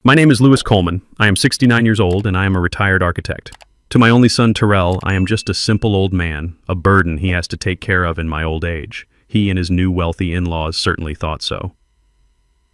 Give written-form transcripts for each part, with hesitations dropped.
My name is Louis Coleman. I am 69 years old and I am a retired architect. To my only son, Terrell, I am just a simple old man, a burden he has to take care of in my old age. He and his new wealthy in-laws certainly thought so.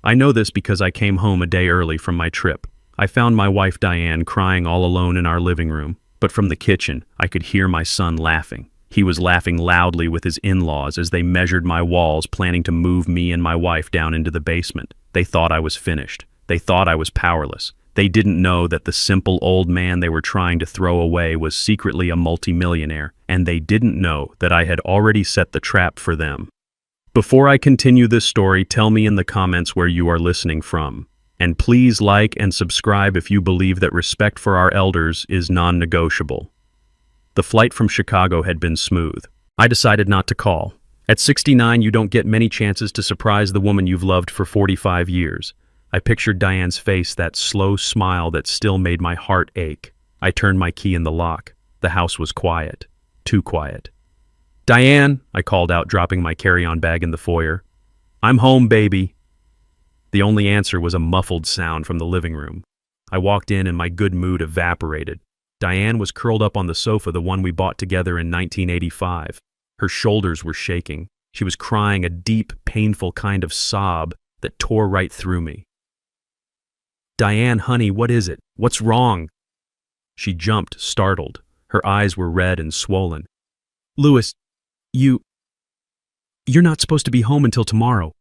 I know this because I came home a day early from my trip. I found my wife Diane crying all alone in our living room, but from the kitchen, I could hear my son laughing. He was laughing loudly with his in-laws as they measured my walls, planning to move me and my wife down into the basement. They thought I was finished. They thought I was powerless. They didn't know that the simple old man they were trying to throw away was secretly a multimillionaire, and they didn't know that I had already set the trap for them. Before I continue this story, tell me in the comments where you are listening from. And please like and subscribe if you believe that respect for our elders is non-negotiable. The flight from Chicago had been smooth. I decided not to call. At 69, you don't get many chances to surprise the woman you've loved for 45 years. I pictured Diane's face, that slow smile that still made my heart ache. I turned my key in the lock. The house was quiet. Too quiet. "Diane," I called out, dropping my carry-on bag in the foyer. "I'm home, baby." The only answer was a muffled sound from the living room. I walked in and my good mood evaporated. Diane was curled up on the sofa, the one we bought together in 1985. Her shoulders were shaking. She was crying a deep, painful kind of sob that tore right through me. "Diane, honey, what is it? What's wrong?" She jumped, startled. Her eyes were red and swollen. "Louis, you're not supposed to be home until tomorrow.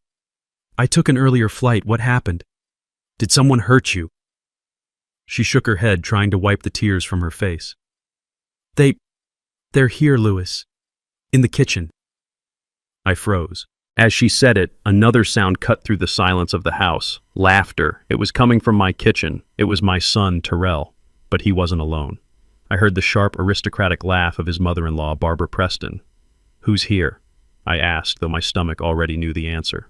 I took an earlier flight. What happened? Did someone hurt you?" She shook her head, trying to wipe the tears from her face. They're here, Louis. In the kitchen." I froze. As she said it, another sound cut through the silence of the house. Laughter. It was coming from my kitchen. It was my son, Terrell. But he wasn't alone. I heard the sharp, aristocratic laugh of his mother-in-law, Barbara Preston. "Who's here?" I asked, though my stomach already knew the answer.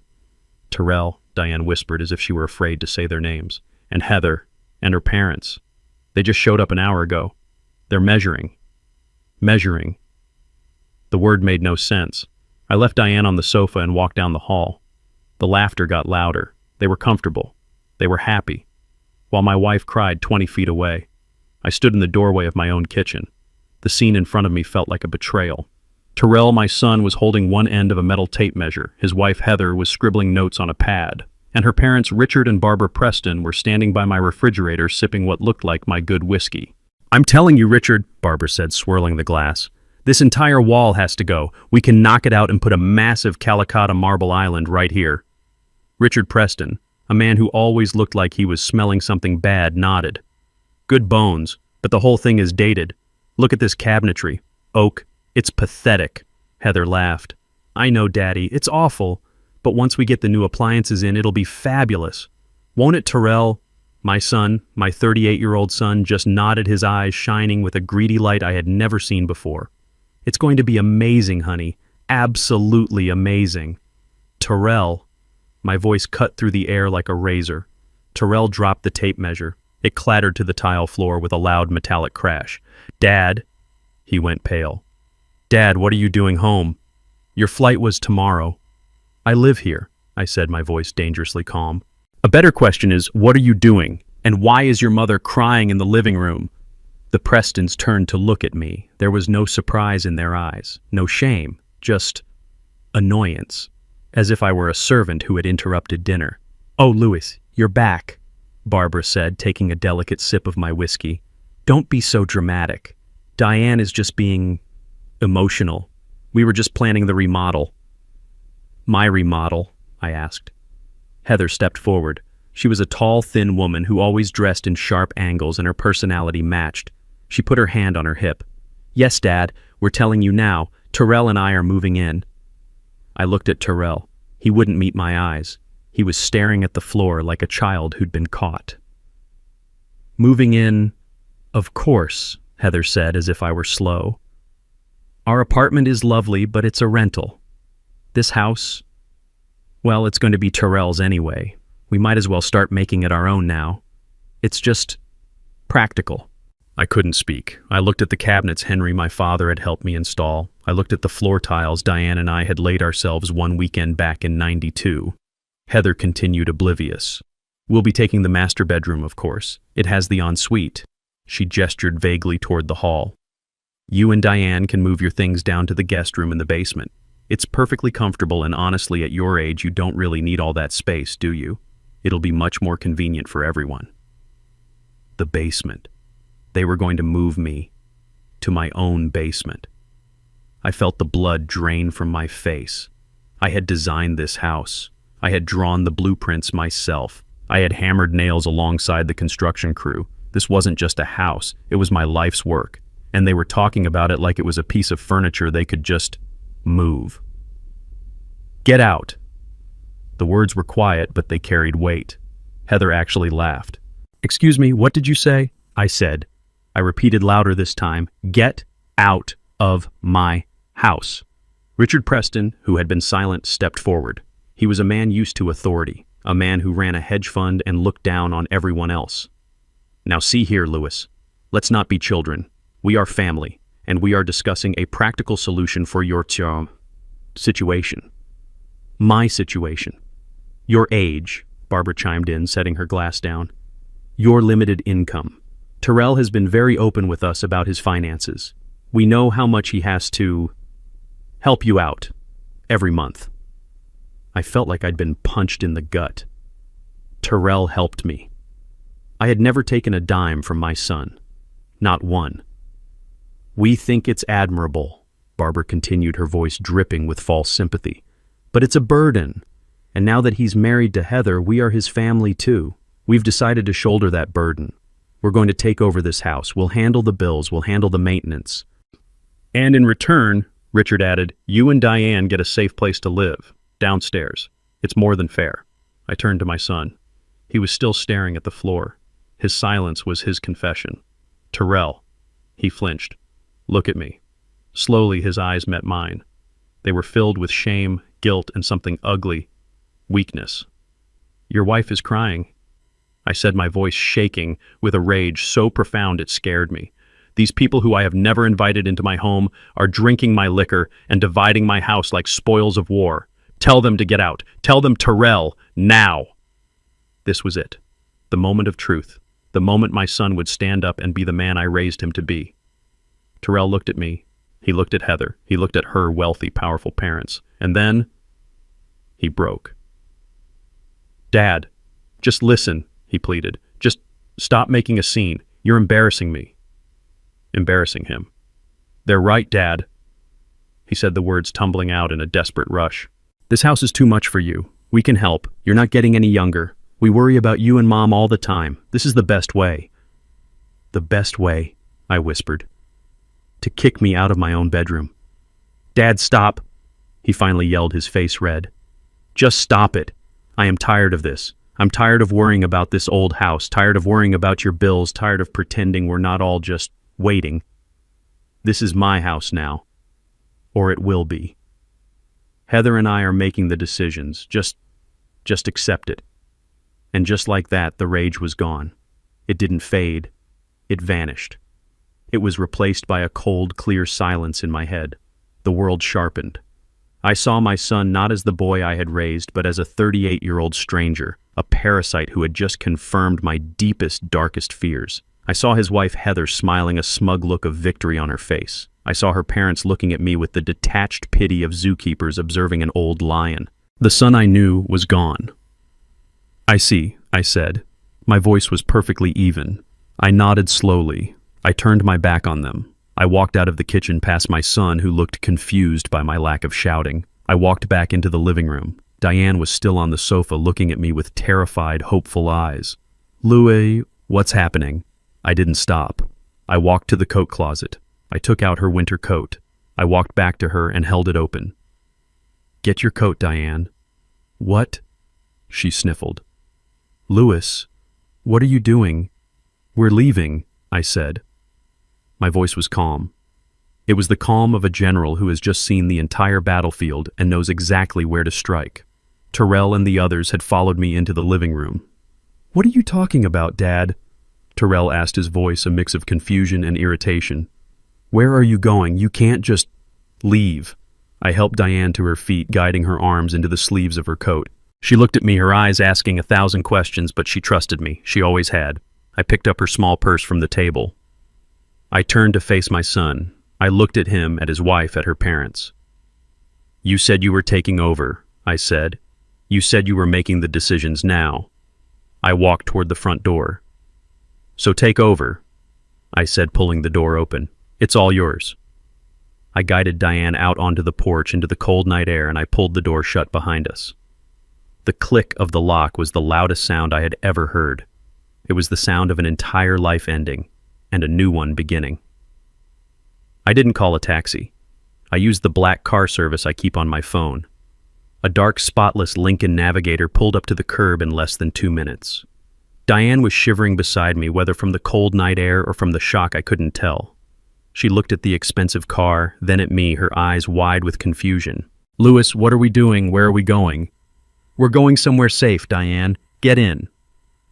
"Terrell," Diane whispered as if she were afraid to say their names. "And Heather. And her parents. They just showed up an hour ago. They're measuring." Measuring. The word made no sense. I left Diane on the sofa and walked down the hall. The laughter got louder. They were comfortable. They were happy. While my wife cried 20 feet away. I stood in the doorway of my own kitchen. The scene in front of me felt like a betrayal. Terrell, my son, was holding one end of a metal tape measure. His wife, Heather, was scribbling notes on a pad. And her parents, Richard and Barbara Preston, were standing by my refrigerator sipping what looked like my good whiskey. "I'm telling you, Richard," Barbara said, swirling the glass. "This entire wall has to go. We can knock it out and put a massive Calicut marble island right here." Richard Preston, a man who always looked like he was smelling something bad, nodded. "Good bones, but the whole thing is dated. Look at this cabinetry. Oak. It's pathetic." Heather laughed. "I know, Daddy. It's awful. But once we get the new appliances in, it'll be fabulous. Won't it, Terrell?" My son, my 38-year-old son, just nodded, his eyes shining with a greedy light I had never seen before. "It's going to be amazing, honey. Absolutely amazing." "Terrell." My voice cut through the air like a razor. Terrell dropped the tape measure. It clattered to the tile floor with a loud metallic crash. "Dad." He went pale. "Dad, what are you doing home? Your flight was tomorrow." "I live here," I said, my voice dangerously calm. "A better question is, what are you doing? And why is your mother crying in the living room?" The Prestons turned to look at me. There was no surprise in their eyes, no shame, just annoyance, as if I were a servant who had interrupted dinner. "Oh, Louis, you're back," Barbara said, taking a delicate sip of my whiskey. "Don't be so dramatic. Diane is just being emotional. We were just planning the remodel." "My remodel?" I asked. Heather stepped forward. She was a tall, thin woman who always dressed in sharp angles, and her personality matched. She put her hand on her hip. "Yes, Dad, we're telling you now. Terrell and I are moving in." I looked at Terrell. He wouldn't meet my eyes. He was staring at the floor like a child who'd been caught. "Moving in, of course," Heather said, as if I were slow. "Our apartment is lovely, but it's a rental. This house, well, it's going to be Terrell's anyway. We might as well start making it our own now. It's just practical." I couldn't speak. I looked at the cabinets Henry, my father, had helped me install. I looked at the floor tiles Diane and I had laid ourselves one weekend back in '92. Heather continued oblivious. We'll be taking the master bedroom, of course. It has the ensuite. She gestured vaguely toward the hall. You and Diane can move your things down to the guest room in the basement. It's perfectly comfortable, and honestly, at your age, you don't really need all that space, do you? It'll be much more convenient for everyone. The basement. They were going to move me to my own basement. I felt the blood drain from my face. I had designed this house. I had drawn the blueprints myself. I had hammered nails alongside the construction crew. This wasn't just a house, it was my life's work. And they were talking about it like it was a piece of furniture they could just move. Get out. The words were quiet, but they carried weight. Heather actually laughed. Excuse me, what did you say? I said. I repeated louder this time. Get out of my house. Richard Preston, who had been silent, stepped forward. He was a man used to authority, a man who ran a hedge fund and looked down on everyone else. Now see here, Lewis. Let's not be children. We are family, and we are discussing a practical solution for your situation. My situation. Your age, Barbara chimed in, setting her glass down. Your limited income. Terrell has been very open with us about his finances. We know how much he has to help you out every month. I felt like I'd been punched in the gut. Terrell helped me. I had never taken a dime from my son. Not one. We think it's admirable, Barbara continued, her voice dripping with false sympathy. But it's a burden. And now that he's married to Heather, we are his family too. We've decided to shoulder that burden. We're going to take over this house. We'll handle the bills. We'll handle the maintenance. And in return, Richard added, you and Diane get a safe place to live, downstairs. It's more than fair. I turned to my son. He was still staring at the floor. His silence was his confession. Terrell. He flinched. Look at me. Slowly his eyes met mine. They were filled with shame, guilt, and something ugly. Weakness. Your wife is crying. I said, my voice shaking with a rage so profound it scared me. These people who I have never invited into my home are drinking my liquor and dividing my house like spoils of war. Tell them to get out. Tell them Terrell, now. This was it. The moment of truth. The moment my son would stand up and be the man I raised him to be. Terrell looked at me. He looked at Heather. He looked at her wealthy, powerful parents. And then he broke. Dad, just listen, he pleaded. Just stop making a scene. You're embarrassing me. Embarrassing him. They're right, Dad. He said the words tumbling out in a desperate rush. This house is too much for you. We can help. You're not getting any younger. We worry about you and Mom all the time. This is the best way. The best way, I whispered. To kick me out of my own bedroom. Dad, stop. He finally yelled, his face red. Just stop it. I am tired of this. I'm tired of worrying about this old house, tired of worrying about your bills, tired of pretending we're not all just waiting. This is my house now. Or it will be. Heather and I are making the decisions. Just accept it. And just like that, the rage was gone. It didn't fade. It vanished. It was replaced by a cold, clear silence in my head. The world sharpened. I saw my son not as the boy I had raised, but as a 38-year-old stranger, a parasite who had just confirmed my deepest, darkest fears. I saw his wife Heather smiling a smug look of victory on her face. I saw her parents looking at me with the detached pity of zookeepers observing an old lion. The son I knew was gone. I see, I said. My voice was perfectly even. I nodded slowly. I turned my back on them. I walked out of the kitchen past my son, who looked confused by my lack of shouting. I walked back into the living room. Diane was still on the sofa looking at me with terrified, hopeful eyes. Louis, what's happening? I didn't stop. I walked to the coat closet. I took out her winter coat. I walked back to her and held it open. Get your coat, Diane. What? She sniffled. Louis, what are you doing? We're leaving, I said. My voice was calm. It was the calm of a general who has just seen the entire battlefield and knows exactly where to strike. Terrell and the others had followed me into the living room. What are you talking about, Dad? Terrell asked, his voice a mix of confusion and irritation. Where are you going? You can't just leave. I helped Diane to her feet, guiding her arms into the sleeves of her coat. She looked at me, her eyes asking 1,000 questions, but she trusted me. She always had. I picked up her small purse from the table. I turned to face my son. I looked at him, at his wife, at her parents. "You said you were taking over," I said. "You said you were making the decisions now." I walked toward the front door. "So take over," I said, pulling the door open. "It's all yours." I guided Diane out onto the porch into the cold night air, and I pulled the door shut behind us. The click of the lock was the loudest sound I had ever heard. It was the sound of an entire life ending and a new one beginning. I didn't call a taxi. I used the black car service I keep on my phone. A dark, spotless Lincoln Navigator pulled up to the curb in less than 2 minutes. Diane was shivering beside me, whether from the cold night air or from the shock I couldn't tell. She looked at the expensive car, then at me, her eyes wide with confusion. "Louis, what are we doing? Where are we going?" "We're going somewhere safe, Diane. Get in."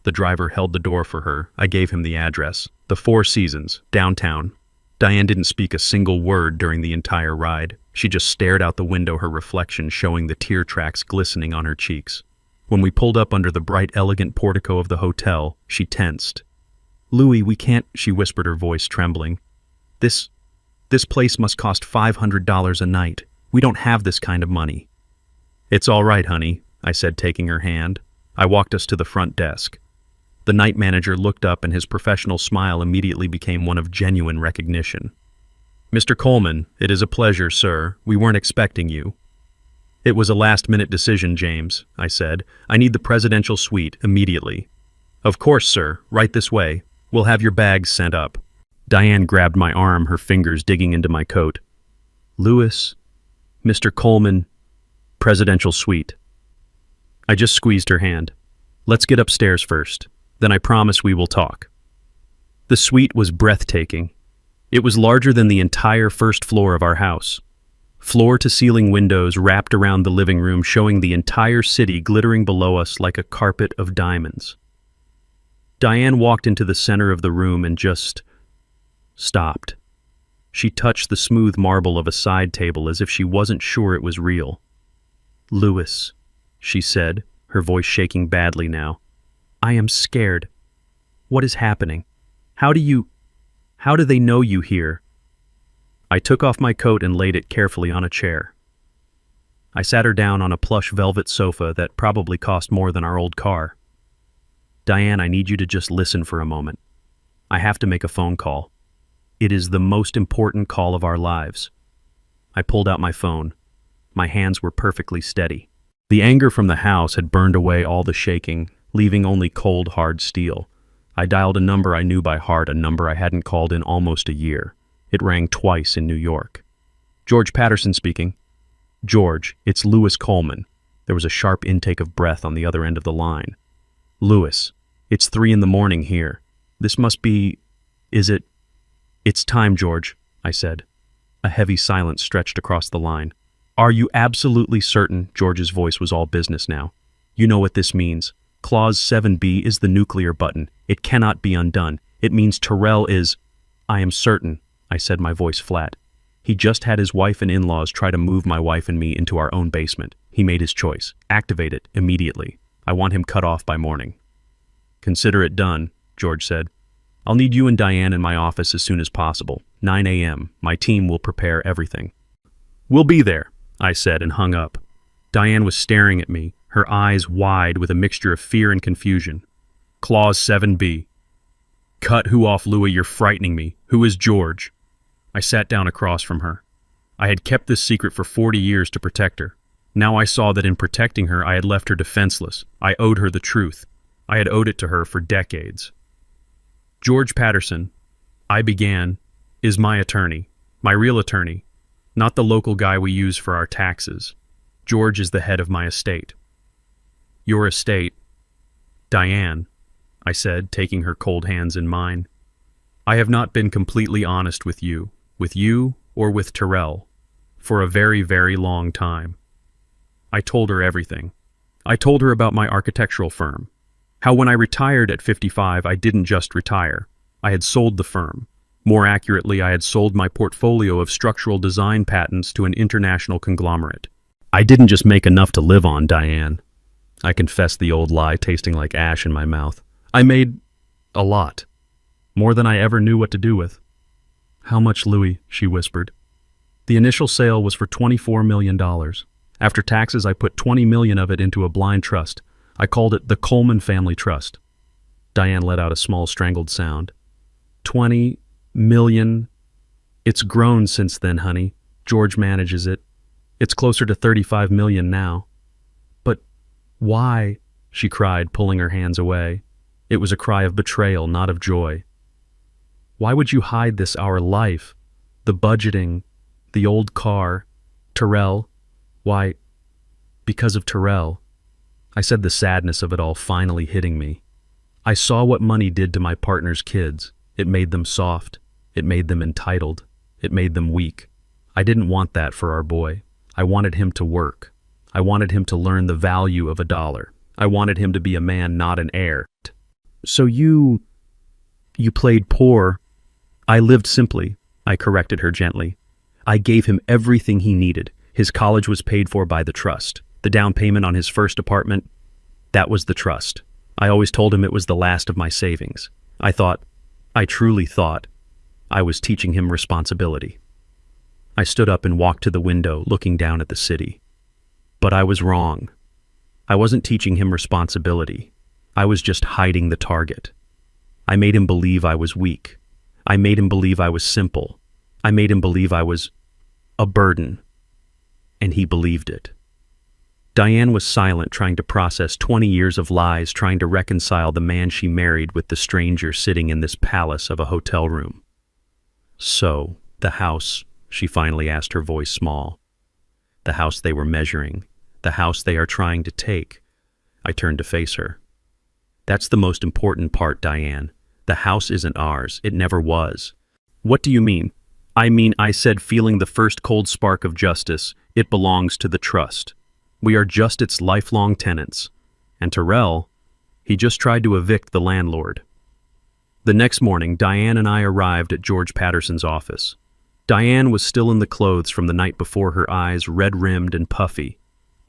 The driver held the door for her. I gave him the address. The Four Seasons, downtown. Diane didn't speak a single word during the entire ride. She just stared out the window, her reflection showing the tear tracks glistening on her cheeks. When we pulled up under the bright, elegant portico of the hotel, she tensed. "Louis, we can't," she whispered, her voice trembling. This place must cost $500 a night. We don't have this kind of money." "It's all right, honey," I said, taking her hand. I walked us to the front desk. The night manager looked up, and his professional smile immediately became one of genuine recognition. "Mr. Coleman, it is a pleasure, sir. We weren't expecting you." "It was a last-minute decision, James," I said. "I need the presidential suite immediately." "Of course, sir. Right this way. We'll have your bags sent up." Diane grabbed my arm, her fingers digging into my coat. "Louis, Mr. Coleman, presidential suite." I just squeezed her hand. "Let's get upstairs first. Then I promise we will talk." The suite was breathtaking. It was larger than the entire first floor of our house. Floor-to-ceiling windows wrapped around the living room, showing the entire city glittering below us like a carpet of diamonds. Diane walked into the center of the room and just stopped. She touched the smooth marble of a side table as if she wasn't sure it was real. "Louis," she said, her voice shaking badly now. "I am scared. What is happening? How do they know you here?" I took off my coat and laid it carefully on a chair. I sat her down on a plush velvet sofa that probably cost more than our old car. "Diane, I need you to just listen for a moment. I have to make a phone call. It is the most important call of our lives." I pulled out my phone. My hands were perfectly steady. The anger from the house had burned away all the shaking, leaving only cold, hard steel. I dialed a number I knew by heart, a number I hadn't called in almost a year. It rang twice in New York. "George Patterson speaking." "George, it's Louis Coleman." There was a sharp intake of breath on the other end of the line. "Louis, it's 3 a.m. here. This must be... is it..." "It's time, George," I said. A heavy silence stretched across the line. "Are you absolutely certain?" George's voice was all business now. "You know what this means. Clause 7B is the nuclear button. It cannot be undone. It means Terrell is..." "I am certain," I said, my voice flat. "He just had his wife and in-laws try to move my wife and me into our own basement. He made his choice. Activate it immediately. I want him cut off by morning." "Consider it done," George said. "I'll need you and Diane in my office as soon as possible. 9 a.m. My team will prepare everything." "We'll be there," I said, and hung up. Diane was staring at me, her eyes wide with a mixture of fear and confusion. "Clause 7B. Cut who off, Louis? You're frightening me. Who is George?" I sat down across from her. I had kept this secret for 40 years to protect her. Now I saw that in protecting her, I had left her defenseless. I owed her the truth. I had owed it to her for decades. "George Patterson," I began, "is my attorney, my real attorney, not the local guy we use for our taxes. George is the head of my estate." "Your estate, Diane," I said, taking her cold hands in mine. "I have not been completely honest with you or with Terrell, for a very, very long time. I told her everything. I told her about my architectural firm, how when I retired at 55, I didn't just retire. I had sold the firm. More accurately, I had sold my portfolio of structural design patents to an international conglomerate. I didn't just make enough to live on, Diane. I confessed the old lie, tasting like ash in my mouth. I made a lot. More than I ever knew what to do with. How much, Louis? She whispered. The initial sale was for $24 million. After taxes, I put $20 million of it into a blind trust. I called it the Coleman Family Trust. Diane let out a small strangled sound. 20 million. It's grown since then, honey. George manages it. It's closer to 35 million now. But why? She cried, pulling her hands away. It was a cry of betrayal, not of joy. Why would you hide this, our life? The budgeting, the old car, Terrell. Why, because of Terrell. I said, the sadness of it all finally hitting me. I saw what money did to my partner's kids. It made them soft. It made them entitled. It made them weak. I didn't want that for our boy. I wanted him to work. I wanted him to learn the value of $1. I wanted him to be a man, not an heir. So you played poor. I lived simply, I corrected her gently. I gave him everything he needed. His college was paid for by the trust. The down payment on his first apartment, that was the trust. I always told him it was the last of my savings. I truly thought, I was teaching him responsibility. I stood up and walked to the window, looking down at the city. But I was wrong. I wasn't teaching him responsibility. I was just hiding the target. I made him believe I was weak. I made him believe I was simple. I made him believe I was a burden. And he believed it. Diane was silent, trying to process 20 years of lies, trying to reconcile the man she married with the stranger sitting in this palace of a hotel room. So, the house, she finally asked, her voice small. The house they were measuring, the house they are trying to take. I turned to face her. That's the most important part, Diane. The house isn't ours. It never was. What do you mean? I said, feeling the first cold spark of justice. It belongs to the trust. We are just its lifelong tenants. And Terrell, he just tried to evict the landlord. The next morning, Diane and I arrived at George Patterson's office. Diane was still in the clothes from the night before, her eyes red-rimmed and puffy.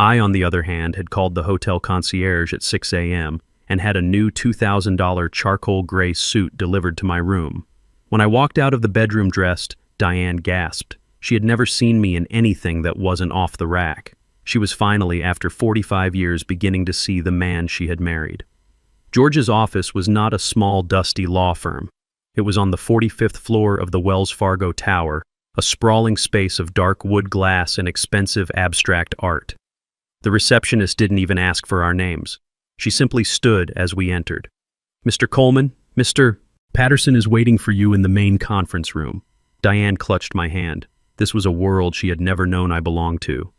I, on the other hand, had called the hotel concierge at 6 a.m. and had a new $2,000 charcoal gray suit delivered to my room. When I walked out of the bedroom dressed, Diane gasped. She had never seen me in anything that wasn't off the rack. She was finally, after 45 years, beginning to see the man she had married. George's office was not a small, dusty law firm. It was on the 45th floor of the Wells Fargo Tower, a sprawling space of dark wood glass and expensive abstract art. The receptionist didn't even ask for our names. She simply stood as we entered. Mr. Coleman, Mr. Patterson is waiting for you in the main conference room. Diane clutched my hand. This was a world she had never known I belonged to.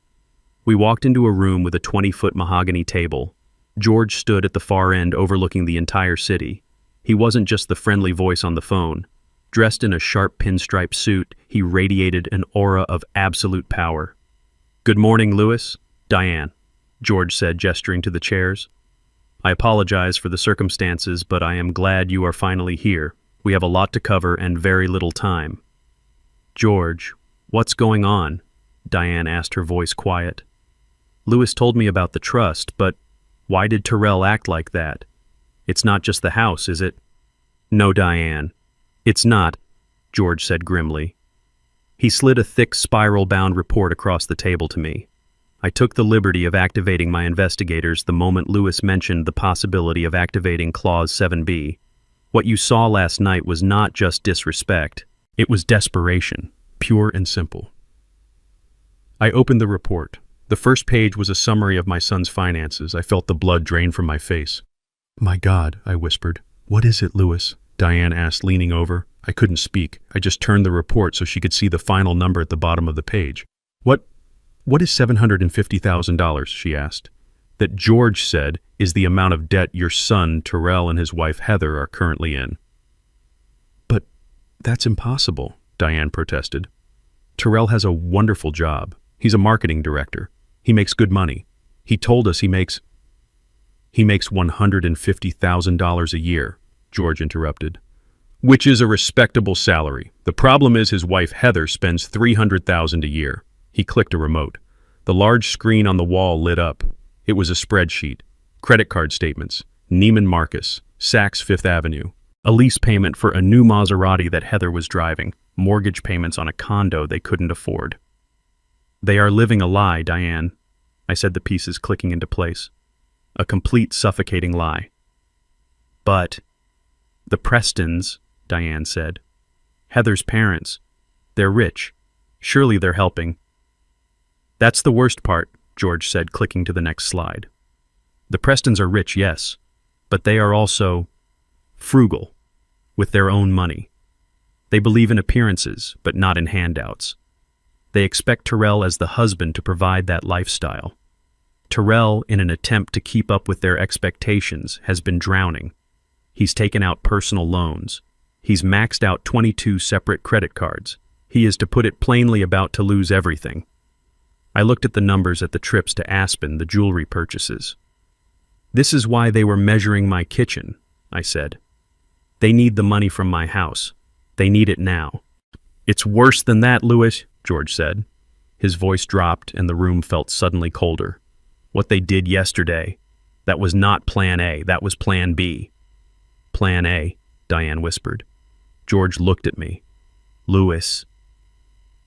We walked into a room with a 20-foot mahogany table. George stood at the far end overlooking the entire city. He wasn't just the friendly voice on the phone. Dressed in a sharp pinstripe suit, he radiated an aura of absolute power. Good morning, Louis. Diane, George said, gesturing to the chairs. I apologize for the circumstances, but I am glad you are finally here. We have a lot to cover and very little time. George, what's going on? Diane asked, her voice quiet. Louis told me about the trust, but why did Terrell act like that? It's not just the house, is it? No, Diane. It's not, George said grimly. He slid a thick spiral-bound report across the table to me. I took the liberty of activating my investigators the moment Louis mentioned the possibility of activating Clause 7B. What you saw last night was not just disrespect. It was desperation, pure and simple. I opened the report. The first page was a summary of my son's finances. I felt the blood drain from my face. My God, I whispered. What is it, Louis? Diane asked, leaning over. I couldn't speak. I just turned the report so she could see the final number at the bottom of the page. What is $750,000, she asked. That George said is the amount of debt your son, Terrell, and his wife, Heather, are currently in. But that's impossible, Diane protested. Terrell has a wonderful job. He's a marketing director. He makes good money. He told us he makes $150,000 a year, George interrupted. Which is a respectable salary. The problem is his wife Heather spends $300,000 a year. He clicked a remote. The large screen on the wall lit up. It was a spreadsheet. Credit card statements, Neiman Marcus, Saks Fifth Avenue, a lease payment for a new Maserati that Heather was driving, mortgage payments on a condo they couldn't afford. They are living a lie, Diane, I said, the pieces clicking into place. A complete suffocating lie. But the Prestons, Diane said. Heather's parents. They're rich. Surely they're helping. That's the worst part, George said, clicking to the next slide. The Prestons are rich, yes, but they are also frugal, with their own money. They believe in appearances, but not in handouts. They expect Terrell as the husband to provide that lifestyle. Terrell, in an attempt to keep up with their expectations, has been drowning. He's taken out personal loans. He's maxed out 22 separate credit cards. He is, to put it plainly, about to lose everything. I looked at the numbers at the trips to Aspen, the jewelry purchases. This is why they were measuring my kitchen, I said. They need the money from my house. They need it now. It's worse than that, Louis, George said. His voice dropped and the room felt suddenly colder. What they did yesterday, that was not Plan A, that was Plan B. Plan A, Diane whispered. George looked at me. Louis.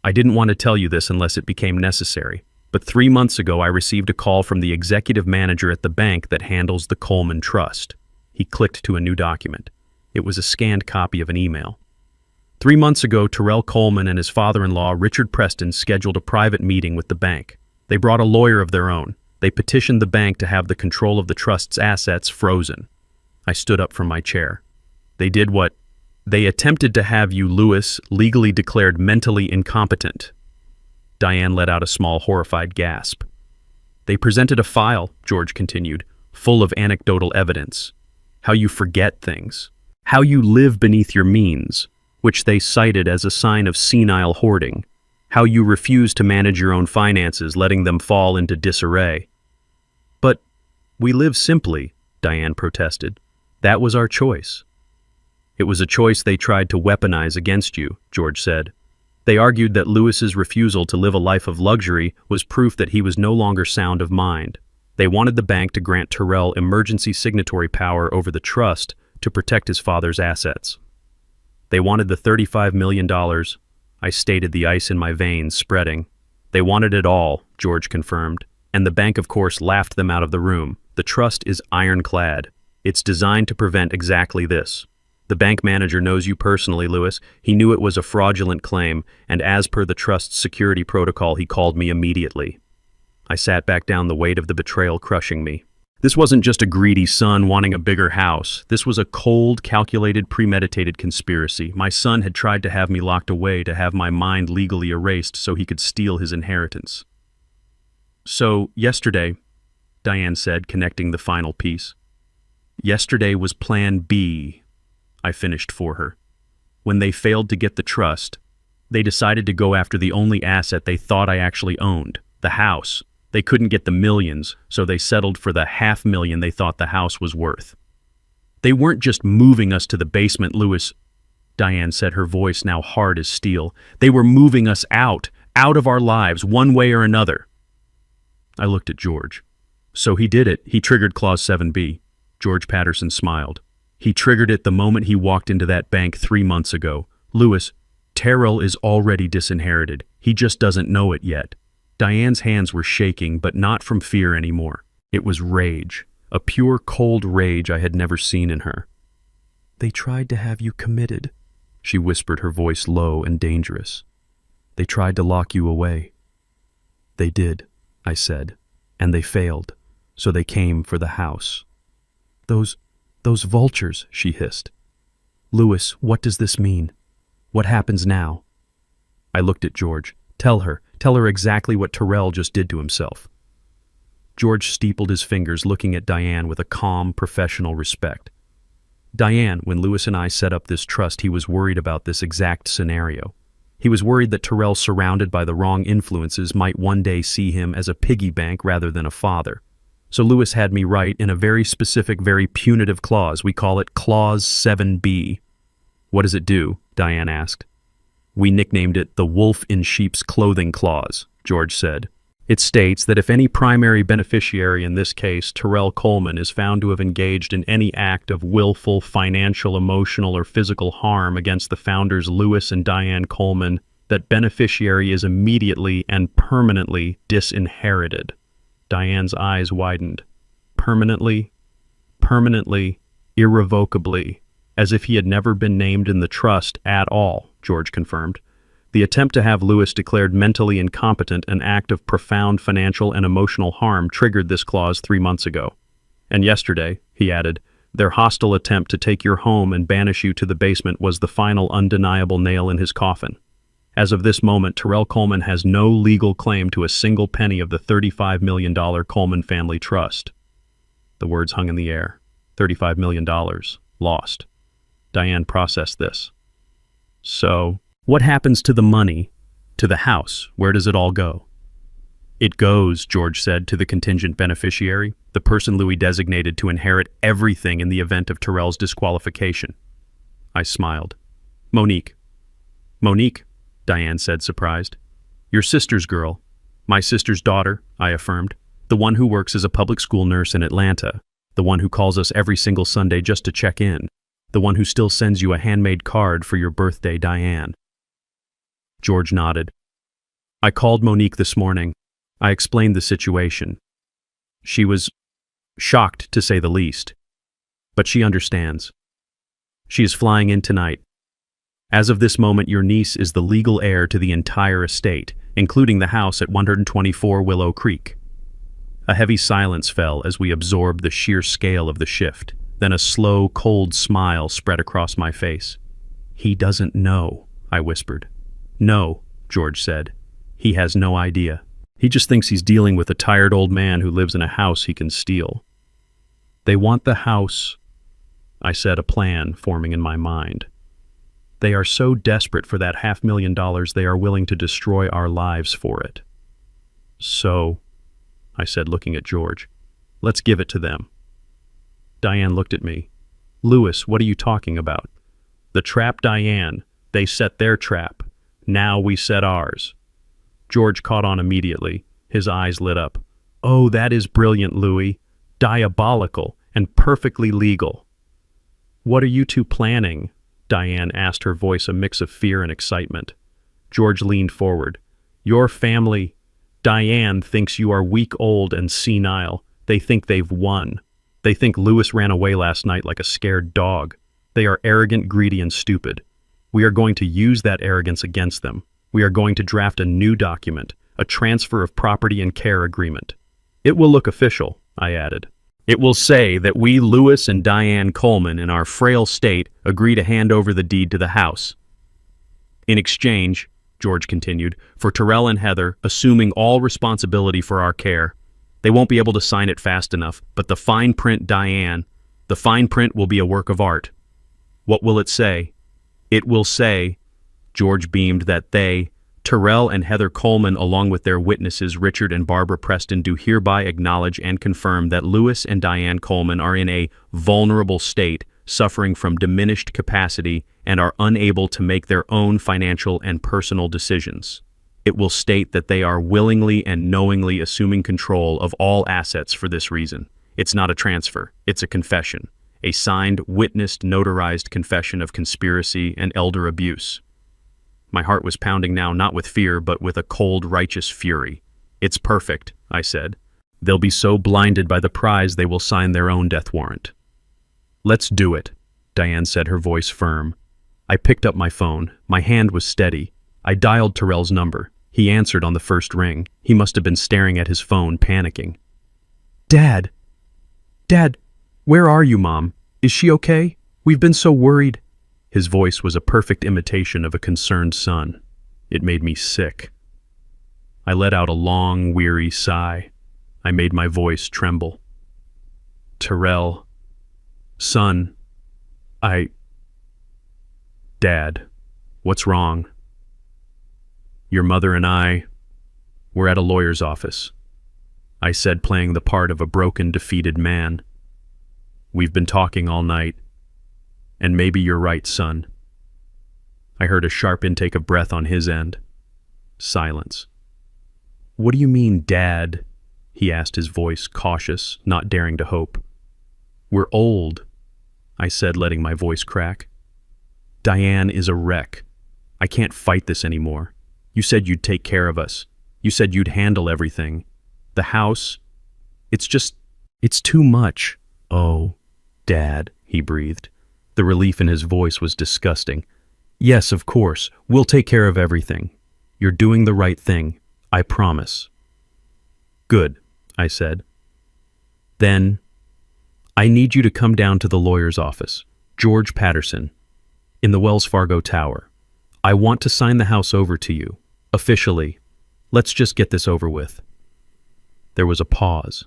I didn't want to tell you this unless it became necessary, but 3 months ago I received a call from the executive manager at the bank that handles the Coleman Trust. He clicked to a new document. It was a scanned copy of an email. 3 months ago, Terrell Coleman and his father-in-law, Richard Preston, scheduled a private meeting with the bank. They brought a lawyer of their own. They petitioned the bank to have the control of the trust's assets frozen. I stood up from my chair. They did what? They attempted to have you, Louis, legally declared mentally incompetent. Diane let out a small, horrified gasp. They presented a file, George continued, full of anecdotal evidence. How you forget things. How you live beneath your means, which they cited as a sign of senile hoarding. How you refuse to manage your own finances, letting them fall into disarray. But we live simply, Diane protested. That was our choice. It was a choice they tried to weaponize against you, George said. They argued that Louis's refusal to live a life of luxury was proof that he was no longer sound of mind. They wanted the bank to grant Terrell emergency signatory power over the trust to protect his father's assets. They wanted the $35 million. I stated, the ice in my veins spreading. They wanted it all, George confirmed. And the bank, of course, laughed them out of the room. The trust is ironclad. It's designed to prevent exactly this. The bank manager knows you personally, Louis. He knew it was a fraudulent claim, and as per the trust's security protocol, he called me immediately. I sat back down, the weight of the betrayal crushing me. This wasn't just a greedy son wanting a bigger house. This was a cold, calculated, premeditated conspiracy. My son had tried to have me locked away, to have my mind legally erased so he could steal his inheritance. So, yesterday, Diane said, connecting the final piece. Yesterday was Plan B, I finished for her. When they failed to get the trust, they decided to go after the only asset they thought I actually owned, the house. They couldn't get the millions, so they settled for the $500,000 they thought the house was worth. They weren't just moving us to the basement, Louis, Diane said, her voice now hard as steel. They were moving us out of our lives, one way or another. I looked at George. So he did it. He triggered Clause 7B. George Patterson smiled. He triggered it the moment he walked into that bank 3 months ago. Louis, Terrell is already disinherited. He just doesn't know it yet. Diane's hands were shaking, but not from fear anymore. It was rage, a pure, cold rage I had never seen in her. They tried to have you committed, she whispered, her voice low and dangerous. They tried to lock you away. They did, I said, and they failed, so they came for the house. Those vultures, she hissed. Louis, what does this mean? What happens now? I looked at George. Tell her exactly what Terrell just did to himself. George steepled his fingers, looking at Diane with a calm, professional respect. Diane, when Louis and I set up this trust, he was worried about this exact scenario. He was worried that Terrell, surrounded by the wrong influences, might one day see him as a piggy bank rather than a father. So Louis had me write in a very specific, very punitive clause. We call it Clause 7B. What does it do? Diane asked. We nicknamed it the wolf in sheep's clothing clause, George said. It states that if any primary beneficiary, in this case Terrell Coleman, is found to have engaged in any act of willful financial, emotional, or physical harm against the founders Louis and Diane Coleman, that beneficiary is immediately and permanently disinherited. Diane's eyes widened. Permanently, irrevocably, as if he had never been named in the trust at all, George confirmed. The attempt to have Louis declared mentally incompetent, an act of profound financial and emotional harm, triggered this clause 3 months ago. And yesterday, he added, their hostile attempt to take your home and banish you to the basement was the final undeniable nail in his coffin. As of this moment, Terrell Coleman has no legal claim to a single penny of the $35 million Coleman family trust. The words hung in the air. $35 million. Lost. Diane processed this. So, what happens to the money? To the house? Where does it all go? It goes, George said, to the contingent beneficiary, the person Louis designated to inherit everything in the event of Terrell's disqualification. I smiled. Monique. Monique, Diane said, surprised. Your sister's girl. My sister's daughter, I affirmed. The one who works as a public school nurse in Atlanta. The one who calls us every single Sunday just to check in. The one who still sends you a handmade card for your birthday, Diane. George nodded. I called Monique this morning. I explained the situation. She was shocked, to say the least. But she understands. She is flying in tonight. As of this moment, your niece is the legal heir to the entire estate, including the house at 124 Willow Creek. A heavy silence fell as we absorbed the sheer scale of the shift. Then a slow, cold smile spread across my face. He doesn't know, I whispered. No, George said. He has no idea. He just thinks he's dealing with a tired old man who lives in a house he can steal. They want the house, I said, a plan forming in my mind. They are so desperate for that $500,000 they are willing to destroy our lives for it. So, I said, looking at George, let's give it to them. Diane looked at me. Louis, what are you talking about? The trap, Diane. They set their trap. Now we set ours. George caught on immediately. His eyes lit up. Oh, that is brilliant, Louis. Diabolical and perfectly legal. What are you two planning? Diane asked, her voice a mix of fear and excitement. George leaned forward. Your family. Diane thinks you are weak, old, and senile. They think they've won. They think Louis ran away last night like a scared dog. They are arrogant, greedy, and stupid. We are going to use that arrogance against them. We are going to draft a new document, a transfer of property and care agreement. It will look official, I added. It will say that we, Louis and Diane Coleman, in our frail state, agree to hand over the deed to the house. In exchange, George continued, for Terrell and Heather assuming all responsibility for our care. They won't be able to sign it fast enough, but the fine print, Diane, the fine print will be a work of art. What will it say? It will say, George beamed, that they, Terrell and Heather Coleman, along with their witnesses Richard and Barbara Preston, do hereby acknowledge and confirm that Louis and Diane Coleman are in a vulnerable state, suffering from diminished capacity, and are unable to make their own financial and personal decisions. It will state that they are willingly and knowingly assuming control of all assets for this reason. It's not a transfer, it's a confession. A signed, witnessed, notarized confession of conspiracy and elder abuse. My heart was pounding now, not with fear, but with a cold, righteous fury. It's perfect, I said. They'll be so blinded by the prize they will sign their own death warrant. Let's do it, Diane said, her voice firm. I picked up my phone. My hand was steady. I dialed Terrell's number. He answered on the first ring. He must have been staring at his phone, panicking. Dad! Dad! Where are you, Mom? Is she okay? We've been so worried. His voice was a perfect imitation of a concerned son. It made me sick. I let out a long, weary sigh. I made my voice tremble. Terrell. Son. Dad. What's wrong? Your mother and I, we're at a lawyer's office. I said, playing the part of a broken, defeated man. We've been talking all night. And maybe you're right, son. I heard a sharp intake of breath on his end. Silence. What do you mean, Dad? He asked, his voice cautious, not daring to hope. We're old, I said, letting my voice crack. Diane is a wreck. I can't fight this anymore. You said you'd take care of us. You said you'd handle everything. The house, it's too much. Oh, Dad, he breathed. The relief in his voice was disgusting. Yes, of course, we'll take care of everything. You're doing the right thing, I promise. Good, I said. Then, I need you to come down to the lawyer's office, George Patterson, in the Wells Fargo Tower. I want to sign the house over to you, officially. Let's just get this over with. There was a pause.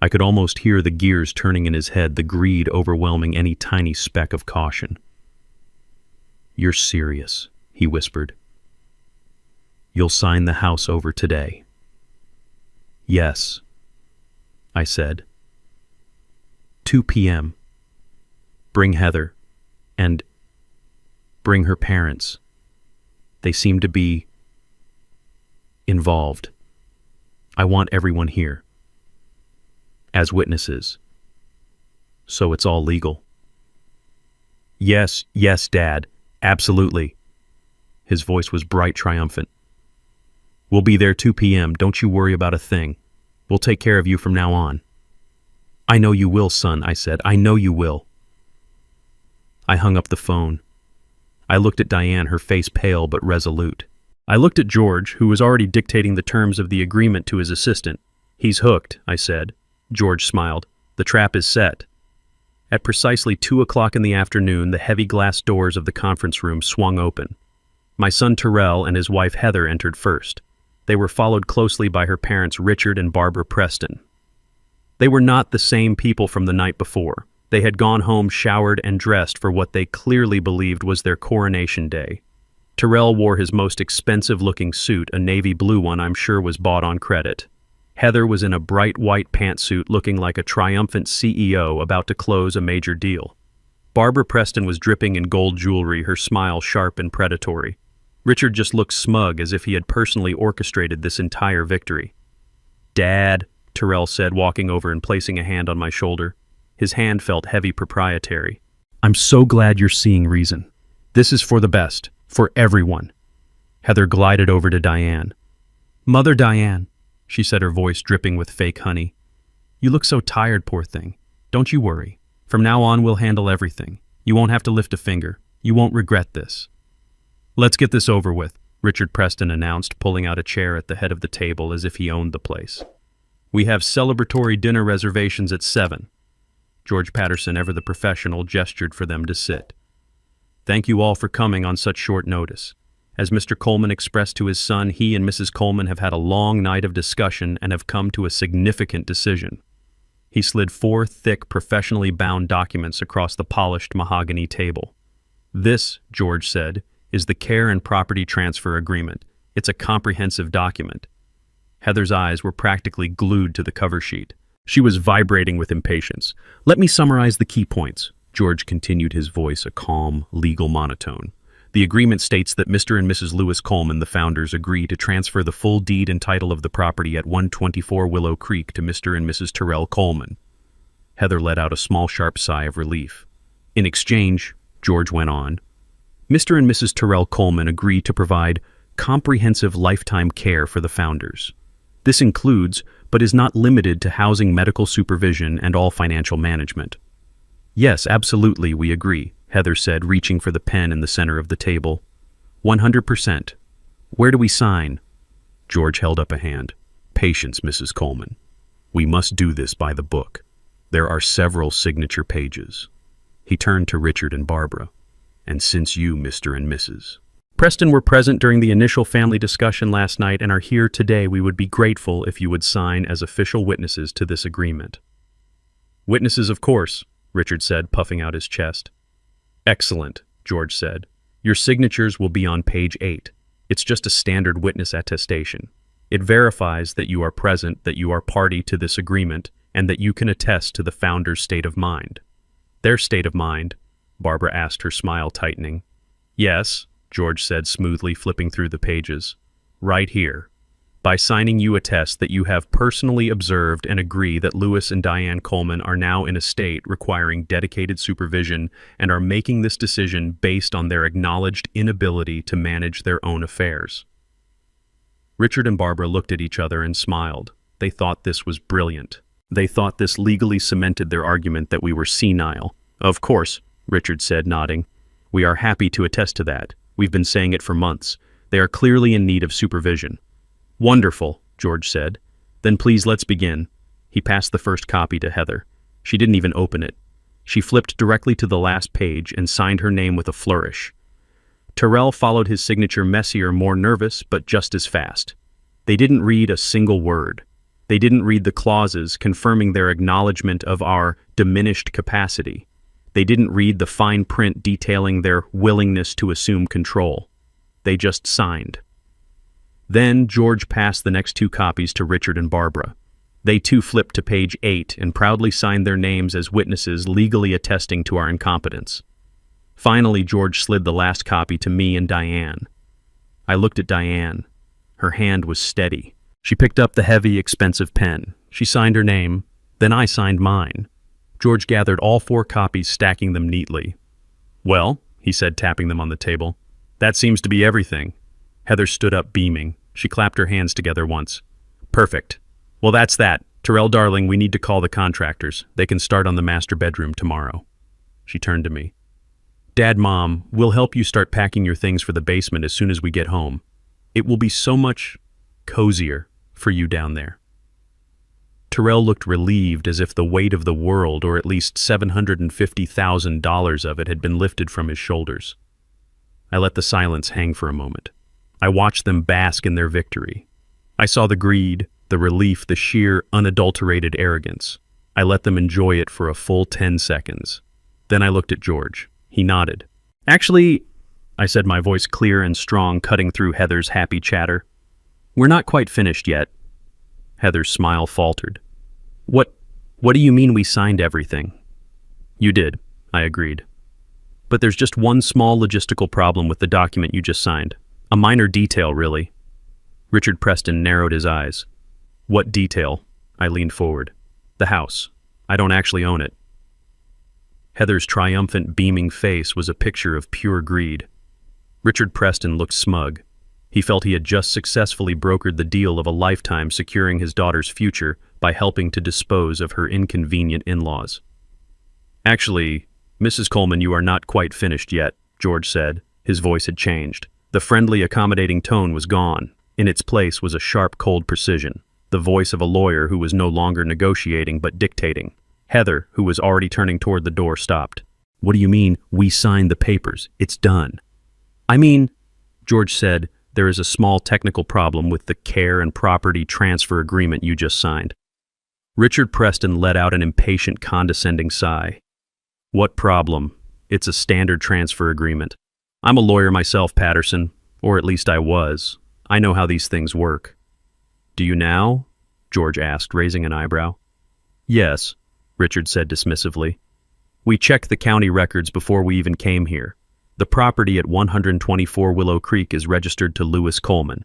I could almost hear the gears turning in his head, the greed overwhelming any tiny speck of caution. You're serious, he whispered. You'll sign the house over today. Yes, I said. 2 p.m. Bring Heather, and bring her parents. They seem to be involved. I want everyone here as witnesses, so it's all legal. Yes, Dad, absolutely. His voice was bright, triumphant. We'll be there 2 p.m. Don't you worry about a thing. We'll take care of you from now on. I know you will, son, I said. I know you will. I hung up the phone. I looked at Diane, her face pale but resolute. I looked at George, who was already dictating the terms of the agreement to his assistant. He's hooked, I said. George smiled. The trap is set. At precisely 2 o'clock in the afternoon, the heavy glass doors of the conference room swung open. My son Terrell and his wife Heather entered first. They were followed closely by her parents Richard and Barbara Preston. They were not the same people from the night before. They had gone home showered and dressed for what they clearly believed was their coronation day. Terrell wore his most expensive-looking suit, a navy blue one I'm sure was bought on credit. Heather was in a bright white pantsuit looking like a triumphant CEO about to close a major deal. Barbara Preston was dripping in gold jewelry, her smile sharp and predatory. Richard just looked smug, as if he had personally orchestrated this entire victory. Dad, Terrell said, walking over and placing a hand on my shoulder. His hand felt heavy, proprietary. I'm so glad you're seeing reason. This is for the best, for everyone. Heather glided over to Diane. Mother Diane, she said, her voice dripping with fake honey. You look so tired, poor thing. Don't you worry. From now on, we'll handle everything. You won't have to lift a finger. You won't regret this. Let's get this over with, Richard Preston announced, pulling out a chair at the head of the table as if he owned the place. We have celebratory dinner reservations at 7. George Patterson, ever the professional, gestured for them to sit. Thank you all for coming on such short notice. As Mr. Coleman expressed to his son, he and Mrs. Coleman have had a long night of discussion and have come to a significant decision. He slid 4 thick, professionally bound documents across the polished mahogany table. This, George said, is the care and property transfer agreement. It's a comprehensive document. Heather's eyes were practically glued to the cover sheet. She was vibrating with impatience. Let me summarize the key points. George continued, his voice a calm, legal monotone. The agreement states that Mr. and Mrs. Lewis Coleman, the founders, agree to transfer the full deed and title of the property at 124 Willow Creek to Mr. and Mrs. Terrell Coleman. Heather let out a small, sharp sigh of relief. In exchange, George went on, Mr. and Mrs. Terrell Coleman agree to provide comprehensive lifetime care for the founders. This includes, but is not limited to, housing, medical supervision, and all financial management. Yes, absolutely, we agree, Heather said, reaching for the pen in the center of the table. 100%. Where do we sign? George held up a hand. Patience, Mrs. Coleman. We must do this by the book. There are several signature pages. He turned to Richard and Barbara. And since you, Mr. and Mrs. Preston, were present during the initial family discussion last night and are here today, we would be grateful if you would sign as official witnesses to this agreement. Witnesses, of course, Richard said, puffing out his chest. Excellent, George said. Your signatures will be on page 8. It's just a standard witness attestation. It verifies that you are present, that you are party to this agreement, and that you can attest to the founder's state of mind. Their state of mind? Barbara asked, her smile tightening. Yes, George said smoothly, flipping through the pages. Right here. By signing, you attest that you have personally observed and agree that Louis and Diane Coleman are now in a state requiring dedicated supervision and are making this decision based on their acknowledged inability to manage their own affairs. Richard and Barbara looked at each other and smiled. They thought this was brilliant. They thought this legally cemented their argument that we were senile. Of course, Richard said, nodding. We are happy to attest to that. We've been saying it for months. They are clearly in need of supervision. Wonderful, George said. Then please let's begin. He passed the first copy to Heather. She didn't even open it. She flipped directly to the last page and signed her name with a flourish. Tyrell followed his signature, messier, more nervous, but just as fast. They didn't read a single word. They didn't read the clauses confirming their acknowledgement of our diminished capacity. They didn't read the fine print detailing their willingness to assume control. They just signed. Then George passed the next two copies to Richard and Barbara. They too flipped to page 8 and proudly signed their names as witnesses legally attesting to our incompetence. Finally, George slid the last copy to me and Diane. I looked at Diane. Her hand was steady. She picked up the heavy, expensive pen. She signed her name. Then I signed mine. George gathered all 4 copies, stacking them neatly. Well, he said, tapping them on the table, that seems to be everything. Heather stood up, beaming. She clapped her hands together once. Perfect. Well, that's that. Tyrell, darling, we need to call the contractors. They can start on the master bedroom tomorrow. She turned to me. Dad, Mom, we'll help you start packing your things for the basement as soon as we get home. It will be so much cozier for you down there. Tyrell looked relieved, as if the weight of the world, or at least $750,000 of it, had been lifted from his shoulders. I let the silence hang for a moment. I watched them bask in their victory. I saw the greed, the relief, the sheer, unadulterated arrogance. I let them enjoy it for a full 10 seconds. Then I looked at George. He nodded. Actually, I said, my voice clear and strong, cutting through Heather's happy chatter. We're not quite finished yet. Heather's smile faltered. What do you mean we signed everything? You did, I agreed. But there's just one small logistical problem with the document you just signed. A minor detail, really. Richard Preston narrowed his eyes. What detail? I leaned forward. The house. I don't actually own it. Heather's triumphant, beaming face was a picture of pure greed. Richard Preston looked smug. He felt he had just successfully brokered the deal of a lifetime, securing his daughter's future by helping to dispose of her inconvenient in-laws. Actually, Mrs. Coleman, you are not quite finished yet, George said. His voice had changed. The friendly, accommodating tone was gone. In its place was a sharp, cold precision, the voice of a lawyer who was no longer negotiating but dictating. Heather, who was already turning toward the door, stopped. What do you mean, we signed the papers? It's done. I mean, George said, there is a small technical problem with the care and property transfer agreement you just signed. Richard Preston let out an impatient, condescending sigh. What problem? It's a standard transfer agreement. I'm a lawyer myself, Patterson, or at least I was. I know how these things work. Do you now? George asked, raising an eyebrow. Yes, Richard said dismissively. We checked the county records before we even came here. The property at 124 Willow Creek is registered to Louis Coleman.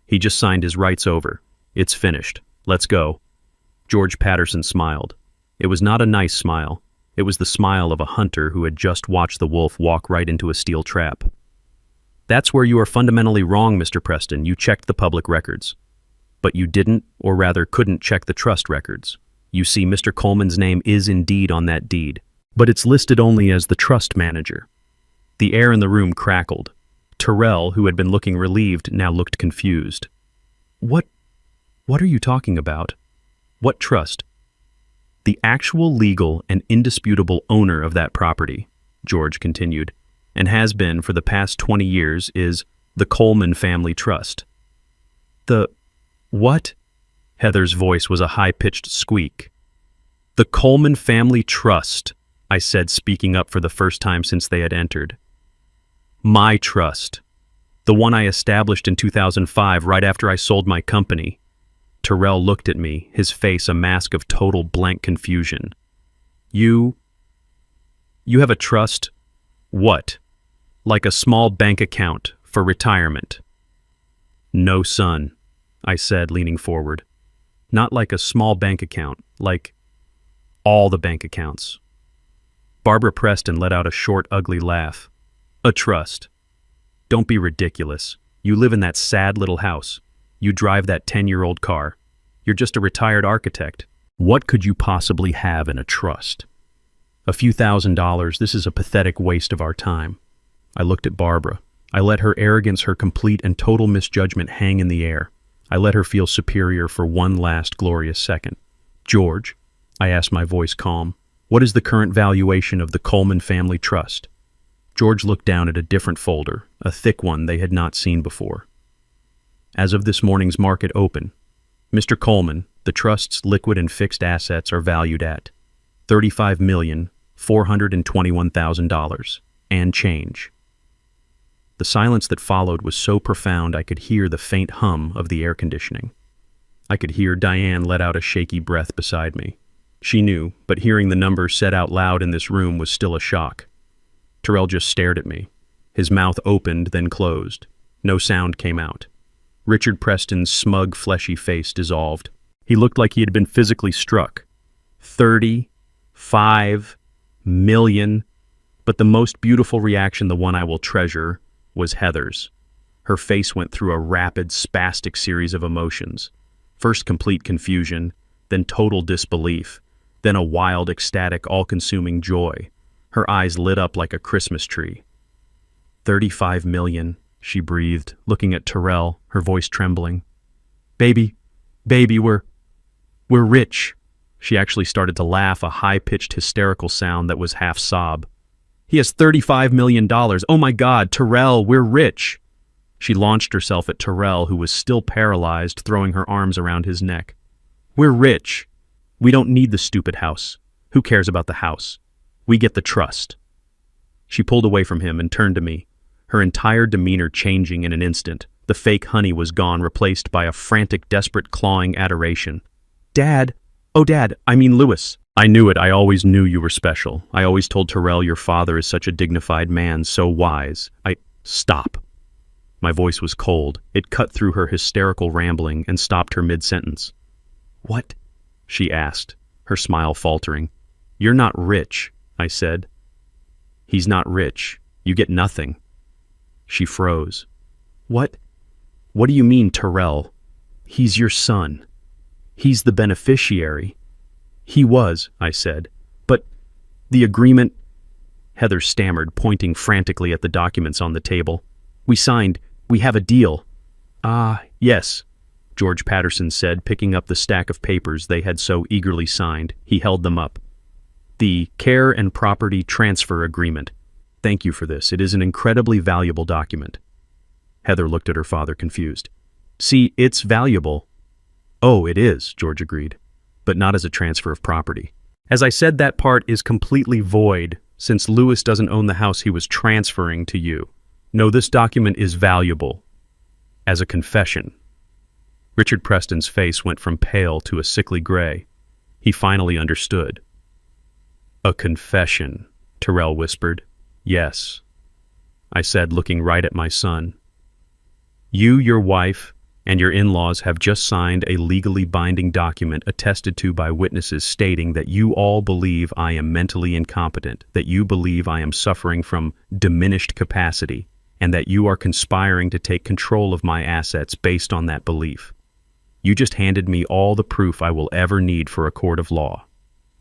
He just signed his rights over. It's finished. Let's go. George Patterson smiled. It was not a nice smile. It was the smile of a hunter who had just watched the wolf walk right into a steel trap. That's where you are fundamentally wrong, Mr. Preston. You checked the public records. But you didn't, or rather couldn't, check the trust records. You see, Mr. Coleman's name is indeed on that deed, but it's listed only as the trust manager. The air in the room crackled. Tyrell, who had been looking relieved, now looked confused. What are you talking about? What trust? The actual legal and indisputable owner of that property, George continued, and has been for the past 20 years, is the Coleman Family Trust. The what? Heather's voice was a high-pitched squeak. The Coleman Family Trust, I said, speaking up for the first time since they had entered. My trust. The one I established in 2005, right after I sold my company. Tyrell looked at me, his face a mask of total blank confusion. You have a trust? What? Like a small bank account for retirement? No, son. I said, leaning forward. Not like a small bank account, like all the bank accounts. Barbara Preston let out a short, ugly laugh. A trust. Don't be ridiculous. You live in that sad little house. You drive that 10-year-old car. You're just a retired architect. What could you possibly have in a trust? A few $1,000s, this is a pathetic waste of our time. I looked at Barbara. I let her arrogance, her complete and total misjudgment hang in the air. I let her feel superior for one last glorious second. George, I asked, my voice calm, what is the current valuation of the Coleman Family Trust? George looked down at a different folder, a thick one they had not seen before. As of this morning's market open, Mr. Coleman, the trust's liquid and fixed assets are valued at $35,421,000 and change. The silence that followed was so profound I could hear the faint hum of the air conditioning. I could hear Diane let out a shaky breath beside me. She knew, but hearing the number said out loud in this room was still a shock. Terrell just stared at me. His mouth opened, then closed. No sound came out. Richard Preston's smug, fleshy face dissolved. He looked like he had been physically struck. 35 million. But the most beautiful reaction, the one I will treasure, was Heather's. Her face went through a rapid, spastic series of emotions. First complete confusion, then total disbelief, then a wild, ecstatic, all-consuming joy. Her eyes lit up like a Christmas tree. 35 million, she breathed, looking at Terrell, her voice trembling. Baby, we're rich. She actually started to laugh, a high-pitched, hysterical sound that was half sob. He has $35 million. Oh my God, Terrell, we're rich. She launched herself at Terrell, who was still paralyzed, throwing her arms around his neck. We're rich. We don't need the stupid house. Who cares about the house? We get the trust. She pulled away from him and turned to me, her entire demeanor changing in an instant. The fake honey was gone, replaced by a frantic, desperate, clawing adoration. Dad! Oh, Dad, I mean Louis. I knew it. I always knew you were special. I always told Terrell your father is such a dignified man, so wise. Stop. My voice was cold. It cut through her hysterical rambling and stopped her mid-sentence. What? She asked, her smile faltering. You're not rich, I said. He's not rich. You get nothing. She froze. What? What do you mean, Terrell? He's your son. He's the beneficiary. He was, I said. But the agreement... Heather stammered, pointing frantically at the documents on the table. We signed. We have a deal. Ah, yes, George Patterson said, picking up the stack of papers they had so eagerly signed. He held them up. The Care and Property Transfer Agreement. Thank you for this. It is an incredibly valuable document. Heather looked at her father, confused. See, it's valuable. Oh, it is, George agreed, but not as a transfer of property. As I said, that part is completely void, since Louis doesn't own the house he was transferring to you. No, this document is valuable. As a confession. Richard Preston's face went from pale to a sickly gray. He finally understood. A confession, Terrell whispered. Yes, I said, looking right at my son. You, your wife, and your in-laws have just signed a legally binding document attested to by witnesses stating that you all believe I am mentally incompetent, that you believe I am suffering from diminished capacity, and that you are conspiring to take control of my assets based on that belief. You just handed me all the proof I will ever need for a court of law.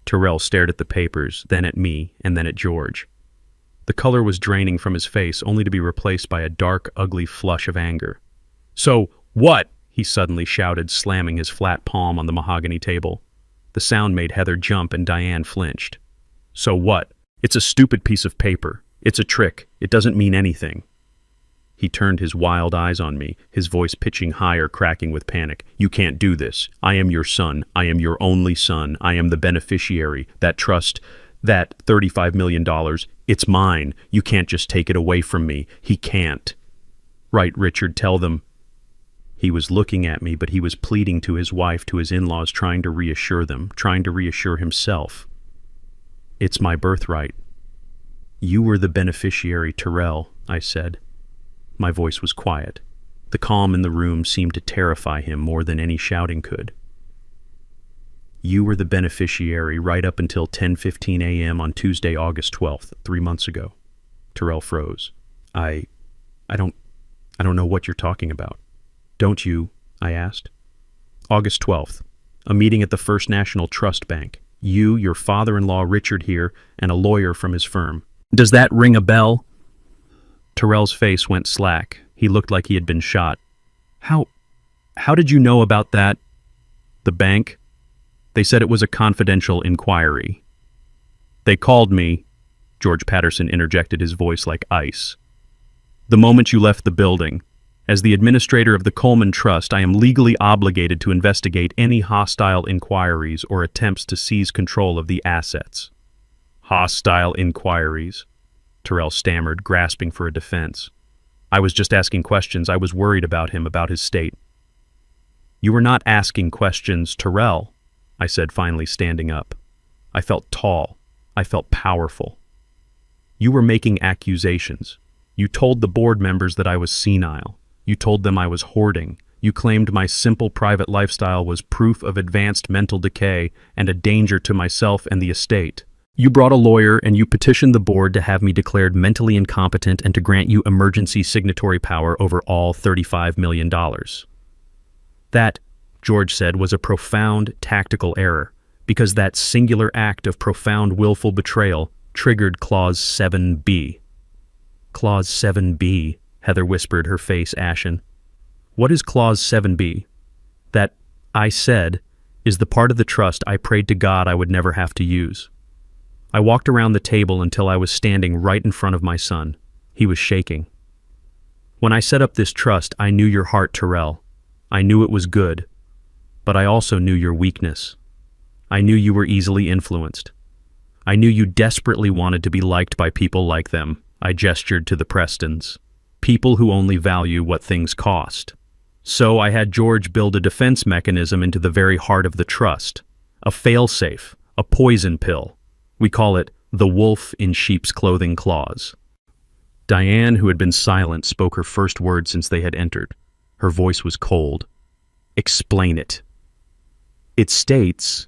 Terrell stared at the papers, then at me, and then at George. The color was draining from his face, only to be replaced by a dark, ugly flush of anger. So, what? He suddenly shouted, slamming his flat palm on the mahogany table. The sound made Heather jump and Diane flinched. So what? It's a stupid piece of paper. It's a trick. It doesn't mean anything. He turned his wild eyes on me, his voice pitching higher, cracking with panic. You can't do this. I am your son. I am your only son. I am the beneficiary. That trust, that $35 million, it's mine. You can't just take it away from me. He can't. Right, Richard, tell them. He was looking at me, but he was pleading to his wife, to his in-laws, trying to reassure them, trying to reassure himself. It's my birthright. You were the beneficiary, Terrell, I said. My voice was quiet. The calm in the room seemed to terrify him more than any shouting could. You were the beneficiary right up until 10:15 a.m. on Tuesday, August 12th, 3 months ago. Terrell froze. I don't know what you're talking about. Don't you? I asked. August 12th, a meeting at the First National Trust Bank. You, your father-in-law Richard here, and a lawyer from his firm. Does that ring a bell? Terrell's face went slack. He looked like he had been shot. How did you know about that? The bank? They said it was a confidential inquiry. They called me. George Patterson interjected, his voice like ice. The moment you left the building. As the administrator of the Coleman Trust, I am legally obligated to investigate any hostile inquiries or attempts to seize control of the assets. Hostile inquiries, Terrell stammered, grasping for a defense. I was just asking questions. I was worried about him, about his state. You were not asking questions, Terrell, I said, finally standing up. I felt tall. I felt powerful. You were making accusations. You told the board members that I was senile. You told them I was hoarding. You claimed my simple private lifestyle was proof of advanced mental decay and a danger to myself and the estate. You brought a lawyer and you petitioned the board to have me declared mentally incompetent and to grant you emergency signatory power over all $35 million. That, George said, was a profound tactical error, because that singular act of profound willful betrayal triggered Clause 7B. Clause 7B, Heather whispered, her face ashen. What is Clause 7B? That, I said, is the part of the trust I prayed to God I would never have to use. I walked around the table until I was standing right in front of my son. He was shaking. When I set up this trust, I knew your heart, Terrell. I knew it was good, but I also knew your weakness. I knew you were easily influenced. I knew you desperately wanted to be liked by people like them. I gestured to the Prestons. People who only value what things cost. So I had George build a defense mechanism into the very heart of the trust. A fail-safe, a poison pill. We call it the wolf in sheep's clothing clause. Diane, who had been silent, spoke her first word since they had entered. Her voice was cold. Explain it. It states,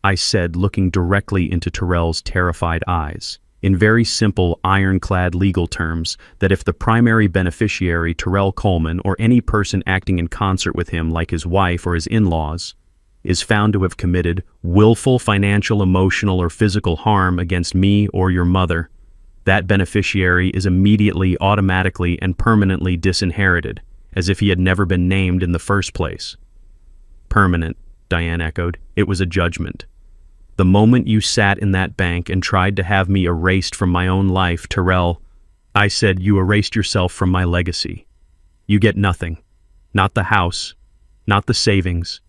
I said, looking directly into Terrell's terrified eyes, in very simple, ironclad legal terms, that if the primary beneficiary, Terrell Coleman, or any person acting in concert with him, like his wife or his in-laws, is found to have committed willful financial, emotional, or physical harm against me or your mother, that beneficiary is immediately, automatically, and permanently disinherited, as if he had never been named in the first place. Permanent, Diane echoed. It was a judgment. The moment you sat in that bank and tried to have me erased from my own life, Terrell, I said you erased yourself from my legacy. You get nothing. Not the house, not the savings,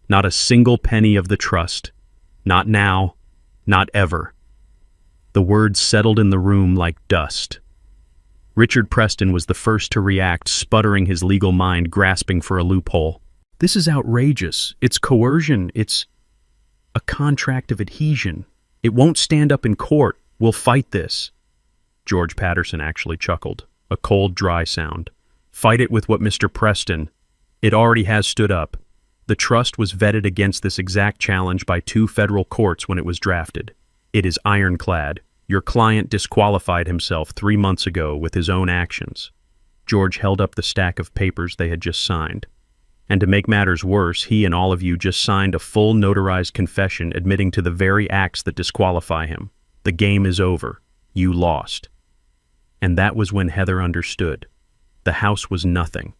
not a single penny of the trust. Not now, not ever. The words settled in the room like dust. Richard Preston was the first to react, sputtering, his legal mind grasping for a loophole. This is outrageous. It's coercion. It's a contract of adhesion. It won't stand up in court. We'll fight this. George Patterson actually chuckled, a cold, dry sound. Fight it with what Mr. Preston. It already has stood up. The trust was vetted against this exact challenge by 2 federal courts when it was drafted. It is ironclad. Your client disqualified himself 3 months ago with his own actions. George held up the stack of papers they had just signed. And to make matters worse, he and all of you just signed a full notarized confession admitting to the very acts that disqualify him. The game is over. You lost. And that was when Heather understood. The house was nothing.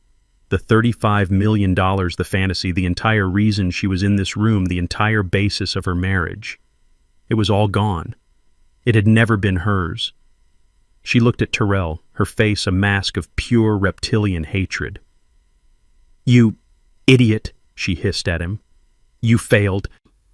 The $35 million, the fantasy, the entire reason she was in this room, the entire basis of her marriage. It was all gone. It had never been hers. She looked at Terrell, her face a mask of pure reptilian hatred. You idiot, she hissed at him. You failed.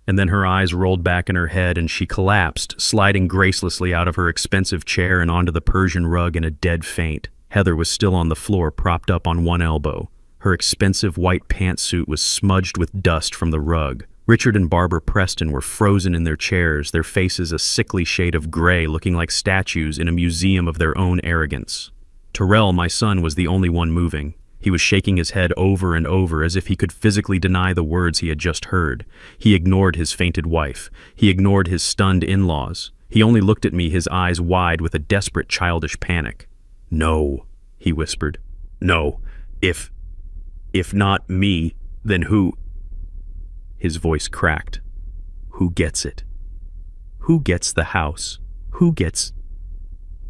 And then her eyes rolled back in her head and she collapsed, sliding gracelessly out of her expensive chair and onto the Persian rug in a dead faint. Heather was still on the floor, propped up on one elbow. Her expensive white pantsuit was smudged with dust from the rug. Richard and Barbara Preston were frozen in their chairs, their faces a sickly shade of gray, looking like statues in a museum of their own arrogance. Terrell, my son, was the only one moving. He was shaking his head over and over as if he could physically deny the words he had just heard. He ignored his fainted wife. He ignored his stunned in-laws. He only looked at me, his eyes wide with a desperate childish panic. "No," he whispered. "No. If not me, then who?" His voice cracked. "Who gets it? Who gets the house? Who gets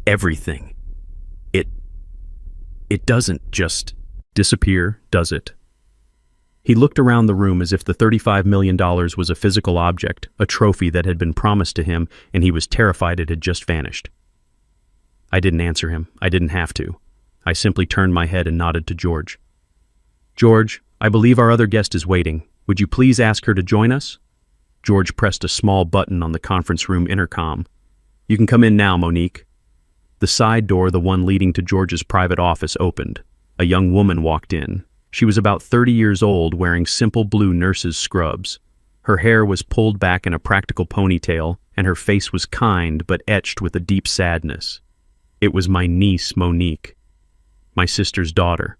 everything? It doesn't just disappear, does it?" He looked around the room as if the $35 million was a physical object, a trophy that had been promised to him, and he was terrified it had just vanished. I didn't answer him. I didn't have to. I simply turned my head and nodded to George. "George, I believe our other guest is waiting. Would you please ask her to join us?" George pressed a small button on the conference room intercom. "You can come in now, Monique." The side door, the one leading to George's private office, opened. A young woman walked in. She was about 30 years old, wearing simple blue nurse's scrubs. Her hair was pulled back in a practical ponytail, and her face was kind but etched with a deep sadness. It was my niece, Monique, my sister's daughter.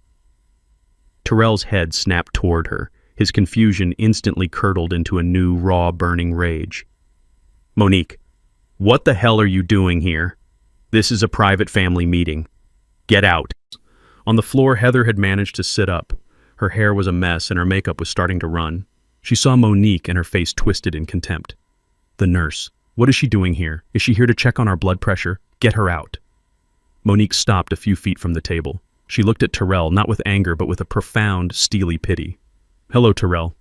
Terrell's head snapped toward her. His confusion instantly curdled into a new, raw, burning rage. "Monique, what the hell are you doing here? This is a private family meeting. Get out." On the floor, Heather had managed to sit up. Her hair was a mess and her makeup was starting to run. She saw Monique and her face twisted in contempt. "The nurse. What is she doing here? Is she here to check on our blood pressure? Get her out." Monique stopped a few feet from the table. She looked at Terrell, not with anger, but with a profound, steely pity. "Hello, Terrell.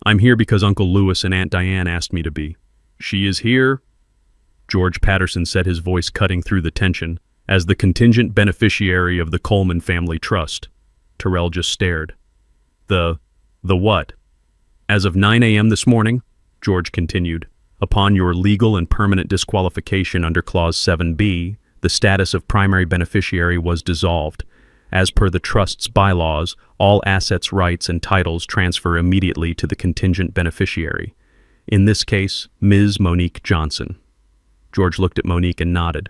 I'm here because Uncle Lewis and Aunt Diane asked me to be." "She is here," George Patterson said, his voice cutting through the tension, "as the contingent beneficiary of the Coleman Family Trust." Terrell just stared. The what?" "As of 9 a.m. this morning," George continued, "upon your legal and permanent disqualification under Clause 7B, the status of primary beneficiary was dissolved. As per the Trust's bylaws, all assets, rights, and titles transfer immediately to the contingent beneficiary. In this case, Ms. Monique Johnson." George looked at Monique and nodded.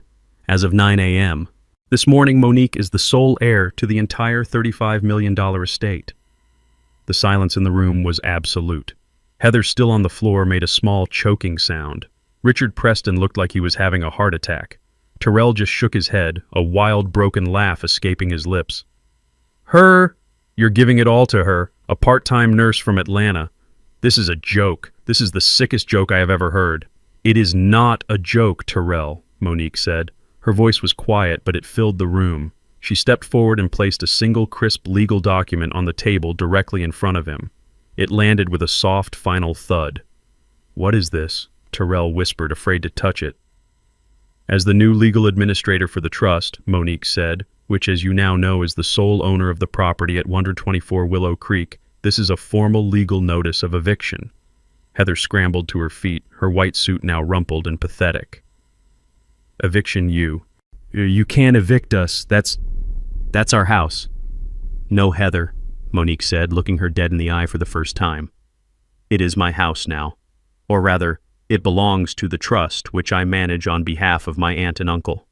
"As of 9 a.m. this morning, Monique is the sole heir to the entire $35 million estate." The silence in the room was absolute. Heather, still on the floor, made a small choking sound. Richard Preston looked like he was having a heart attack. Terrell just shook his head, a wild, broken laugh escaping his lips. "Her? You're giving it all to her, a part-time nurse from Atlanta. This is a joke. This is the sickest joke I have ever heard." "It is not a joke, Terrell," Monique said. Her voice was quiet, but it filled the room. She stepped forward and placed a single crisp legal document on the table directly in front of him. It landed with a soft, final thud. "What is this?" Terrell whispered, afraid to touch it. "As the new legal administrator for the trust," Monique said, "which as you now know is the sole owner of the property at 124 Willow Creek, this is a formal legal notice of eviction." Heather scrambled to her feet, her white suit now rumpled and pathetic. "Eviction you can't evict us. That's our house." "No, Heather," Monique said, looking her dead in the eye for the first time. "It is my house now. Or rather, it belongs to the trust, which I manage on behalf of my aunt and uncle.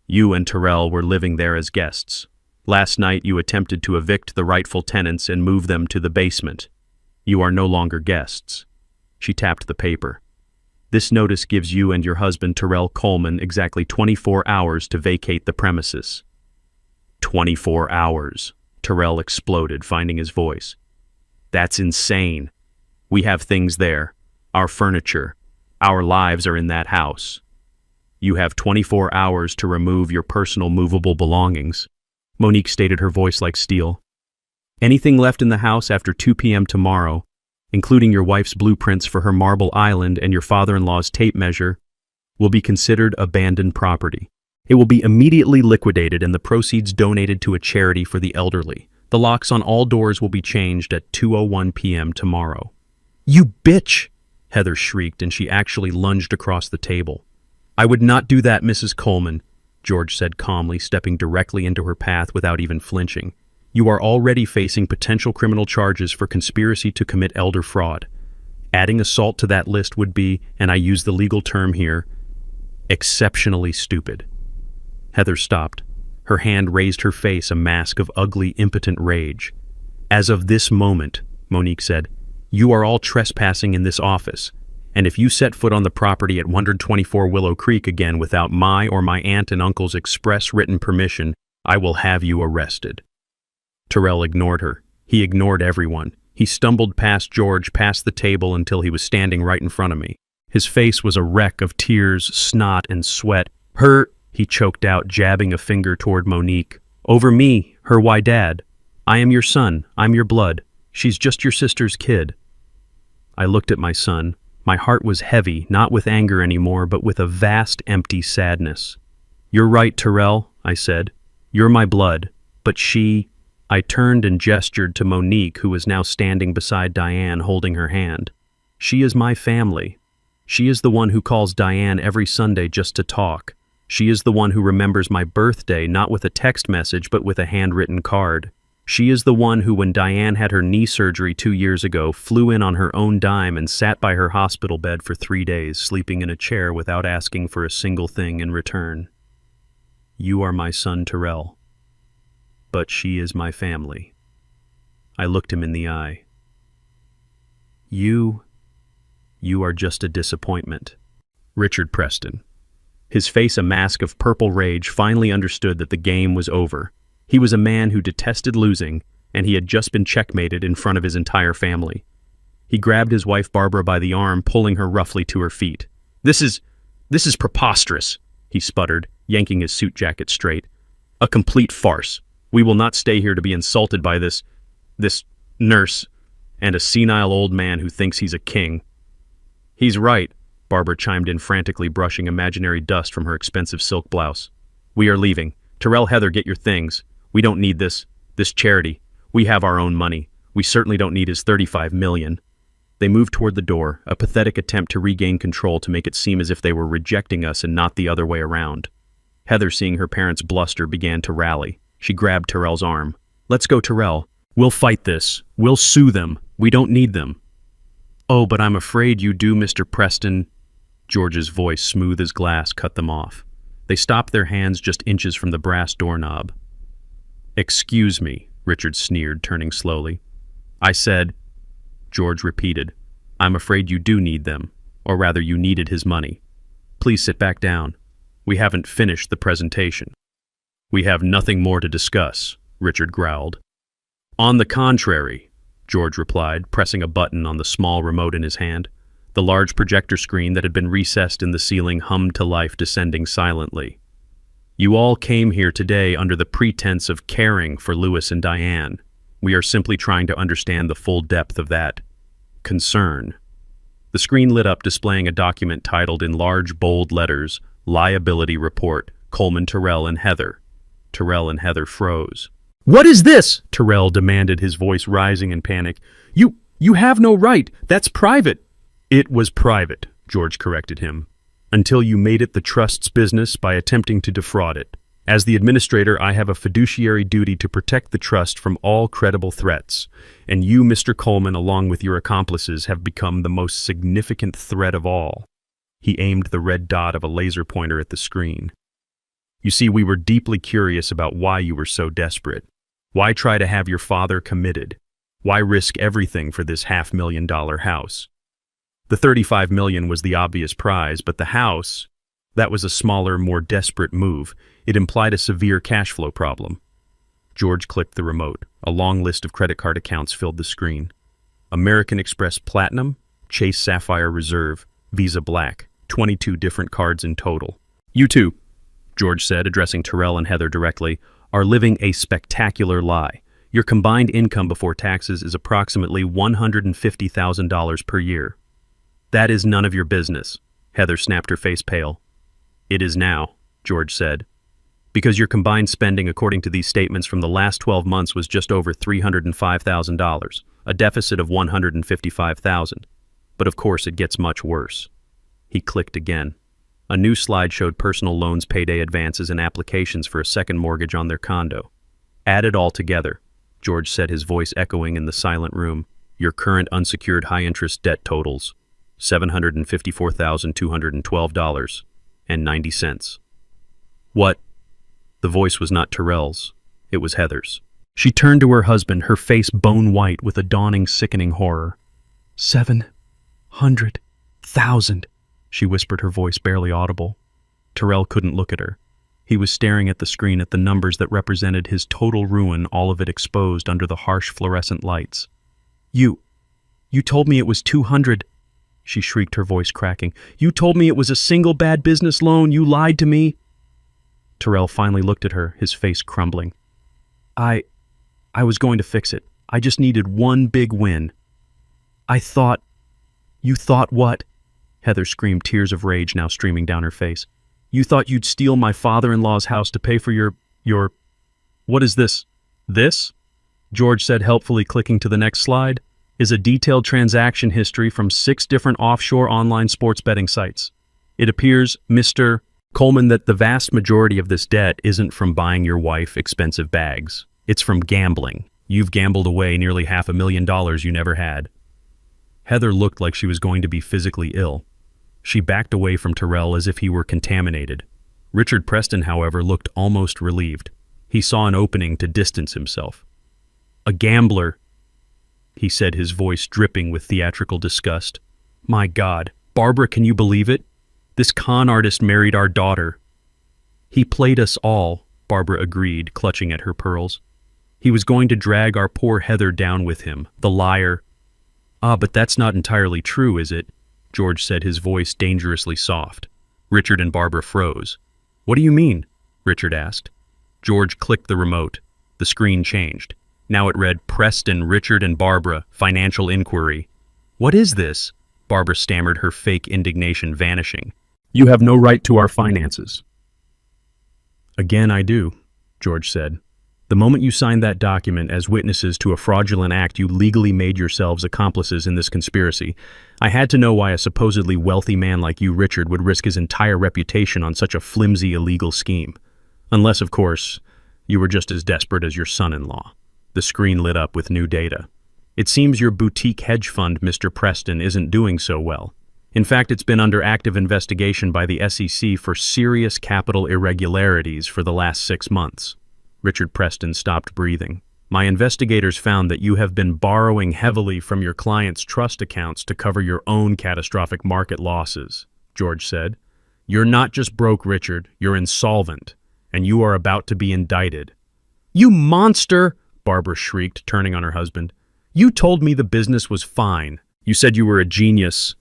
You and Terrell were living there as guests. Last night you attempted to evict the rightful tenants and move them to the basement. You are no longer guests." She tapped the paper. "This notice gives you and your husband, Terrell Coleman, exactly 24 hours to vacate the premises." 24 hours, Terrell exploded, finding his voice. "That's insane. We have things there. Our furniture. Our lives are in that house. You have 24 hours to remove your personal movable belongings." Monique stated, her voice like steel. "Anything left in the house after 2 p.m. tomorrow, including your wife's blueprints for her marble island and your father-in-law's tape measure, will be considered abandoned property. It will be immediately liquidated and the proceeds donated to a charity for the elderly. The locks on all doors will be changed at 2:01 p.m. tomorrow." "You bitch!" Heather shrieked, and she actually lunged across the table. "I would not do that, Mrs. Coleman," George said calmly, stepping directly into her path without even flinching. "You are already facing potential criminal charges for conspiracy to commit elder fraud. Adding assault to that list would be, and I use the legal term here, exceptionally stupid." Heather stopped. Her hand raised her face, a mask of ugly, impotent rage. "As of this moment," Monique said, "you are all trespassing in this office, and if you set foot on the property at 124 Willow Creek again without my or my aunt and uncle's express written permission, I will have you arrested." Terrell ignored her. He ignored everyone. He stumbled past George, past the table until he was standing right in front of me. His face was a wreck of tears, snot, and sweat. "Her," he choked out, jabbing a finger toward Monique. "Over me, her why dad. I am your son, I'm your blood. She's just your sister's kid." I looked at my son. My heart was heavy, not with anger anymore, but with a vast, empty sadness. "You're right, Terrell," I said. "You're my blood, but she—" I turned and gestured to Monique, who was now standing beside Diane, holding her hand. "She is my family. She is the one who calls Diane every Sunday just to talk. She is the one who remembers my birthday not with a text message but with a handwritten card. She is the one who, when Diane had her knee surgery 2 years ago, flew in on her own dime and sat by her hospital bed for 3 days, sleeping in a chair without asking for a single thing in return. You are my son, Terrell. But she is my family." I looked him in the eye. You are just a disappointment." Richard Preston, his face a mask of purple rage, finally understood that the game was over. He was a man who detested losing, and he had just been checkmated in front of his entire family. He grabbed his wife Barbara by the arm, pulling her roughly to her feet. This is preposterous," he sputtered, yanking his suit jacket straight. "A complete farce. We will not stay here to be insulted by this nurse and a senile old man who thinks he's a king." "He's right," Barbara chimed in frantically, brushing imaginary dust from her expensive silk blouse. "We are leaving. Terrell, Heather, get your things. We don't need this charity. We have our own money. We certainly don't need his $35 million. They moved toward the door, a pathetic attempt to regain control to make it seem as if they were rejecting us and not the other way around. Heather, seeing her parents bluster, began to rally. She grabbed Terrell's arm. "Let's go, Terrell. We'll fight this. We'll sue them. We don't need them." "Oh, but I'm afraid you do, Mr. Preston." George's voice, smooth as glass, cut them off. They stopped, their hands just inches from the brass doorknob. "Excuse me," Richard sneered, turning slowly. "I said," George repeated, "I'm afraid you do need them, or rather you needed his money. Please sit back down. We haven't finished the presentation." "We have nothing more to discuss," Richard growled. "On the contrary," George replied, pressing a button on the small remote in his hand. The large projector screen that had been recessed in the ceiling hummed to life, descending silently. "You all came here today under the pretense of caring for Louis and Diane. We are simply trying to understand the full depth of that concern." The screen lit up, displaying a document titled in large, bold letters, "Liability Report, Coleman, Terrell, and Heather." Terrell and Heather froze. "What is this?" Terrell demanded, his voice rising in panic. You have no right. That's private." "It was private," George corrected him, "until you made it the trust's business by attempting to defraud it. As the administrator, I have a fiduciary duty to protect the trust from all credible threats, and you, Mr. Coleman, along with your accomplices, have become the most significant threat of all." He aimed the red dot of a laser pointer at the screen. "You see, we were deeply curious about why you were so desperate. Why try to have your father committed? Why risk everything for this $500,000 house? The $35 million was the obvious prize, but the house, that was a smaller, more desperate move. It implied a severe cash flow problem." George clicked the remote. A long list of credit card accounts filled the screen. American Express Platinum, Chase Sapphire Reserve, Visa Black, 22 different cards in total. "You two," George said, addressing Terrell and Heather directly, "are living a spectacular lie. Your combined income before taxes is approximately $150,000 per year." "That is none of your business." Heather snapped, her face pale. "It is now," George said, "because your combined spending according to these statements from the last 12 months was just over $305,000, a deficit of $155,000. But of course it gets much worse." He clicked again. A new slide showed personal loans, payday advances, and applications for a second mortgage on their condo. "Add it all together," George said, his voice echoing in the silent room. "Your current unsecured high-interest debt totals $754,212.90. "What?" The voice was not Terrell's. It was Heather's. She turned to her husband, her face bone white with a dawning, sickening horror. 700,000, she whispered, her voice barely audible. Terrell couldn't look at her. He was staring at the screen at the numbers that represented his total ruin, all of it exposed under the harsh fluorescent lights. You told me it was 200, she shrieked, her voice cracking. You told me it was a single bad business loan. You lied to me. Terrell finally looked at her, his face crumbling. I was going to fix it. I just needed one big win. You thought what? Heather screamed, tears of rage now streaming down her face. You thought you'd steal my father-in-law's house to pay for your... What is this? This? George said helpfully, clicking to the next slide, is a detailed transaction history from 6 different offshore online sports betting sites. It appears, Mr. Coleman, that the vast majority of this debt isn't from buying your wife expensive bags. It's from gambling. You've gambled away nearly $500,000 you never had. Heather looked like she was going to be physically ill. She backed away from Terrell as if he were contaminated. Richard Preston, however, looked almost relieved. He saw an opening to distance himself. A gambler, he said, his voice dripping with theatrical disgust. My God, Barbara, can you believe it? This con artist married our daughter. He played us all, Barbara agreed, clutching at her pearls. He was going to drag our poor Heather down with him, the liar. Ah, but that's not entirely true, is it? George said, his voice dangerously soft. Richard and Barbara froze. What do you mean? Richard asked. George clicked the remote. The screen changed. Now it read, Preston, Richard, and Barbara, financial inquiry. What is this? Barbara stammered, her fake indignation vanishing. You have no right to our finances. Again, I do, George said. The moment you signed that document as witnesses to a fraudulent act, you legally made yourselves accomplices in this conspiracy. I had to know why a supposedly wealthy man like you, Richard, would risk his entire reputation on such a flimsy, illegal scheme. Unless, of course, you were just as desperate as your son-in-law. The screen lit up with new data. It seems your boutique hedge fund, Mr. Preston, isn't doing so well. In fact, it's been under active investigation by the SEC for serious capital irregularities for the last 6 months. Richard Preston stopped breathing. My investigators found that you have been borrowing heavily from your clients' trust accounts to cover your own catastrophic market losses, George said. You're not just broke, Richard, you're insolvent, and you are about to be indicted. You monster! Barbara shrieked, turning on her husband. You told me the business was fine. You said you were a genius.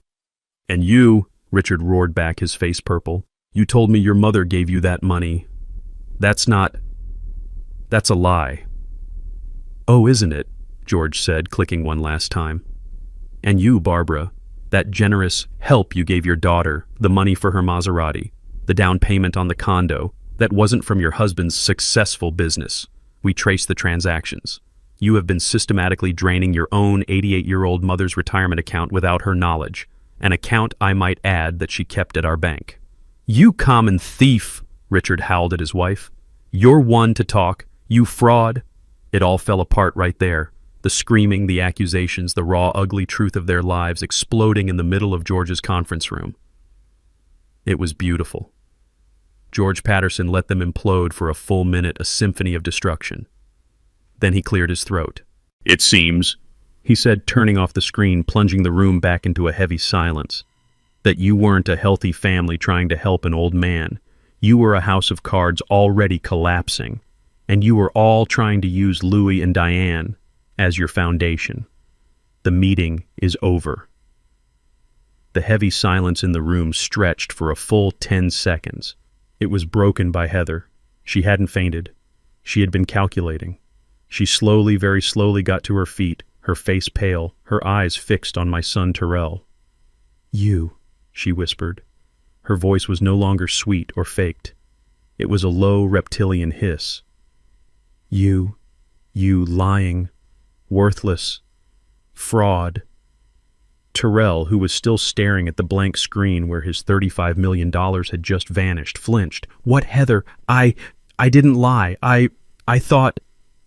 And you, Richard roared back, his face purple, you told me your mother gave you that money. That's a lie. Oh, isn't it? George said, clicking one last time. And you, Barbara, that generous help you gave your daughter, the money for her Maserati, the down payment on the condo, that wasn't from your husband's successful business. We traced the transactions. You have been systematically draining your own 88-year-old mother's retirement account without her knowledge, an account, I might add, that she kept at our bank. You common thief, Richard howled at his wife. You're one to talk. You fraud. It all fell apart right there. The screaming, the accusations, the raw, ugly truth of their lives exploding in the middle of George's conference room. It was beautiful. George Patterson let them implode for a full minute, a symphony of destruction. Then he cleared his throat. It seems, he said, turning off the screen, plunging the room back into a heavy silence, that you weren't a healthy family trying to help an old man. You were a house of cards already collapsing, and you were all trying to use Louis and Diane as your foundation. The meeting is over. The heavy silence in the room stretched for a full 10 seconds. It was broken by Heather. She hadn't fainted. She had been calculating. She slowly, very slowly got to her feet, her face pale, her eyes fixed on my son Terrell. You, she whispered. Her voice was no longer sweet or faked. It was a low reptilian hiss. You lying, worthless, fraud. Terrell, who was still staring at the blank screen where his $35 million had just vanished, flinched. What, Heather? I didn't lie. I thought...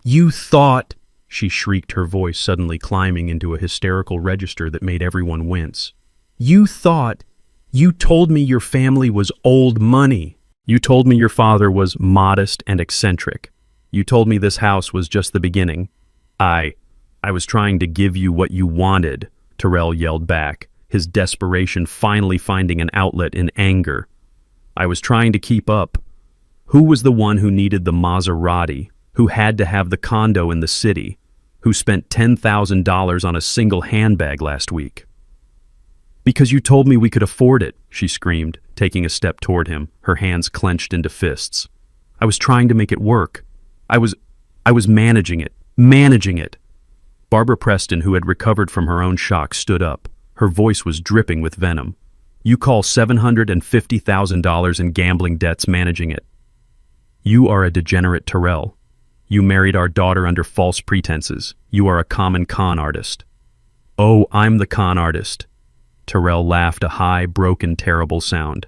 You thought... She shrieked, her voice suddenly climbing into a hysterical register that made everyone wince. You told me your family was old money. You told me your father was modest and eccentric. You told me this house was just the beginning. I was trying to give you what you wanted, Terrell yelled back, his desperation finally finding an outlet in anger. I was trying to keep up. Who was the one who needed the Maserati, who had to have the condo in the city, who spent $10,000 on a single handbag last week? Because you told me we could afford it, she screamed, taking a step toward him, her hands clenched into fists. I was trying to make it work. I was managing it. Barbara Preston, who had recovered from her own shock, stood up. Her voice was dripping with venom. You call $750,000 in gambling debts managing it. You are a degenerate, Terrell. You married our daughter under false pretenses. You are a common con artist. Oh, I'm the con artist. Terrell laughed, a high, broken, terrible sound.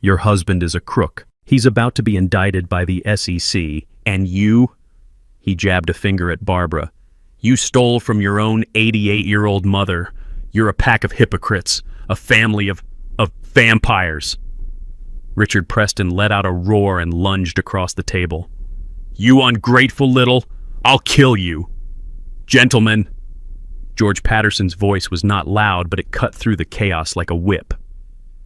Your husband is a crook. He's about to be indicted by the SEC, and you? He jabbed a finger at Barbara. You stole from your own 88-year-old mother. You're a pack of hypocrites, a family of vampires. Richard Preston let out a roar and lunged across the table. You ungrateful little, I'll kill you. Gentlemen. George Patterson's voice was not loud, but it cut through the chaos like a whip.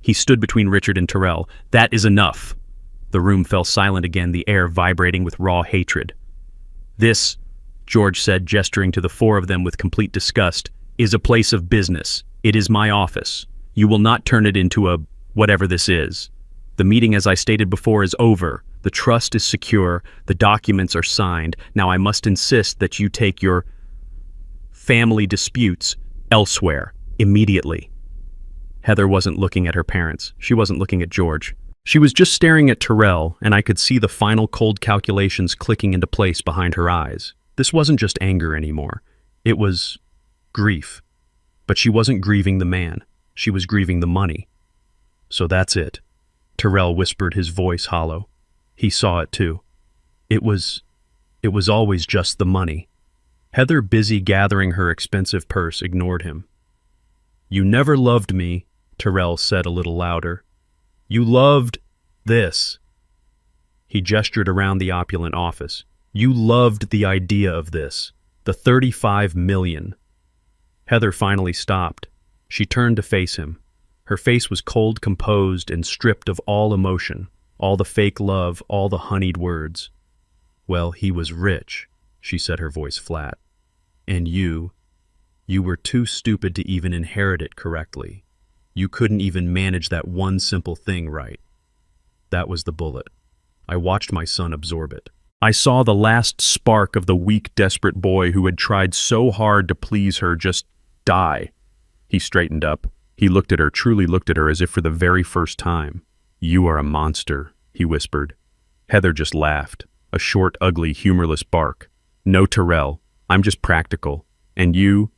He stood between Richard and Terrell. That is enough. The room fell silent again, the air vibrating with raw hatred. This, George said, gesturing to the four of them with complete disgust, is a place of business. It is my office. You will not turn it into a whatever this is. The meeting, as I stated before, is over. The trust is secure. The documents are signed. Now I must insist that you take your family disputes elsewhere, immediately. Heather wasn't looking at her parents. She wasn't looking at George. She was just staring at Terrell, and I could see the final cold calculations clicking into place behind her eyes. This wasn't just anger anymore. It was grief. But she wasn't grieving the man. She was grieving the money. So that's it. Terrell whispered, his voice hollow. He saw it too. It was always just the money. Heather, busy gathering her expensive purse, ignored him. You never loved me, Terrell said a little louder. You loved this. He gestured around the opulent office. You loved the idea of this, the $35 million. Heather finally stopped. She turned to face him. Her face was cold, composed, and stripped of all emotion, all the fake love, all the honeyed words. Well, he was rich, she said, her voice flat. And you were too stupid to even inherit it correctly. You couldn't even manage that one simple thing right. That was the bullet. I watched my son absorb it. I saw the last spark of the weak, desperate boy who had tried so hard to please her just die. He straightened up. He looked at her, truly looked at her as if for the very first time. You are a monster, he whispered. Heather just laughed, a short, ugly, humorless bark. No, Terrell, I'm just practical. And you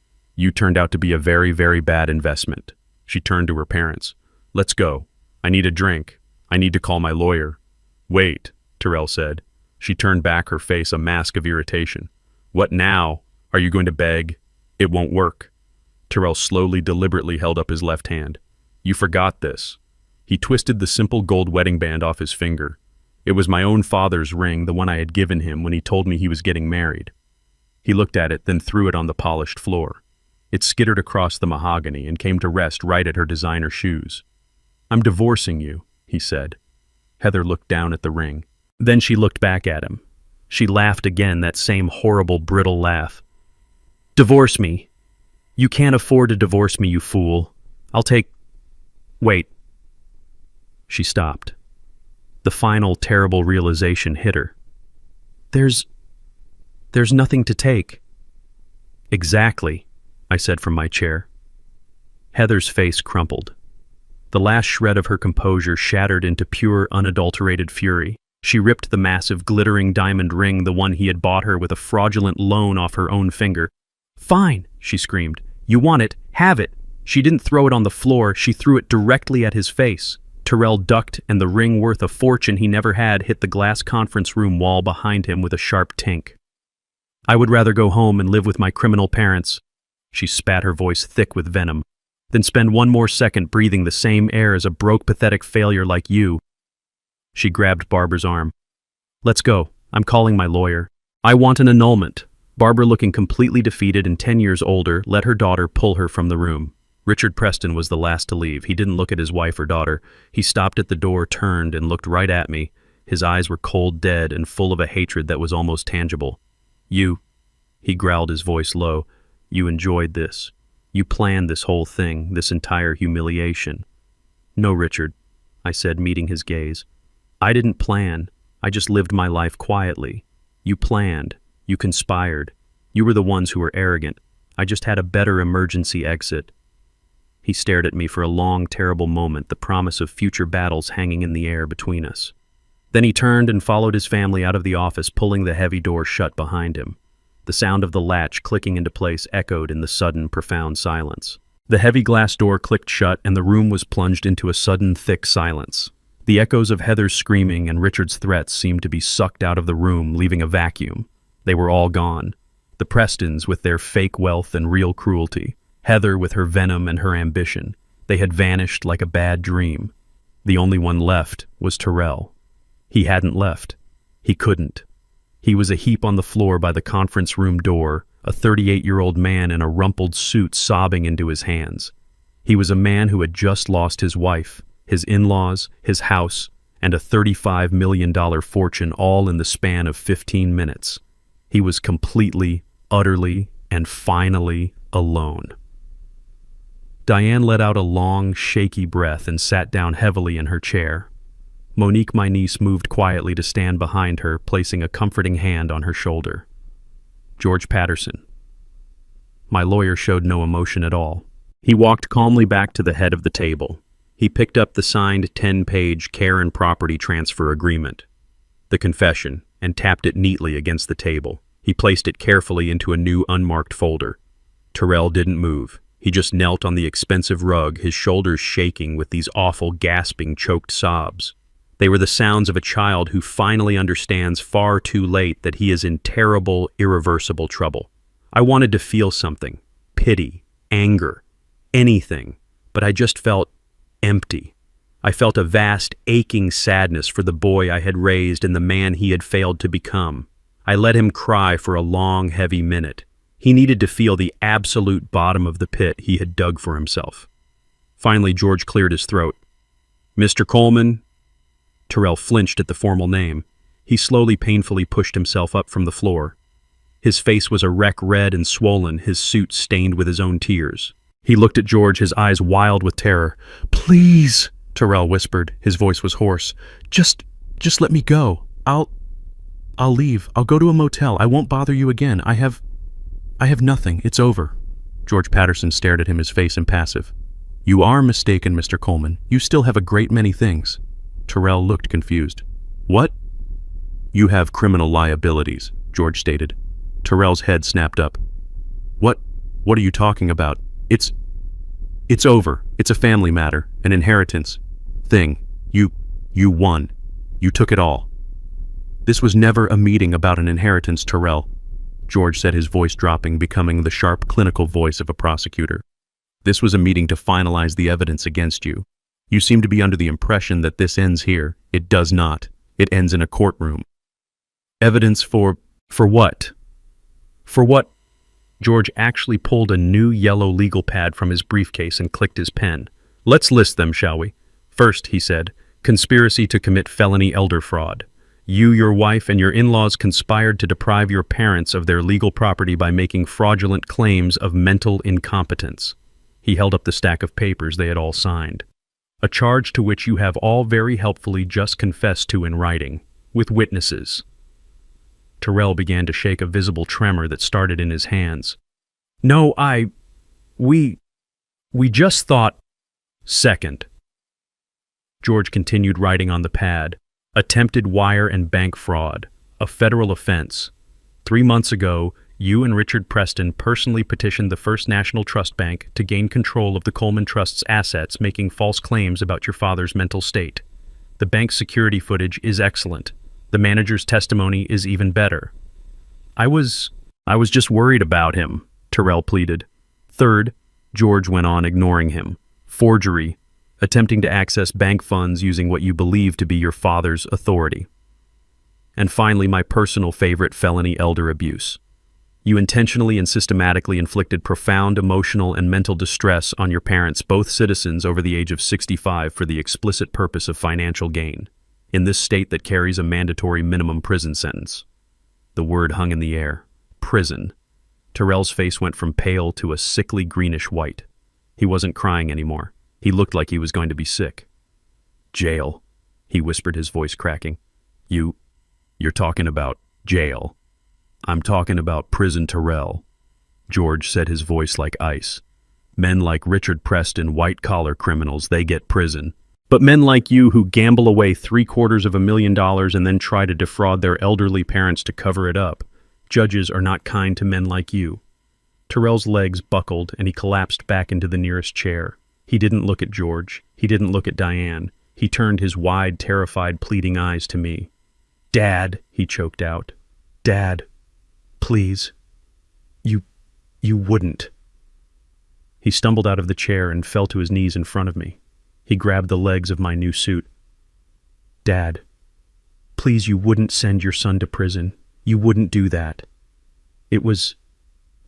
turned out to be a very, very bad investment. She turned to her parents. Let's go. I need a drink. I need to call my lawyer. Wait, Terrell said. She turned back, her face a mask of irritation. What now? Are you going to beg? It won't work. Terrell slowly, deliberately held up his left hand. You forgot this. He twisted the simple gold wedding band off his finger. It was my own father's ring, the one I had given him when he told me he was getting married. He looked at it, then threw it on the polished floor. It skittered across the mahogany and came to rest right at her designer shoes. I'm divorcing you, he said. Heather looked down at the ring. Then she looked back at him. She laughed again, that same horrible, brittle laugh. Divorce me. You can't afford to divorce me, you fool. I'll take... Wait. She stopped. The final, terrible realization hit her. There's nothing to take. Exactly, I said from my chair. Heather's face crumpled. The last shred of her composure shattered into pure, unadulterated fury. She ripped the massive, glittering diamond ring, the one he had bought her with a fraudulent loan, off her own finger. Fine, she screamed. You want it? Have it. She didn't throw it on the floor. She threw it directly at his face. Terrell ducked, and the ring, worth a fortune he never had, hit the glass conference room wall behind him with a sharp tink. I would rather go home and live with my criminal parents. She spat, her voice thick with venom. Than spend one more second breathing the same air as a broke, pathetic failure like you. She grabbed Barbara's arm. Let's go. I'm calling my lawyer. I want an annulment. Barbara, looking completely defeated and 10 years older, let her daughter pull her from the room. Richard Preston was the last to leave. He didn't look at his wife or daughter. He stopped at the door, turned, and looked right at me. His eyes were cold, dead, and full of a hatred that was almost tangible. You, he growled, his voice low, you enjoyed this. You planned this whole thing, this entire humiliation. No, Richard, I said, meeting his gaze. I didn't plan. I just lived my life quietly. You planned. You conspired. You were the ones who were arrogant. I just had a better emergency exit. He stared at me for a long, terrible moment, the promise of future battles hanging in the air between us. Then he turned and followed his family out of the office, pulling the heavy door shut behind him. The sound of the latch clicking into place echoed in the sudden, profound silence. The heavy glass door clicked shut, and the room was plunged into a sudden, thick silence. The echoes of Heather's screaming and Richard's threats seemed to be sucked out of the room, leaving a vacuum. They were all gone. The Prestons with their fake wealth and real cruelty. Heather with her venom and her ambition. They had vanished like a bad dream. The only one left was Terrell. He hadn't left. He couldn't. He was a heap on the floor by the conference room door, a 38-year-old man in a rumpled suit sobbing into his hands. He was a man who had just lost his wife, his in-laws, his house, and a $35 million fortune, all in the span of 15 minutes. He was completely, utterly, and finally alone. Diane let out a long, shaky breath and sat down heavily in her chair. Monique, my niece, moved quietly to stand behind her, placing a comforting hand on her shoulder. George Patterson. My lawyer showed no emotion at all. He walked calmly back to the head of the table. He picked up the signed 10-page care and property transfer agreement, the confession, and tapped it neatly against the table. He placed it carefully into a new unmarked folder. Terrell didn't move. He just knelt on the expensive rug, his shoulders shaking with these awful, gasping, choked sobs. They were the sounds of a child who finally understands far too late that he is in terrible, irreversible trouble. I wanted to feel something, pity, anger, anything, but I just felt empty. I felt a vast, aching sadness for the boy I had raised and the man he had failed to become. I let him cry for a long, heavy minute. He needed to feel the absolute bottom of the pit he had dug for himself. Finally, George cleared his throat. Mr. Coleman. Terrell flinched at the formal name. He slowly, painfully pushed himself up from the floor. His face was a wreck, red and swollen, his suit stained with his own tears. He looked at George, his eyes wild with terror. Please, Terrell whispered. His voice was hoarse. Just let me go. I'll leave. I'll go to a motel. I won't bother you again. I have nothing. It's over. George Patterson stared at him, his face impassive. You are mistaken, Mr. Coleman. You still have a great many things. Terrell looked confused. What? You have criminal liabilities, George stated. Terrell's head snapped up. What are you talking about? It's over. It's a family matter, an inheritance thing. You won. You took it all. This was never a meeting about an inheritance, Terrell, George said, his voice dropping, becoming the sharp, clinical voice of a prosecutor. This was a meeting to finalize the evidence against you. You seem to be under the impression that this ends here. It does not. It ends in a courtroom. Evidence for what? For what? George actually pulled a new yellow legal pad from his briefcase and clicked his pen. Let's list them, shall we? First, he said, conspiracy to commit felony elder fraud. You, your wife, and your in-laws conspired to deprive your parents of their legal property by making fraudulent claims of mental incompetence. He held up the stack of papers they had all signed. A charge to which you have all very helpfully just confessed to in writing, with witnesses. Terrell began to shake a visible tremor that started in his hands. No, we just thought... Second. George continued writing on the pad. Attempted wire and bank fraud, a federal offense. 3 months ago, you and Richard Preston personally petitioned the First National Trust Bank to gain control of the Coleman Trust's assets, making false claims about your father's mental state. The bank's security footage is excellent. The manager's testimony is even better. I was just worried about him, Terrell pleaded. Third, George went on, ignoring him. Forgery, attempting to access bank funds using what you believe to be your father's authority. And finally, my personal favorite, felony elder abuse. You intentionally and systematically inflicted profound emotional and mental distress on your parents, both citizens over the age of 65, for the explicit purpose of financial gain, in this state that carries a mandatory minimum prison sentence. The word hung in the air. Prison. Terrell's face went from pale to a sickly greenish white. He wasn't crying anymore. He looked like he was going to be sick. Jail, he whispered, his voice cracking. You're talking about jail. I'm talking about prison, Terrell. George said, his voice like ice. Men like Richard Preston, white-collar criminals, they get prison. But men like you who gamble away $750,000 and then try to defraud their elderly parents to cover it up, judges are not kind to men like you. Terrell's legs buckled and he collapsed back into the nearest chair. He didn't look at George. He didn't look at Diane. He turned his wide, terrified, pleading eyes to me. Dad, he choked out. Dad, please. You wouldn't. He stumbled out of the chair and fell to his knees in front of me. He grabbed the legs of my new suit. Dad, please, you wouldn't send your son to prison. You wouldn't do that. It was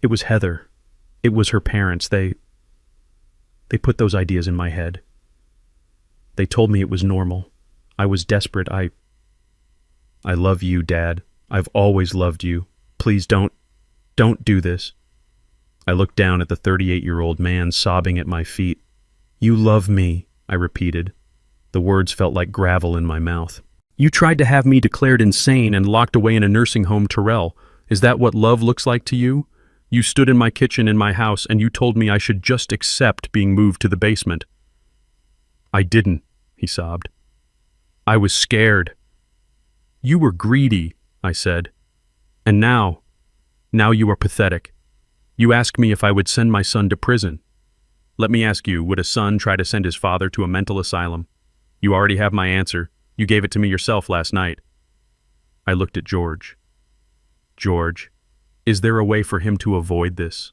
Heather. It was her parents. They put those ideas in my head. They told me it was normal. I was desperate. I love you, Dad. I've always loved you. Please don't do this. I looked down at the 38-year-old man sobbing at my feet. You love me, I repeated. The words felt like gravel in my mouth. You tried to have me declared insane and locked away in a nursing home, Terrell. Is that what love looks like to you? You stood in my kitchen in my house and you told me I should just accept being moved to the basement. I didn't, he sobbed. I was scared. You were greedy, I said. And now you are pathetic. You ask me if I would send my son to prison. Let me ask you, would a son try to send his father to a mental asylum? You already have my answer. You gave it to me yourself last night. I looked at George. George, is there a way for him to avoid this?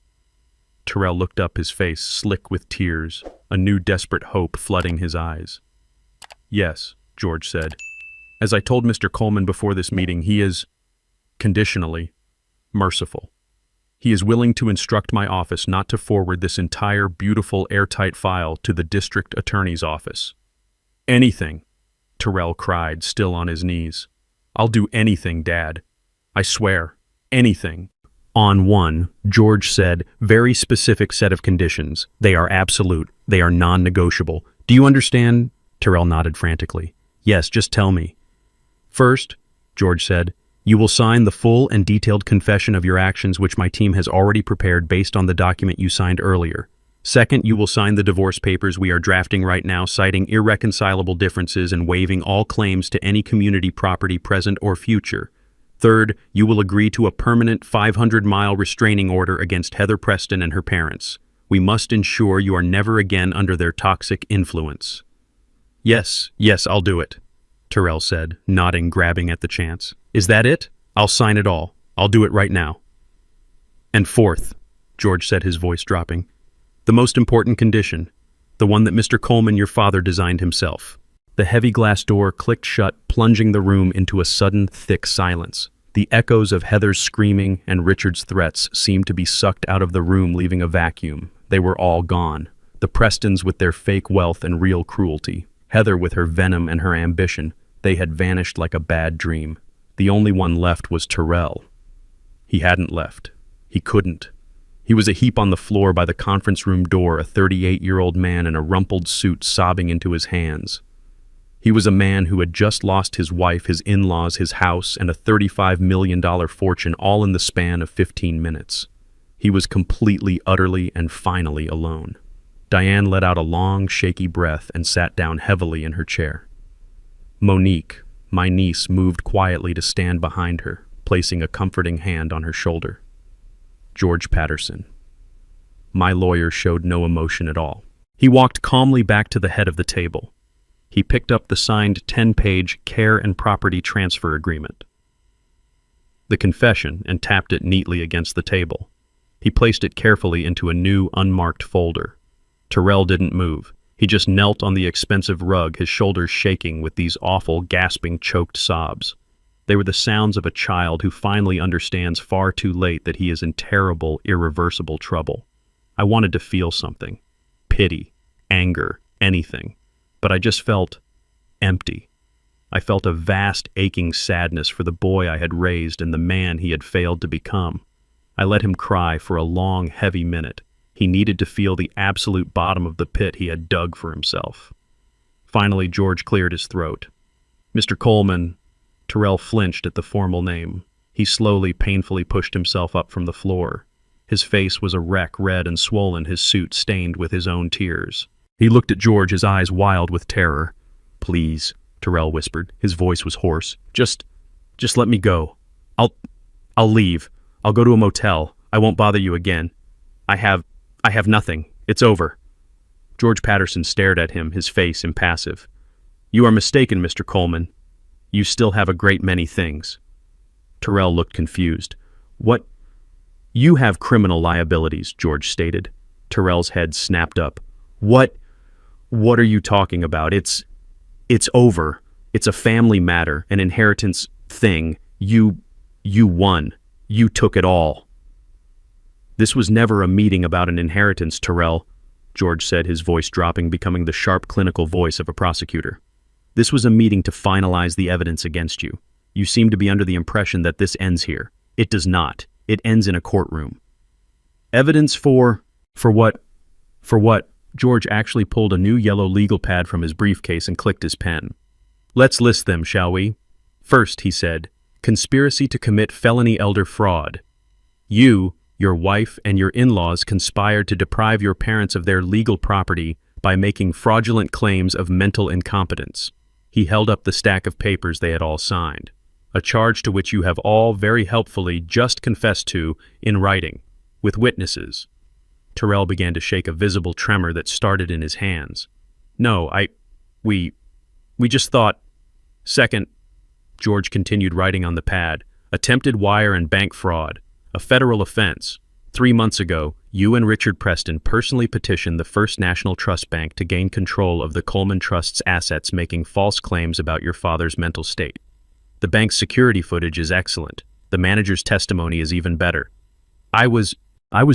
Terrell looked up, his face slick with tears, a new desperate hope flooding his eyes. Yes, George said. As I told Mr. Coleman before this meeting, he is, conditionally, merciful. He is willing to instruct my office not to forward this entire beautiful airtight file to the district attorney's office. Anything, Terrell cried, still on his knees. I'll do anything, Dad. I swear, anything. On one, George said, very specific set of conditions. They are absolute. They are non-negotiable. Do you understand? Terrell nodded frantically. Yes, just tell me. First, George said, you will sign the full and detailed confession of your actions which my team has already prepared based on the document you signed earlier. Second, you will sign the divorce papers we are drafting right now, citing irreconcilable differences and waiving all claims to any community property present or future. Third, you will agree to a permanent 500-mile restraining order against Heather Preston and her parents. We must ensure you are never again under their toxic influence. Yes, I'll do it, Terrell said, nodding, grabbing at the chance. Is that it? I'll sign it all. I'll do it right now. And fourth, George said, his voice dropping, the most important condition, the one that Mr. Coleman, your father, designed himself. The heavy glass door clicked shut, plunging the room into a sudden, thick silence. The echoes of Heather's screaming and Richard's threats seemed to be sucked out of the room, leaving a vacuum. They were all gone. The Prestons with their fake wealth and real cruelty. Heather with her venom and her ambition. They had vanished like a bad dream. The only one left was Terrell. He hadn't left. He couldn't. He was a heap on the floor by the conference room door, a 38-year-old man in a rumpled suit sobbing into his hands. He was a man who had just lost his wife, his in-laws, his house, and a $35 million fortune, all in the span of 15 minutes. He was completely, utterly, and finally alone. Diane let out a long, shaky breath and sat down heavily in her chair. Monique, my niece, moved quietly to stand behind her, placing a comforting hand on her shoulder. George Patterson. My lawyer showed no emotion at all. He walked calmly back to the head of the table. He picked up the signed 10-page care and property transfer agreement, the confession, and tapped it neatly against the table. He placed it carefully into a new, unmarked folder. Terrell didn't move. He just knelt on the expensive rug, his shoulders shaking with these awful, gasping, choked sobs. They were the sounds of a child who finally understands far too late that he is in terrible, irreversible trouble. I wanted to feel something. Pity, anger, anything. But I just felt empty. I felt a vast, aching sadness for the boy I had raised and the man he had failed to become. I let him cry for a long, heavy minute. He needed to feel the absolute bottom of the pit he had dug for himself. Finally, George cleared his throat. "Mr. Coleman." Tyrell flinched at the formal name. He slowly, painfully pushed himself up from the floor. His face was a wreck, red and swollen, his suit stained with his own tears. He looked at George, his eyes wild with terror. "Please," Tyrell whispered. His voice was hoarse. Just let me go. I'll leave. I'll go to a motel. I won't bother you again. I have nothing. It's over." George Patterson stared at him, his face impassive. "You are mistaken, Mr. Coleman. You still have a great many things." Tyrell looked confused. "What?" "You have criminal liabilities," George stated. Tyrell's head snapped up. What are you talking about? It's over. It's a family matter, an inheritance thing. You won. You took it all." "This was never a meeting about an inheritance, Tyrell," George said, his voice dropping, becoming the sharp, clinical voice of a prosecutor. "This was a meeting to finalize the evidence against you. You seem to be under the impression that this ends here. It does not. It ends in a courtroom." "Evidence for what? For what?" George actually pulled a new yellow legal pad from his briefcase and clicked his pen. "Let's list them, shall we? First," he said, "conspiracy to commit felony elder fraud. You, your wife, and your in-laws conspired to deprive your parents of their legal property by making fraudulent claims of mental incompetence." He held up the stack of papers they had all signed. "A charge to which you have all very helpfully just confessed to in writing, with witnesses." Tyrell began to shake a visible tremor that started in his hands. "No, we just thought." "Second," George continued writing on the pad, "attempted wire and bank fraud, a federal offense. 3 months ago, you and Richard Preston personally petitioned the First National Trust Bank to gain control of the Coleman Trust's assets, making false claims about your father's mental state. The bank's security footage is excellent. The manager's testimony is even better." I was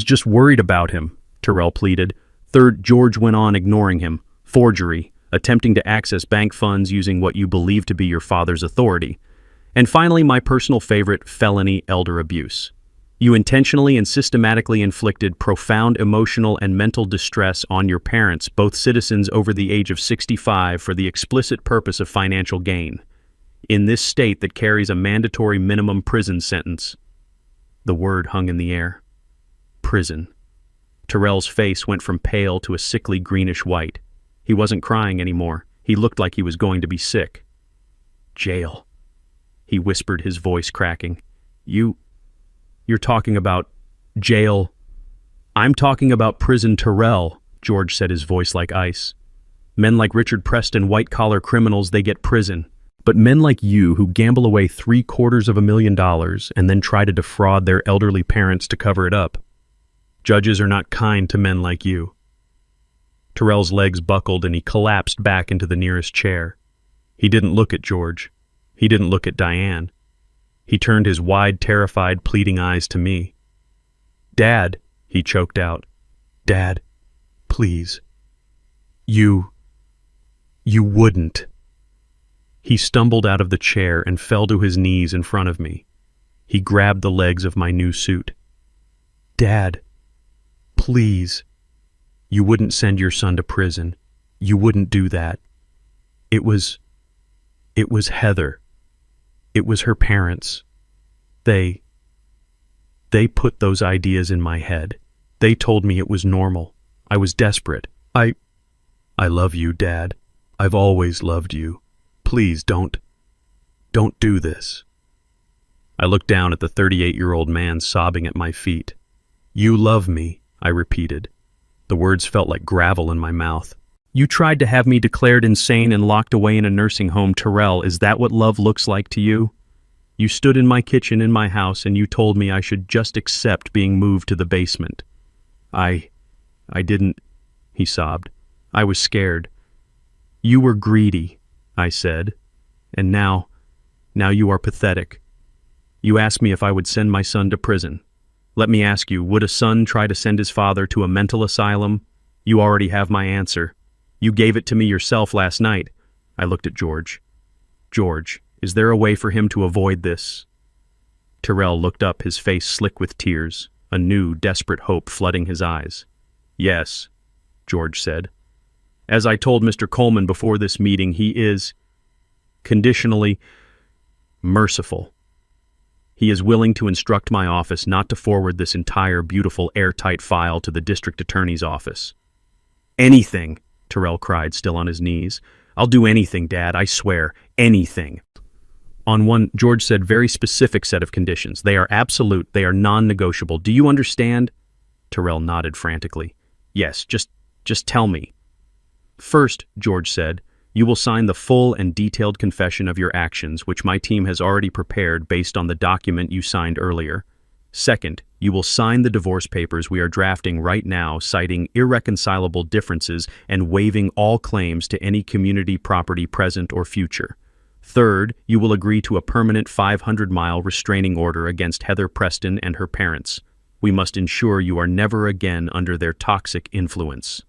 just worried about him," Tyrell pleaded. "Third," George went on, ignoring him, "forgery, attempting to access bank funds using what you believe to be your father's authority. And finally, my personal favorite, felony elder abuse. You intentionally and systematically inflicted profound emotional and mental distress on your parents, both citizens over the age of 65, for the explicit purpose of financial gain. In this state that carries a mandatory minimum prison sentence." The word hung in the air. Prison. Tyrell's face went from pale to a sickly greenish white. He wasn't crying anymore. He looked like he was going to be sick. "Jail," he whispered, his voice cracking. You're talking about jail." "I'm talking about prison, Tyrell," George said, his voice like ice. "Men like Richard Preston, white-collar criminals, they get prison. But men like you who gamble away $750,000 and then try to defraud their elderly parents to cover it up. Judges are not kind to men like you." Tyrell's legs buckled and he collapsed back into the nearest chair. He didn't look at George. He didn't look at Diane. He turned his wide, terrified, pleading eyes to me. "Dad," he choked out. "Dad, please. You wouldn't." He stumbled out of the chair and fell to his knees in front of me. He grabbed the legs of my new suit. "Dad, please. You wouldn't send your son to prison. You wouldn't do that. It was Heather. It was her parents. They put those ideas in my head. They told me it was normal. I was desperate. I love you, Dad. I've always loved you. Please don't do this." I looked down at the 38-year-old man sobbing at my feet. "You love me," I repeated. The words felt like gravel in my mouth. "You tried to have me declared insane and locked away in a nursing home, Tyrell. Is that what love looks like to you? You stood in my kitchen in my house and you told me I should just accept being moved to the basement. I didn't," he sobbed. I was scared. You were greedy, I said, and now you are pathetic. You asked me if I would send my son to prison. Let me ask you, would a son try to send his father to a mental asylum? You already have my answer. You gave it to me yourself last night. I looked at George. George, is there a way for him to avoid this? Tyrell looked up, his face slick with tears, a new, desperate hope flooding his eyes. Yes, George said. As I told Mr. Coleman before this meeting, he is conditionally merciful. He is willing to instruct my office not to forward this entire beautiful airtight file to the district attorney's office. Anything, Tyrell cried, still on his knees. I'll do anything, Dad, I swear, anything. On one, George said, very specific set of conditions. They are absolute, they are non-negotiable. Do you understand? Tyrell nodded frantically. Yes, just tell me. First, George said, you will sign the full and detailed confession of your actions, which my team has already prepared based on the document you signed earlier. Second, you will sign the divorce papers we are drafting right now, citing irreconcilable differences and waiving all claims to any community property present or future. Third, you will agree to a permanent 500-mile restraining order against Heather Preston and her parents. We must ensure you are never again under their toxic influence.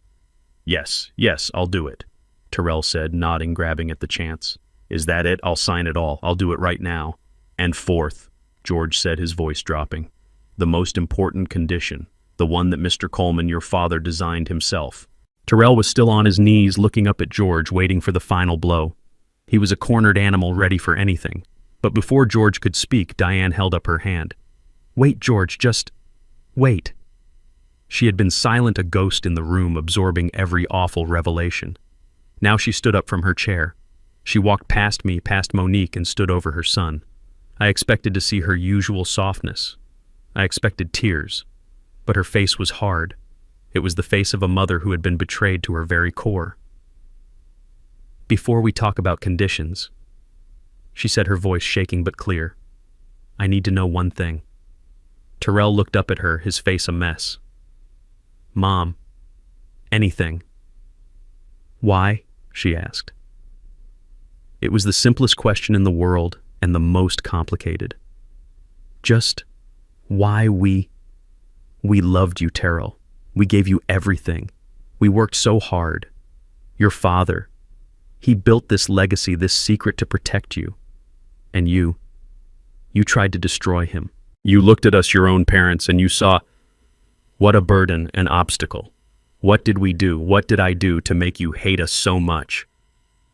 Yes, I'll do it, Tyrell said, nodding, grabbing at the chance. Is that it? I'll sign it all. I'll do it right now. And fourth, George said, his voice dropping, the most important condition, the one that Mr. Coleman, your father, designed himself. Tyrell was still on his knees, looking up at George, waiting for the final blow. He was a cornered animal ready for anything. But before George could speak, Diane held up her hand. Wait, George, just wait. She had been silent, a ghost in the room, absorbing every awful revelation. Now she stood up from her chair. She walked past me, past Monique, and stood over her son. I expected to see her usual softness. I expected tears. But her face was hard. It was the face of a mother who had been betrayed to her very core. Before we talk about conditions, she said, her voice shaking but clear, I need to know one thing. Tyrell looked up at her, his face a mess. Mom, anything. Why? She asked. It was the simplest question in the world and the most complicated. Just why we loved you, Tyrell. We gave you everything. We worked so hard. Your father, he built this legacy, this secret to protect you. And you tried to destroy him. You looked at us, your own parents, and you saw what a burden, an obstacle. What did we do? What did I do to make you hate us so much?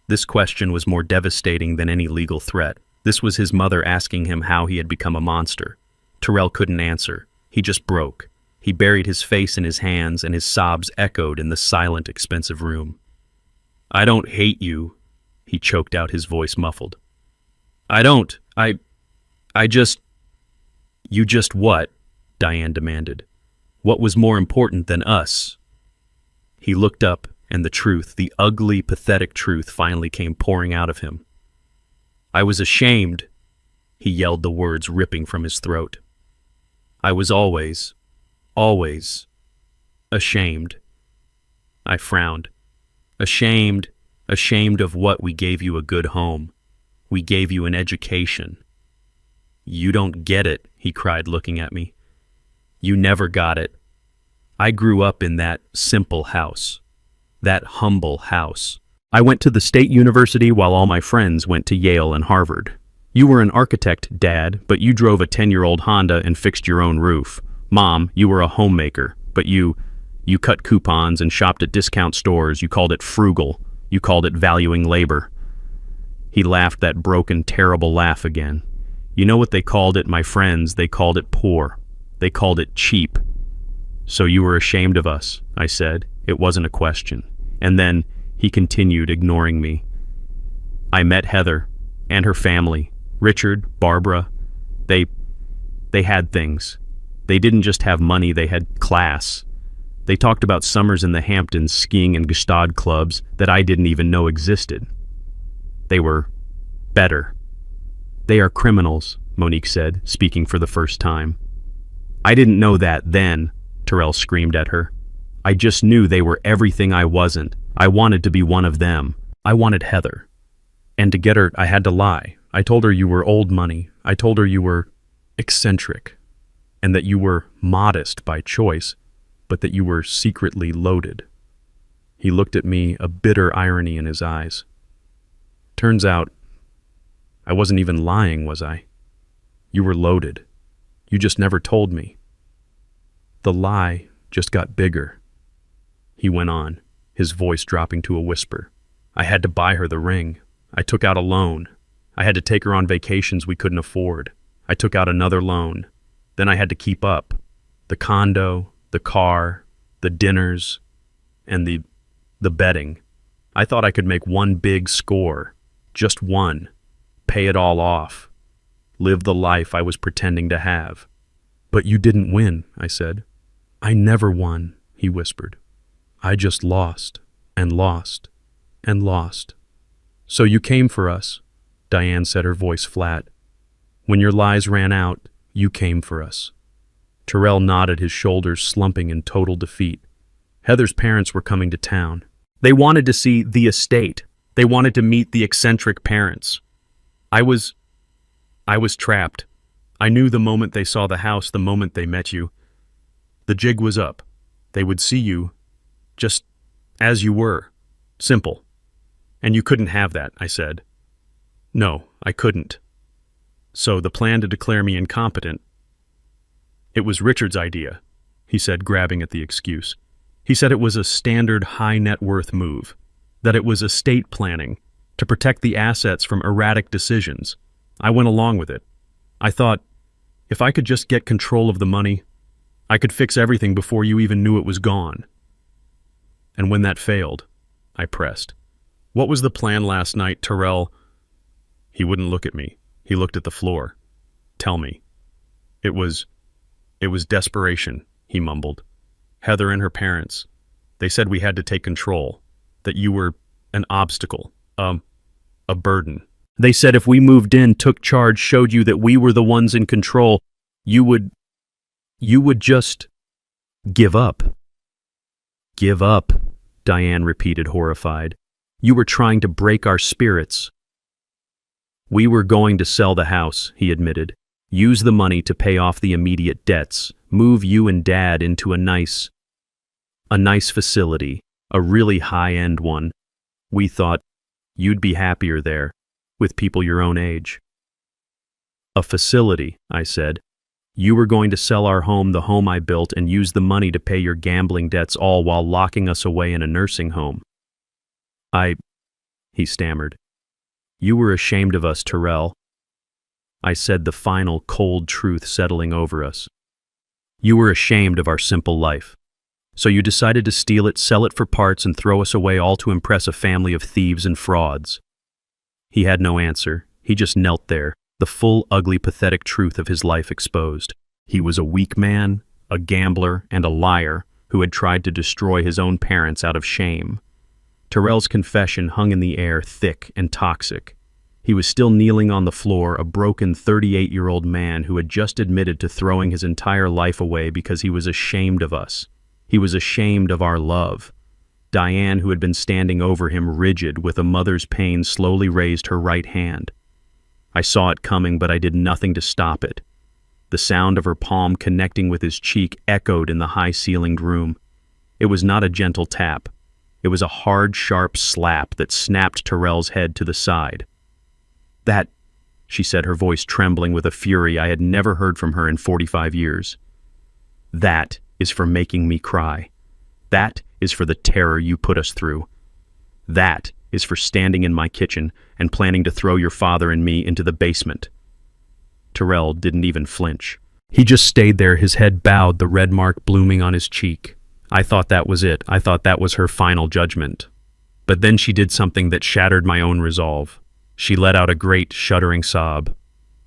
This question was more devastating than any legal threat. This was his mother asking him how he had become a monster. Tyrell couldn't answer. He just broke. He buried his face in his hands, and his sobs echoed in the silent, expensive room. I don't hate you, he choked out, his voice muffled. I don't. I just... You just what? Diane demanded. What was more important than us? He looked up, and the truth, the ugly, pathetic truth, finally came pouring out of him. I was ashamed, he yelled, the words ripping from his throat. I was always ashamed. I frowned. Ashamed of what? We gave you a good home. We gave you an education. You don't get it, he cried, looking at me. You never got it. I grew up in that simple house, that humble house. I went to the state university while all my friends went to Yale and Harvard. You were an architect, Dad, but you drove a 10-year-old Honda and fixed your own roof. Mom, you were a homemaker, but you cut coupons and shopped at discount stores. You called it frugal. You called it valuing labor. He laughed that broken, terrible laugh again. You know what they called it, my friends? They called it poor. They called it cheap. So you were ashamed of us, I said. It wasn't a question. And then he continued, ignoring me. I met Heather and her family, Richard, Barbara. They had things. They didn't just have money, they had class. They talked about summers in the Hamptons, skiing in Gstaad clubs that I didn't even know existed. They were better. They are criminals, Monique said, speaking for the first time. I didn't know that then, Tyrell screamed at her. I just knew they were everything I wasn't. I wanted to be one of them. I wanted Heather. And to get her, I had to lie. I told her you were old money. I told her you were eccentric, and that you were modest by choice, but that you were secretly loaded. He looked at me, a bitter irony in his eyes. Turns out, I wasn't even lying, was I? You were loaded. You just never told me. The lie just got bigger. He went on, his voice dropping to a whisper. I had to buy her the ring. I took out a loan. I had to take her on vacations we couldn't afford. I took out another loan. Then I had to keep up. The condo, the car, the dinners, and the betting. I thought I could make one big score. Just one. Pay it all off. Live the life I was pretending to have. But you didn't win, I said. I never won, he whispered. I just lost, and lost, and lost. So you came for us, Diane said, her voice flat. When your lies ran out, you came for us. Terrell nodded, his shoulders slumping in total defeat. Heather's parents were coming to town. They wanted to see the estate. They wanted to meet the eccentric parents. I was trapped. I knew the moment they saw the house, the moment they met you. The jig was up. They would see you just as you were. Simple. And you couldn't have that, I said. No, I couldn't. So the plan to declare me incompetent, it was Richard's idea, he said, grabbing at the excuse. He said it was a standard high net worth move, that it was estate planning to protect the assets from erratic decisions. I went along with it. I thought, if I could just get control of the money, I could fix everything before you even knew it was gone. And when that failed, I pressed. What was the plan last night, Terrell? He wouldn't look at me. He looked at the floor. Tell me. It was desperation, he mumbled. Heather and her parents. They said we had to take control, that you were an obstacle, a burden. They said if we moved in, took charge, showed you that we were the ones in control, you would just give up. Give up, Diane repeated, horrified. You were trying to break our spirits. We were going to sell the house, he admitted. Use the money to pay off the immediate debts, move you and Dad into a nice facility, a really high-end one. We thought you'd be happier there, with people your own age. A facility, I said. You were going to sell our home, the home I built, and use the money to pay your gambling debts, all while locking us away in a nursing home. He stammered. You were ashamed of us, Terrell. I said, the final cold truth settling over us. You were ashamed of our simple life. So you decided to steal it, sell it for parts, and throw us away, all to impress a family of thieves and frauds. He had no answer. He just knelt there, the full, ugly, pathetic truth of his life exposed. He was a weak man, a gambler, and a liar who had tried to destroy his own parents out of shame. Terrell's confession hung in the air, thick and toxic. He was still kneeling on the floor, a broken 38-year-old man who had just admitted to throwing his entire life away because he was ashamed of us. He was ashamed of our love. Diane, who had been standing over him rigid with a mother's pain, slowly raised her right hand. I saw it coming, but I did nothing to stop it. The sound of her palm connecting with his cheek echoed in the high-ceilinged room. It was not a gentle tap. It was a hard, sharp slap that snapped Terrell's head to the side. That, she said, her voice trembling with a fury I had never heard from her in 45 years. That is for making me cry. That is for the terror you put us through. That is for standing in my kitchen and planning to throw your father and me into the basement. Terrell didn't even flinch. He just stayed there, his head bowed, the red mark blooming on his cheek. I thought that was it. I thought that was her final judgment. But then she did something that shattered my own resolve. She let out a great, shuddering sob,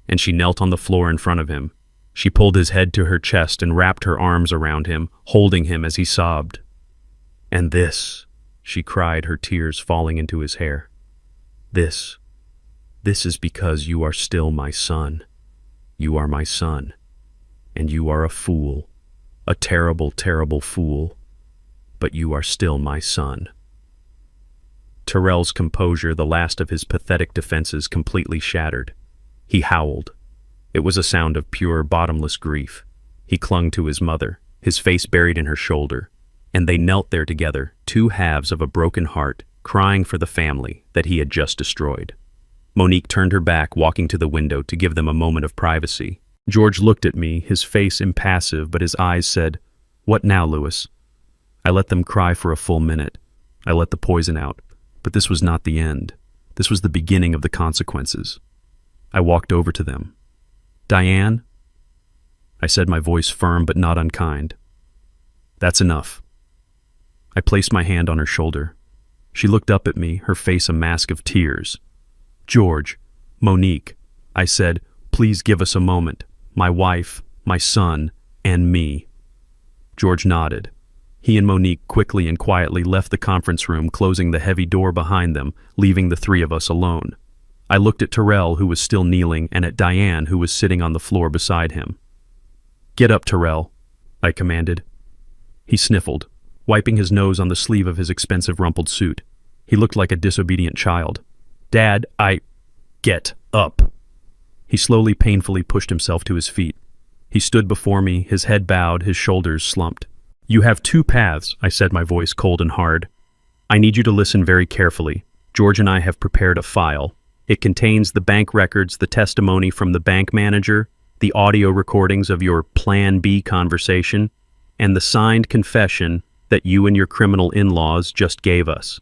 and she knelt on the floor in front of him. She pulled his head to her chest and wrapped her arms around him, holding him as he sobbed. And this, she cried, her tears falling into his hair. This is because you are still my son. You are my son. And you are a fool. A terrible, terrible fool. But you are still my son. Terrell's composure, the last of his pathetic defenses, completely shattered. He howled. It was a sound of pure, bottomless grief. He clung to his mother, his face buried in her shoulder, and they knelt there together, two halves of a broken heart, crying for the family that he had just destroyed. Monique turned her back, walking to the window to give them a moment of privacy. George looked at me, his face impassive, but his eyes said, "What now, Louis?" I let them cry for a full minute. I let the poison out, but this was not the end. This was the beginning of the consequences. I walked over to them. "Diane?" I said, my voice firm but not unkind. "That's enough." I placed my hand on her shoulder. She looked up at me, her face a mask of tears. "George, Monique," I said, "please give us a moment. My wife, my son, and me." George nodded. He and Monique quickly and quietly left the conference room, closing the heavy door behind them, leaving the three of us alone. I looked at Terrell, who was still kneeling, and at Diane, who was sitting on the floor beside him. "Get up, Terrell," I commanded. He sniffled, wiping his nose on the sleeve of his expensive rumpled suit. He looked like a disobedient child. "Dad, Get up." He slowly, painfully pushed himself to his feet. He stood before me, his head bowed, his shoulders slumped. "You have two paths," I said, my voice cold and hard. "I need you to listen very carefully. George and I have prepared a file. It contains the bank records, the testimony from the bank manager, the audio recordings of your Plan B conversation, and the signed confession that you and your criminal in-laws just gave us.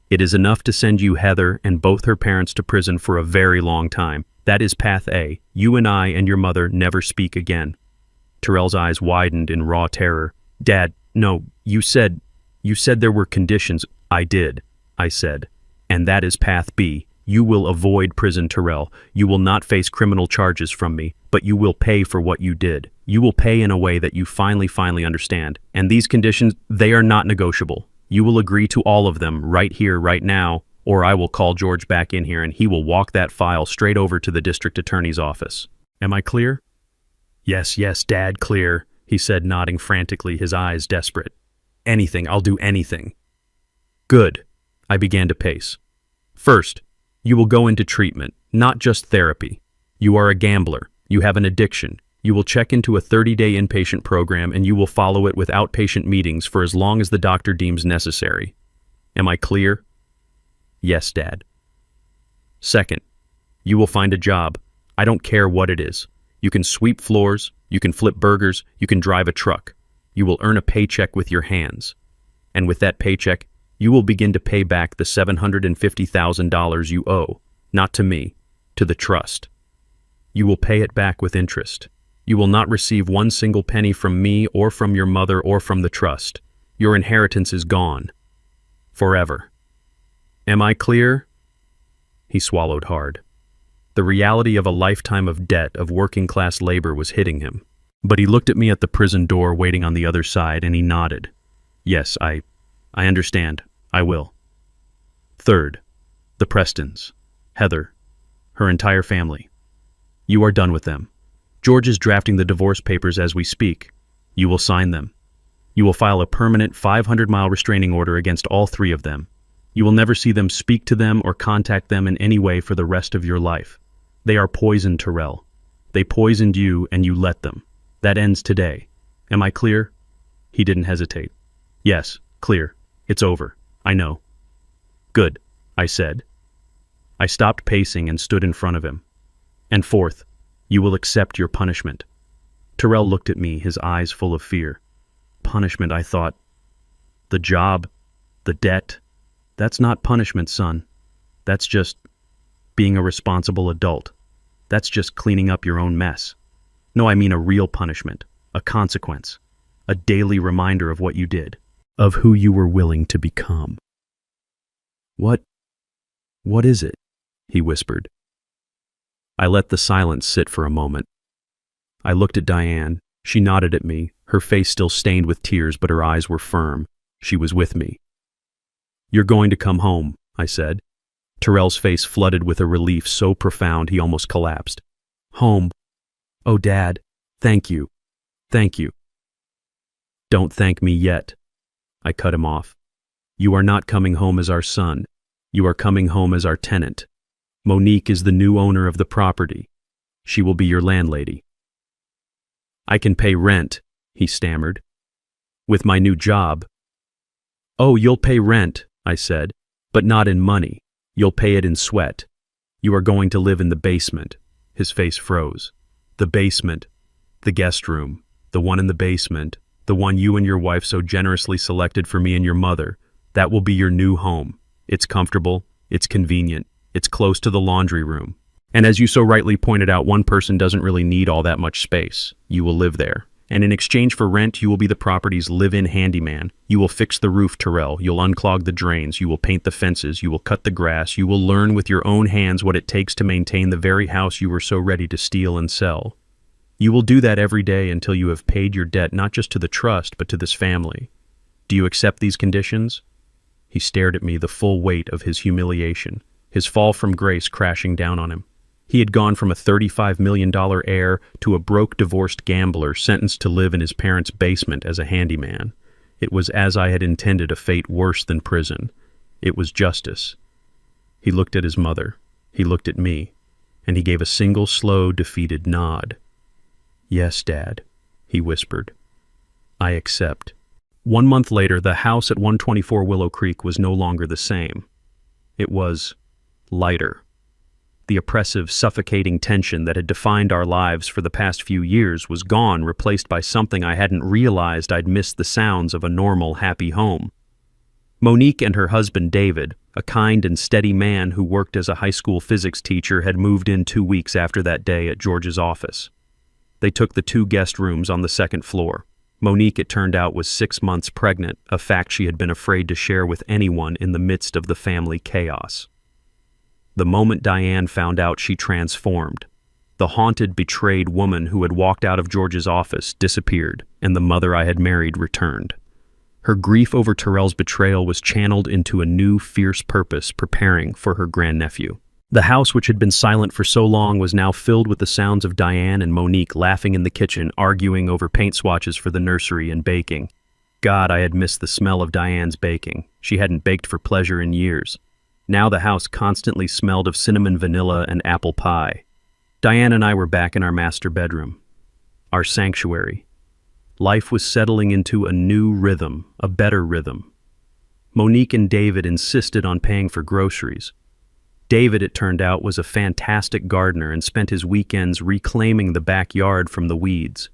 It is enough to send you, Heather, and both her parents to prison for a very long time. That is path A. You and I and your mother never speak again." Terrell's eyes widened in raw terror. "Dad, no, you said there were conditions." "I did," I said. "And that is path B. You will avoid prison, Terrell. You will not face criminal charges from me, but you will pay for what you did. You will pay in a way that you finally understand. And these conditions, they are not negotiable. You will agree to all of them right here, right now, or I will call George back in here and he will walk that file straight over to the district attorney's office. Am I clear?" Yes, Dad, clear," he said, nodding frantically, his eyes desperate. "Anything, I'll do anything." "Good." I began to pace. "First, you will go into treatment, not just therapy. You are a gambler. You have an addiction. You will check into a 30-day inpatient program and you will follow it with outpatient meetings for as long as the doctor deems necessary. Am I clear?" "Yes, Dad." "Second, you will find a job. I don't care what it is. You can sweep floors, you can flip burgers, you can drive a truck. You will earn a paycheck with your hands. And with that paycheck, you will begin to pay back the $750,000 you owe, not to me, to the trust. You will pay it back with interest. You will not receive one single penny from me or from your mother or from the trust. Your inheritance is gone. Forever. Am I clear?" He swallowed hard. The reality of a lifetime of debt, of working-class labor, was hitting him. But he looked at me at the prison door waiting on the other side, and he nodded. "Yes, I understand. I will." Third, the Prestons. Heather. Her entire family. You are done with them. George is drafting the divorce papers as we speak. You will sign them. You will file a permanent 500-mile restraining order against all three of them. You will never see them, speak to them, or contact them in any way for the rest of your life. They are poison, Terrell. They poisoned you and you let them. That ends today. Am I clear?" He didn't hesitate. "Yes, clear. It's over. I know." "Good," I said. I stopped pacing and stood in front of him. "And fourth, you will accept your punishment." Terrell looked at me, his eyes full of fear. Punishment, I thought. The job, the debt, that's not punishment, son. That's just being a responsible adult. That's just cleaning up your own mess. No, I mean a real punishment, a consequence, a daily reminder of what you did, of who you were willing to become. What is it?" he whispered. I let the silence sit for a moment. I looked at Diane. She nodded at me, her face still stained with tears, but her eyes were firm. She was with me. "You're going to come home," I said. Terrell's face flooded with a relief so profound he almost collapsed. "Home. Oh, Dad, thank you. Thank you." "Don't thank me yet." I cut him off. "You are not coming home as our son. You are coming home as our tenant. Monique is the new owner of the property. She will be your landlady." "I can pay rent," he stammered. "With my new job." "Oh, you'll pay rent," I said, "but not in money. You'll pay it in sweat. You are going to live in the basement." His face froze. "The basement. The guest room. The one in the basement. The one you and your wife so generously selected for me and your mother. That will be your new home. It's comfortable. It's convenient. It's close to the laundry room. And as you so rightly pointed out, one person doesn't really need all that much space. You will live there. And in exchange for rent, you will be the property's live-in handyman. You will fix the roof, Terrell. You'll unclog the drains. You will paint the fences. You will cut the grass. You will learn with your own hands what it takes to maintain the very house you were so ready to steal and sell. You will do that every day until you have paid your debt not just to the trust, but to this family. Do you accept these conditions?" He stared at me, the full weight of his humiliation, his fall from grace crashing down on him. He had gone from a $35 million heir to a broke, divorced gambler sentenced to live in his parents' basement as a handyman. It was as I had intended, a fate worse than prison. It was justice. He looked at his mother. He looked at me. And he gave a single, slow, defeated nod. "Yes, Dad," he whispered. "I accept." 1 month later, the house at 124 Willow Creek was no longer the same. It was lighter. The oppressive, suffocating tension that had defined our lives for the past few years was gone, replaced by something I hadn't realized. I'd missed the sounds of a normal, happy home. Monique and her husband, David, a kind and steady man who worked as a high school physics teacher, had moved in 2 weeks after that day at George's office. They took the 2 guest rooms on the second floor. Monique, it turned out, was 6 months pregnant, a fact she had been afraid to share with anyone in the midst of the family chaos. The moment Diane found out, she transformed. The haunted, betrayed woman who had walked out of George's office disappeared, and the mother I had married returned. Her grief over Terrell's betrayal was channeled into a new, fierce purpose, preparing for her grandnephew. The house, which had been silent for so long, was now filled with the sounds of Diane and Monique laughing in the kitchen, arguing over paint swatches for the nursery and baking. God, I had missed the smell of Diane's baking. She hadn't baked for pleasure in years. Now the house constantly smelled of cinnamon vanilla and apple pie. Diane and I were back in our master bedroom, our sanctuary. Life was settling into a new rhythm, a better rhythm. Monique and David insisted on paying for groceries. David, it turned out, was a fantastic gardener and spent his weekends reclaiming the backyard from the weeds.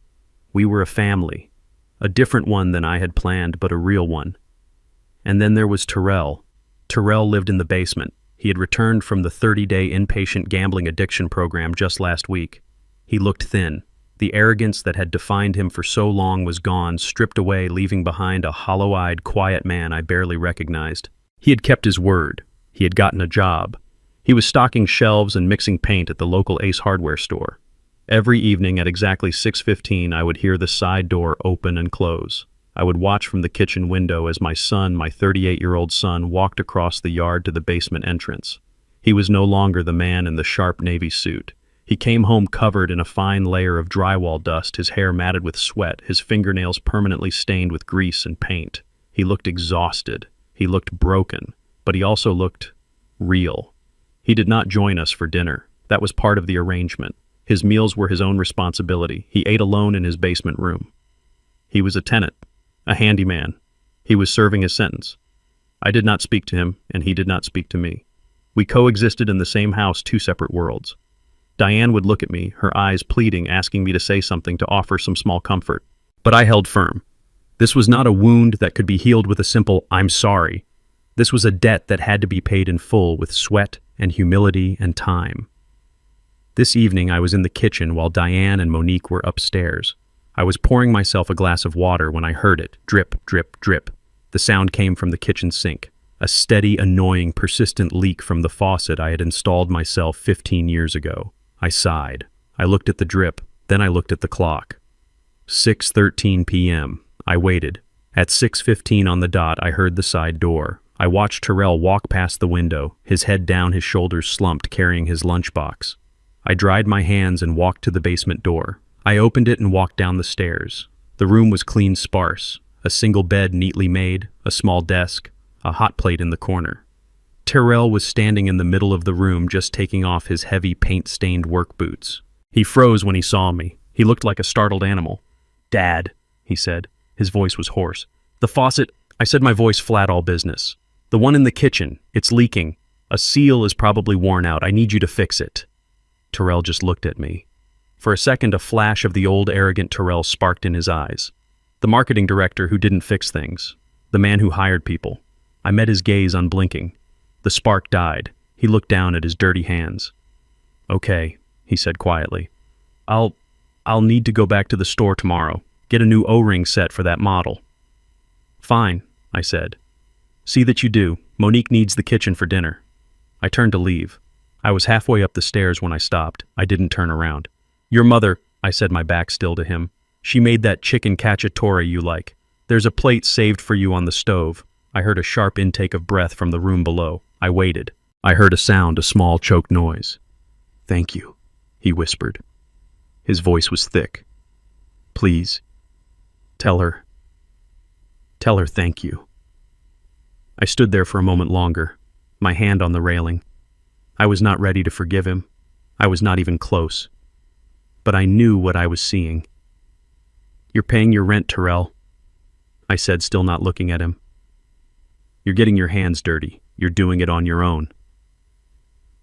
We were a family, a different one than I had planned, but a real one. And then there was Terrell. Terrell lived in the basement. He had returned from the 30-day inpatient gambling addiction program just last week. He looked thin. The arrogance that had defined him for so long was gone, stripped away, leaving behind a hollow-eyed, quiet man I barely recognized. He had kept his word. He had gotten a job. He was stocking shelves and mixing paint at the local Ace Hardware store. Every evening at exactly 6:15, I would hear the side door open and close. I would watch from the kitchen window as my son, my 38-year-old son, walked across the yard to the basement entrance. He was no longer the man in the sharp navy suit. He came home covered in a fine layer of drywall dust, his hair matted with sweat, his fingernails permanently stained with grease and paint. He looked exhausted. He looked broken, but he also looked real. He did not join us for dinner. That was part of the arrangement. His meals were his own responsibility. He ate alone in his basement room. He was a tenant, a handyman. He was serving his sentence. I did not speak to him, and he did not speak to me. We coexisted in the same house, 2 separate worlds. Diane would look at me, her eyes pleading, asking me to say something, to offer some small comfort. But I held firm. This was not a wound that could be healed with a simple, "I'm sorry." This was a debt that had to be paid in full with sweat and humility and time. This evening I was in the kitchen while Diane and Monique were upstairs. I was pouring myself a glass of water when I heard it, drip, drip, drip. The sound came from the kitchen sink, a steady, annoying, persistent leak from the faucet I had installed myself 15 years ago. I sighed. I looked at the drip, then I looked at the clock. 6:13 p.m. I waited. At 6:15 on the dot, I heard the side door. I watched Terrell walk past the window, his head down, his shoulders slumped, carrying his lunchbox. I dried my hands and walked to the basement door. I opened it and walked down the stairs. The room was clean, sparse. A single bed neatly made, a small desk, a hot plate in the corner. Terrell was standing in the middle of the room just taking off his heavy paint-stained work boots. He froze when he saw me. He looked like a startled animal. "Dad," he said. His voice was hoarse. "The faucet," I said, my voice flat all business. "The one in the kitchen. It's leaking. A seal is probably worn out. I need you to fix it." Terrell just looked at me. For a second, a flash of the old arrogant Terrell sparked in his eyes. The marketing director who didn't fix things. The man who hired people. I met his gaze unblinking. The spark died. He looked down at his dirty hands. "Okay," he said quietly. I'll need to go back to the store tomorrow. Get a new O-ring set for that model." "Fine," I said. "See that you do. Monique needs the kitchen for dinner." I turned to leave. I was halfway up the stairs when I stopped. I didn't turn around. "Your mother," I said, my back still to him. "She made that chicken cacciatore you like. There's a plate saved for you on the stove." I heard a sharp intake of breath from the room below. I waited. I heard a sound, a small choked noise. "Thank you," he whispered. His voice was thick. "Please, tell her thank you." I stood there for a moment longer, my hand on the railing. I was not ready to forgive him. I was not even close. But I knew what I was seeing. "You're paying your rent, Terrell," I said, still not looking at him. "You're getting your hands dirty. You're doing it on your own."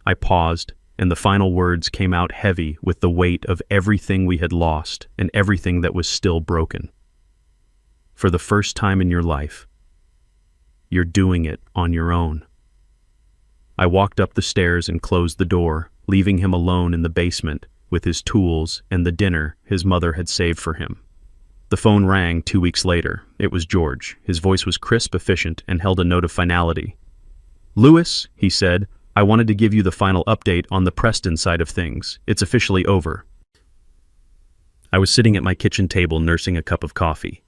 I paused, and the final words came out heavy with the weight of everything we had lost and everything that was still broken. "For the first time in your life, you're doing it on your own." I walked up the stairs and closed the door, leaving him alone in the basement with his tools and the dinner his mother had saved for him. The phone rang 2 weeks later. It was George. His voice was crisp, efficient, and held a note of finality. "Louis," he said, "I wanted to give you the final update on the Preston side of things. It's officially over." I was sitting at my kitchen table nursing a cup of coffee.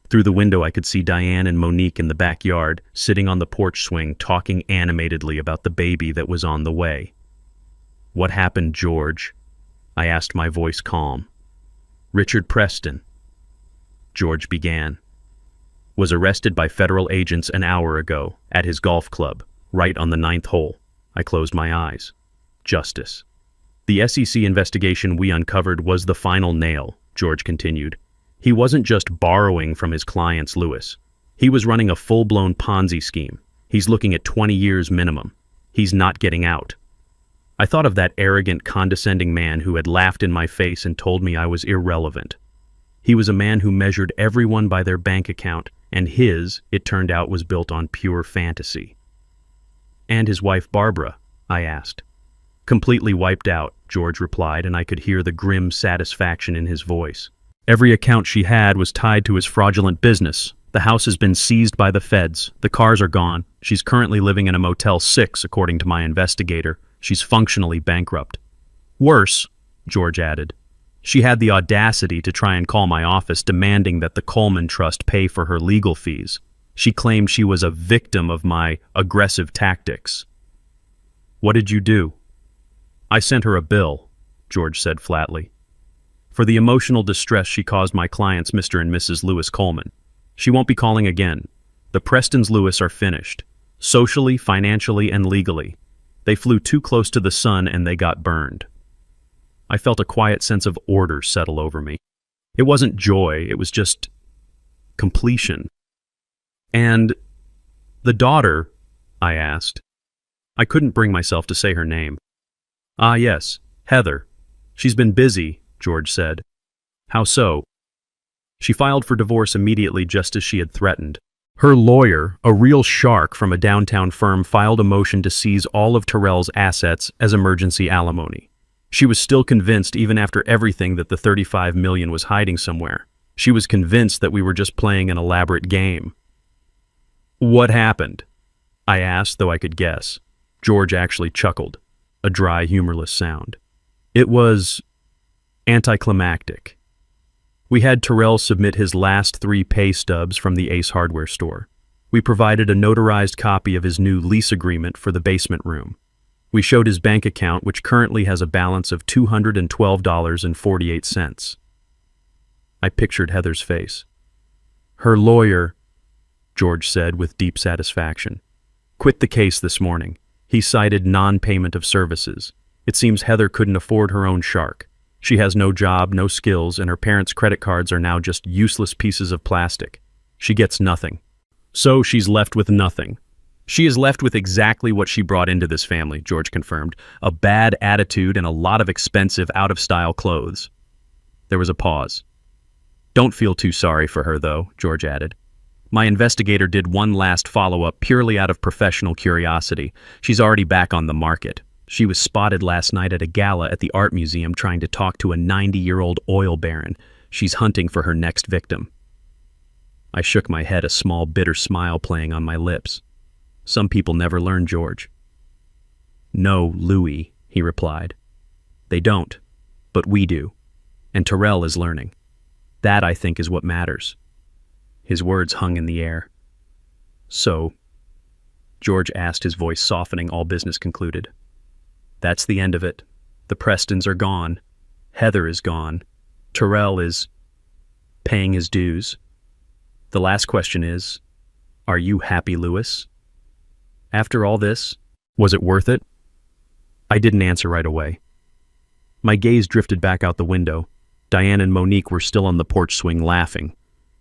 Through the window I could see Diane and Monique in the backyard, sitting on the porch swing, talking animatedly about the baby that was on the way. "What happened, George?" I asked, my voice calm. "Richard Preston," George began, "was arrested by federal agents an hour ago at his golf club, right on the 9th hole." I closed my eyes. Justice. "The SEC investigation we uncovered was the final nail," George continued. "He wasn't just borrowing from his clients, Louis. He was running a full-blown Ponzi scheme. He's looking at 20 years minimum. He's not getting out." I thought of that arrogant, condescending man who had laughed in my face and told me I was irrelevant. He was a man who measured everyone by their bank account, and his, it turned out, was built on pure fantasy. "And his wife Barbara?" I asked. "Completely wiped out," George replied, and I could hear the grim satisfaction in his voice. "Every account she had was tied to his fraudulent business. The house has been seized by the feds. The cars are gone. She's currently living in a Motel 6, according to my investigator. She's functionally bankrupt. Worse," George added, "she had the audacity to try and call my office demanding that the Coleman Trust pay for her legal fees. She claimed she was a victim of my aggressive tactics." "What did you do?" "I sent her a bill," George said flatly, "for the emotional distress she caused my clients, Mr. and Mrs. Louis Coleman. She won't be calling again. The Prestons Louis are finished, socially, financially, and legally. They flew too close to the sun and they got burned." I felt a quiet sense of order settle over me. It wasn't joy, it was just completion. "And the daughter?" I asked. I couldn't bring myself to say her name. "Ah, yes, Heather. She's been busy," George said. "How so?" "She filed for divorce immediately, just as she had threatened. Her lawyer, a real shark from a downtown firm, filed a motion to seize all of Terrell's assets as emergency alimony. She was still convinced, even after everything, that the $35 million was hiding somewhere. She was convinced that we were just playing an elaborate game." "What happened?" I asked, though I could guess. George actually chuckled, a dry, humorless sound. "It was anticlimactic. We had Terrell submit his last 3 pay stubs from the Ace Hardware store. We provided a notarized copy of his new lease agreement for the basement room. We showed his bank account, which currently has a balance of $212.48. I pictured Heather's face. "Her lawyer," George said with deep satisfaction, "quit the case this morning. He cited non-payment of services. It seems Heather couldn't afford her own shark. She has no job, no skills, and her parents' credit cards are now just useless pieces of plastic. She gets nothing. So she's left with nothing. She is left with exactly what she brought into this family, George confirmed. A bad attitude and a lot of expensive, out-of-style clothes. There was a pause. Don't feel too sorry for her, though, George added. My investigator did one last follow-up purely out of professional curiosity. She's already back on the market. She was spotted last night at a gala at the art museum trying to talk to a 90-year-old oil baron. She's hunting for her next victim. I shook my head, a small, bitter smile playing on my lips. Some people never learn, George. No, Louis, he replied. They don't, but we do. And Terrell is learning. That, I think, is what matters. His words hung in the air. So, George asked, his voice softening, all business concluded. That's the end of it. The Prestons are gone. Heather is gone. Terrell is paying his dues. The last question is, are you happy, Louis? After all this, was it worth it? I didn't answer right away. My gaze drifted back out the window. Diane and Monique were still on the porch swing laughing.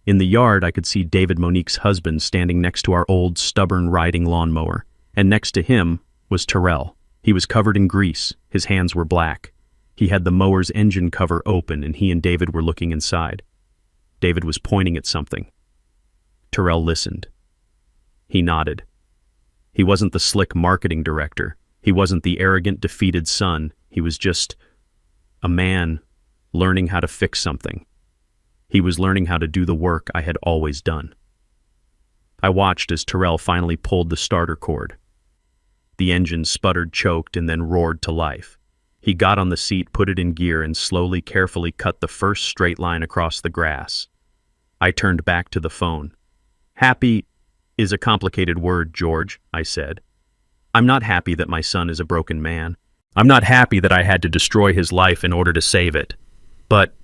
In the yard, I could see David, Monique's husband, standing next to our old, stubborn riding lawnmower, and next to him was Terrell. He was covered in grease. His hands were black. He had the mower's engine cover open, and he and David were looking inside. David was pointing at something. Terrell listened. He nodded. He wasn't the slick marketing director. He wasn't the arrogant, defeated son. He was just a man learning how to fix something. He was learning how to do the work I had always done. I watched as Terrell finally pulled the starter cord. The engine sputtered, choked, and then roared to life. He got on the seat, put it in gear, and slowly, carefully cut the first straight line across the grass. I turned back to the phone. Happy is a complicated word, George, I said. I'm not happy that my son is a broken man. I'm not happy that I had to destroy his life in order to save it. But,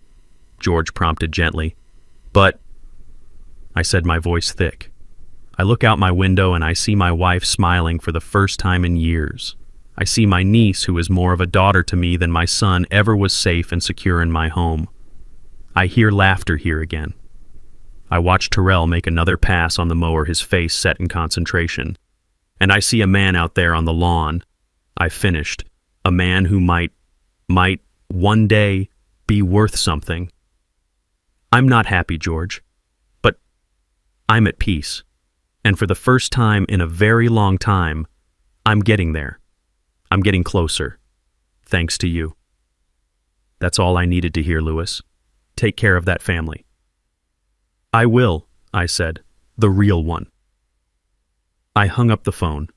George prompted gently, I said, my voice thick. I look out my window and I see my wife smiling for the first time in years. I see my niece, who is more of a daughter to me than my son ever was, safe and secure in my home. I hear laughter here again. I watch Terrell make another pass on the mower, his face set in concentration. And I see a man out there on the lawn. I finished. A man who might one day be worth something. I'm not happy, George, but I'm at peace. And for the first time in a very long time, I'm getting there. I'm getting closer. Thanks to you. That's all I needed to hear, Louis. Take care of that family. I will, I said. The real one. I hung up the phone.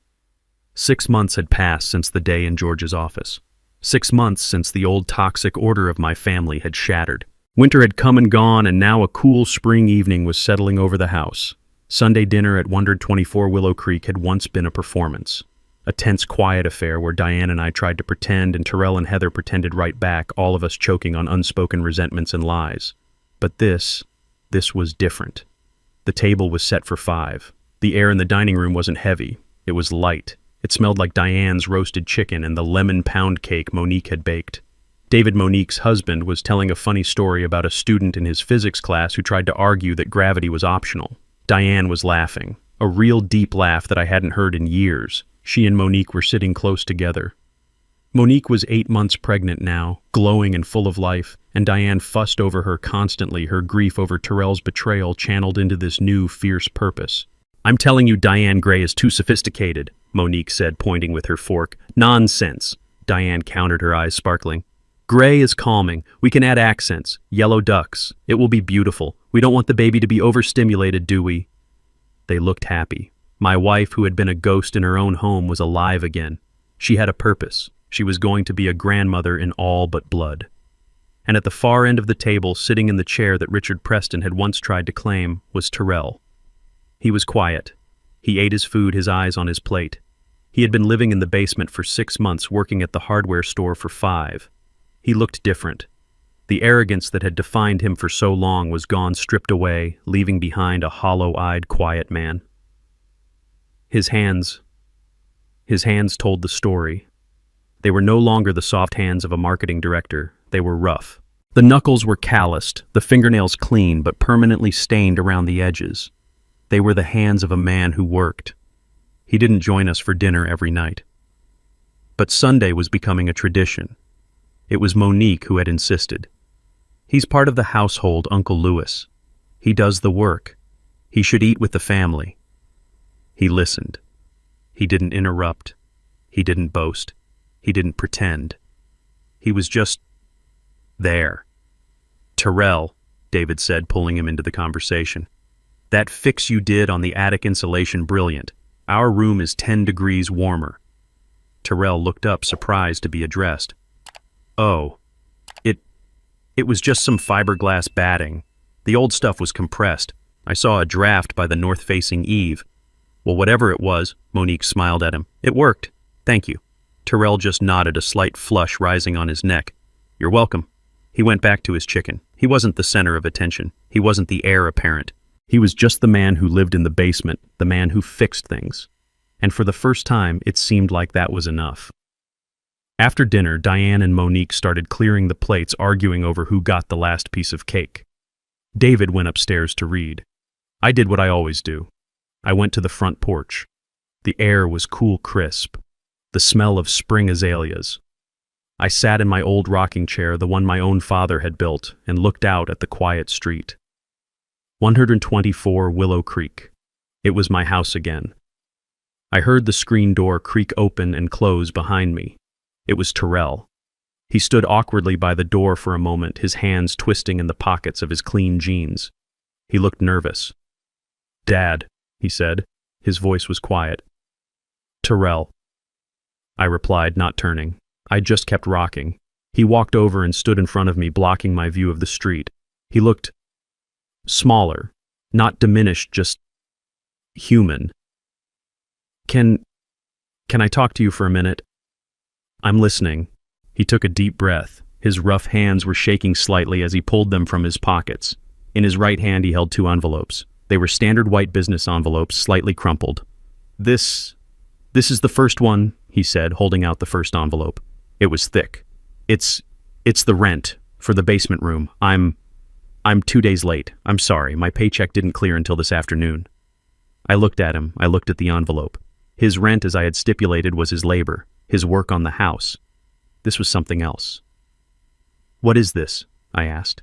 6 months had passed since the day in George's office. 6 months since the old toxic order of my family had shattered. Winter had come and gone, and now a cool spring evening was settling over the house. Sunday dinner at 124 Willow Creek had once been a performance. A tense, quiet affair where Diane and I tried to pretend and Terrell and Heather pretended right back, all of us choking on unspoken resentments and lies. But this was different. The table was set for 5. The air in the dining room wasn't heavy. It was light. It smelled like Diane's roasted chicken and the lemon pound cake Monique had baked. David, Monique's husband, was telling a funny story about a student in his physics class who tried to argue that gravity was optional. Diane was laughing, a real deep laugh that I hadn't heard in years. She and Monique were sitting close together. Monique was 8 months pregnant now, glowing and full of life, and Diane fussed over her constantly, her grief over Terrell's betrayal channeled into this new, fierce purpose. I'm telling you, Diane Gray is too sophisticated, Monique said, pointing with her fork. Nonsense, Diane countered, her eyes sparkling. Gray is calming. We can add accents. Yellow ducks. It will be beautiful. We don't want the baby to be overstimulated, do we? They looked happy. My wife, who had been a ghost in her own home, was alive again. She had a purpose. She was going to be a grandmother in all but blood. And at the far end of the table, sitting in the chair that Richard Preston had once tried to claim, was Terrell. He was quiet. He ate his food, his eyes on his plate. He had been living in the basement for 6 months, working at the hardware store for 5. He looked different. The arrogance that had defined him for so long was gone, stripped away, leaving behind a hollow-eyed, quiet man. His hands His hands told the story. They were no longer the soft hands of a marketing director. They were rough. The knuckles were calloused, the fingernails clean but permanently stained around the edges. They were the hands of a man who worked. He didn't join us for dinner every night. But Sunday was becoming a tradition. It was Monique who had insisted. He's part of the household, Uncle Louis. He does the work. He should eat with the family. He listened. He didn't interrupt. He didn't boast. He didn't pretend. He was just there. "Terrell," David said, pulling him into the conversation. "That fix you did on the attic insulation, brilliant. Our room is 10 degrees warmer." Terrell looked up, surprised to be addressed. "Oh, it was just some fiberglass batting. The old stuff was compressed. I saw a draft by the north-facing eave." "Well, whatever it was," Monique smiled at him. "It worked. Thank you." Terrell just nodded, a slight flush rising on his neck. "You're welcome." He went back to his chicken. He wasn't the center of attention. He wasn't the heir apparent. He was just the man who lived in the basement, the man who fixed things. And for the first time, it seemed like that was enough. After dinner, Diane and Monique started clearing the plates, arguing over who got the last piece of cake. David went upstairs to read. I did what I always do. I went to the front porch. The air was cool, crisp, the smell of spring azaleas. I sat in my old rocking chair, the one my own father had built, and looked out at the quiet street. 124 Willow Creek. It was my house again. I heard the screen door creak open and close behind me. It was Terrell. He stood awkwardly by the door for a moment, his hands twisting in the pockets of his clean jeans. He looked nervous. "Dad," he said. His voice was quiet. "Terrell," I replied, not turning. I just kept rocking. He walked over and stood in front of me, blocking my view of the street. He looked smaller, not diminished, just human. Can I talk to you for a minute?" "I'm listening." He took a deep breath. His rough hands were shaking slightly as he pulled them from his pockets. In his right hand he held 2 envelopes. They were standard white business envelopes, slightly crumpled. This is the first one," he said, holding out the first envelope. It was thick. It's the rent for the basement room. I'm 2 days late. I'm sorry. My paycheck didn't clear until this afternoon." I looked at him. I looked at the envelope. His rent, as I had stipulated, was his labor, his work on the house. This was something else. "What is this?" I asked.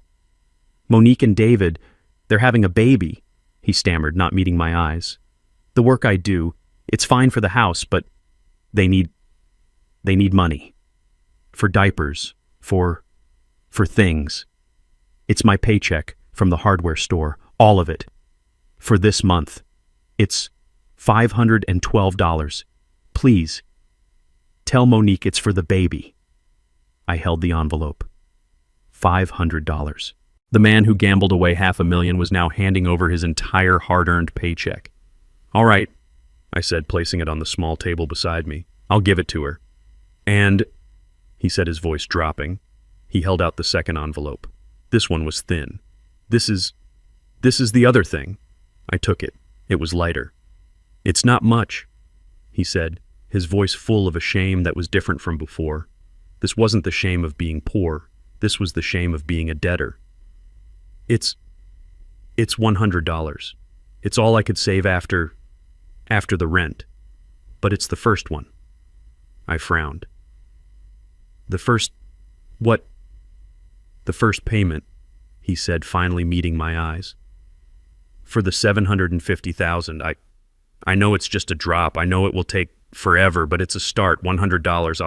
"Monique and David, they're having a baby," he stammered, not meeting my eyes. "The work I do, it's fine for the house, but they need money. For diapers, for things. It's my paycheck from the hardware store, all of it. For this month. It's $512. Please, tell Monique it's for the baby." I held the envelope. $500. The man who gambled away $500,000 was now handing over his entire hard-earned paycheck. "All right," I said, placing it on the small table beside me. "I'll give it to her." "And," he said, his voice dropping. He held out the second envelope. This one was thin. This is the other thing." I took it. It was lighter. "It's not much," he said, his voice full of a shame that was different from before. This wasn't the shame of being poor. This was the shame of being a debtor. It's $100. It's all I could save after the rent. But it's the first one." I frowned. "The first what?" "The first payment," he said, finally meeting my eyes. "For the $750,000. I know it's just a drop. I know it will take forever, but it's a start. $100.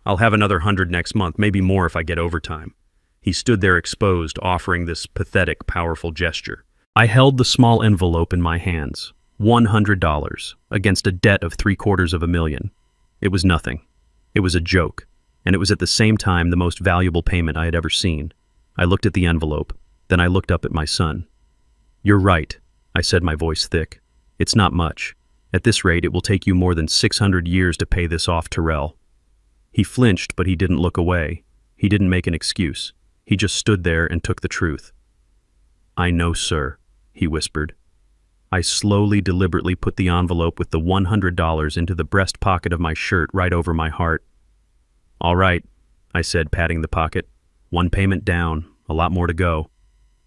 I'll have another 100 next month, maybe more if I get overtime." He stood there exposed, offering this pathetic, powerful gesture. I held the small envelope in my hands. $100 against a debt of $750,000. It was nothing. It was a joke, and it was at the same time the most valuable payment I had ever seen. I looked at the envelope, then I looked up at my son. "You're right," I said, my voice thick. "It's not much. At this rate, it will take you more than 600 years to pay this off, Terrell." He flinched, but he didn't look away. He didn't make an excuse. He just stood there and took the truth. "I know, sir," he whispered. I slowly, deliberately put the envelope with the $100 into the breast pocket of my shirt right over my heart. "All right," I said, patting the pocket. "One payment down, a lot more to go."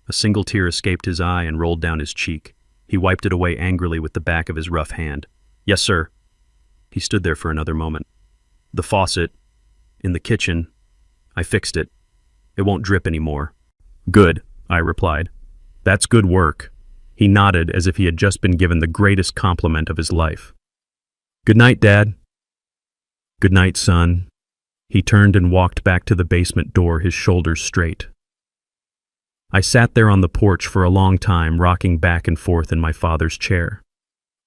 A single tear escaped his eye and rolled down his cheek. He wiped it away angrily with the back of his rough hand. "Yes, sir." He stood there for another moment. "The faucet, in the kitchen, I fixed it. It won't drip anymore." "Good," I replied. "That's good work." He nodded as if he had just been given the greatest compliment of his life. "Good night, Dad." "Good night, son." He turned and walked back to the basement door, his shoulders straight. I sat there on the porch for a long time, rocking back and forth in my father's chair.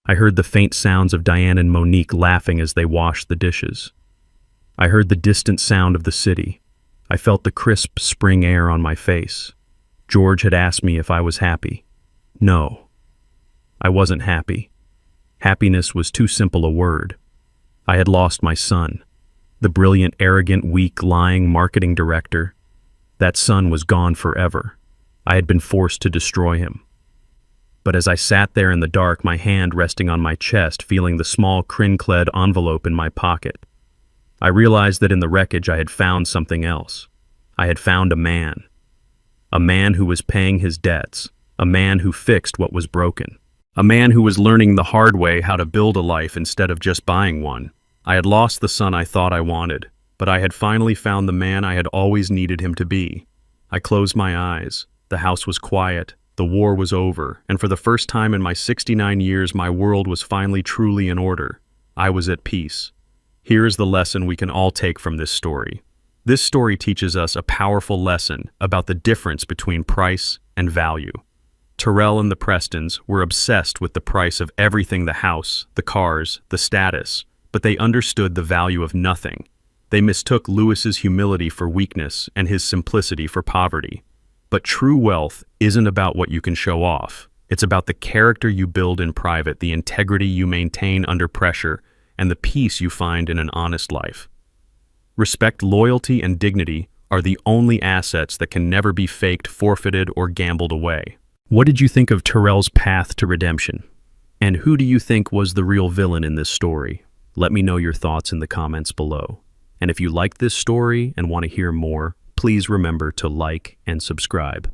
I heard the faint sounds of Diane and Monique laughing as they washed the dishes. I heard the distant sound of the city. I felt the crisp spring air on my face. George had asked me if I was happy. No, I wasn't happy. Happiness was too simple a word. I had lost my son, the brilliant, arrogant, weak, lying marketing director. That son was gone forever. I had been forced to destroy him. But as I sat there in the dark, my hand resting on my chest, feeling the small crin-clad envelope in my pocket, I realized that in the wreckage I had found something else. I had found a man who was paying his debts, a man who fixed what was broken, a man who was learning the hard way how to build a life instead of just buying one. I had lost the son I thought I wanted, but I had finally found the man I had always needed him to be. I closed my eyes. The house was quiet. The war was over, and for the first time in my 69 years, my world was finally truly in order. I was at peace. Here is the lesson we can all take from this story. This story teaches us a powerful lesson about the difference between price and value. Terrell and the Prestons were obsessed with the price of everything: the house, the cars, the status, but they understood the value of nothing. They mistook Lewis's humility for weakness and his simplicity for poverty. But true wealth isn't about what you can show off. It's about the character you build in private, the integrity you maintain under pressure, and the peace you find in an honest life. Respect, loyalty, and dignity are the only assets that can never be faked, forfeited, or gambled away. What did you think of Terrell's path to redemption? And who do you think was the real villain in this story? Let me know your thoughts in the comments below. And if you like this story and want to hear more, please remember to like and subscribe.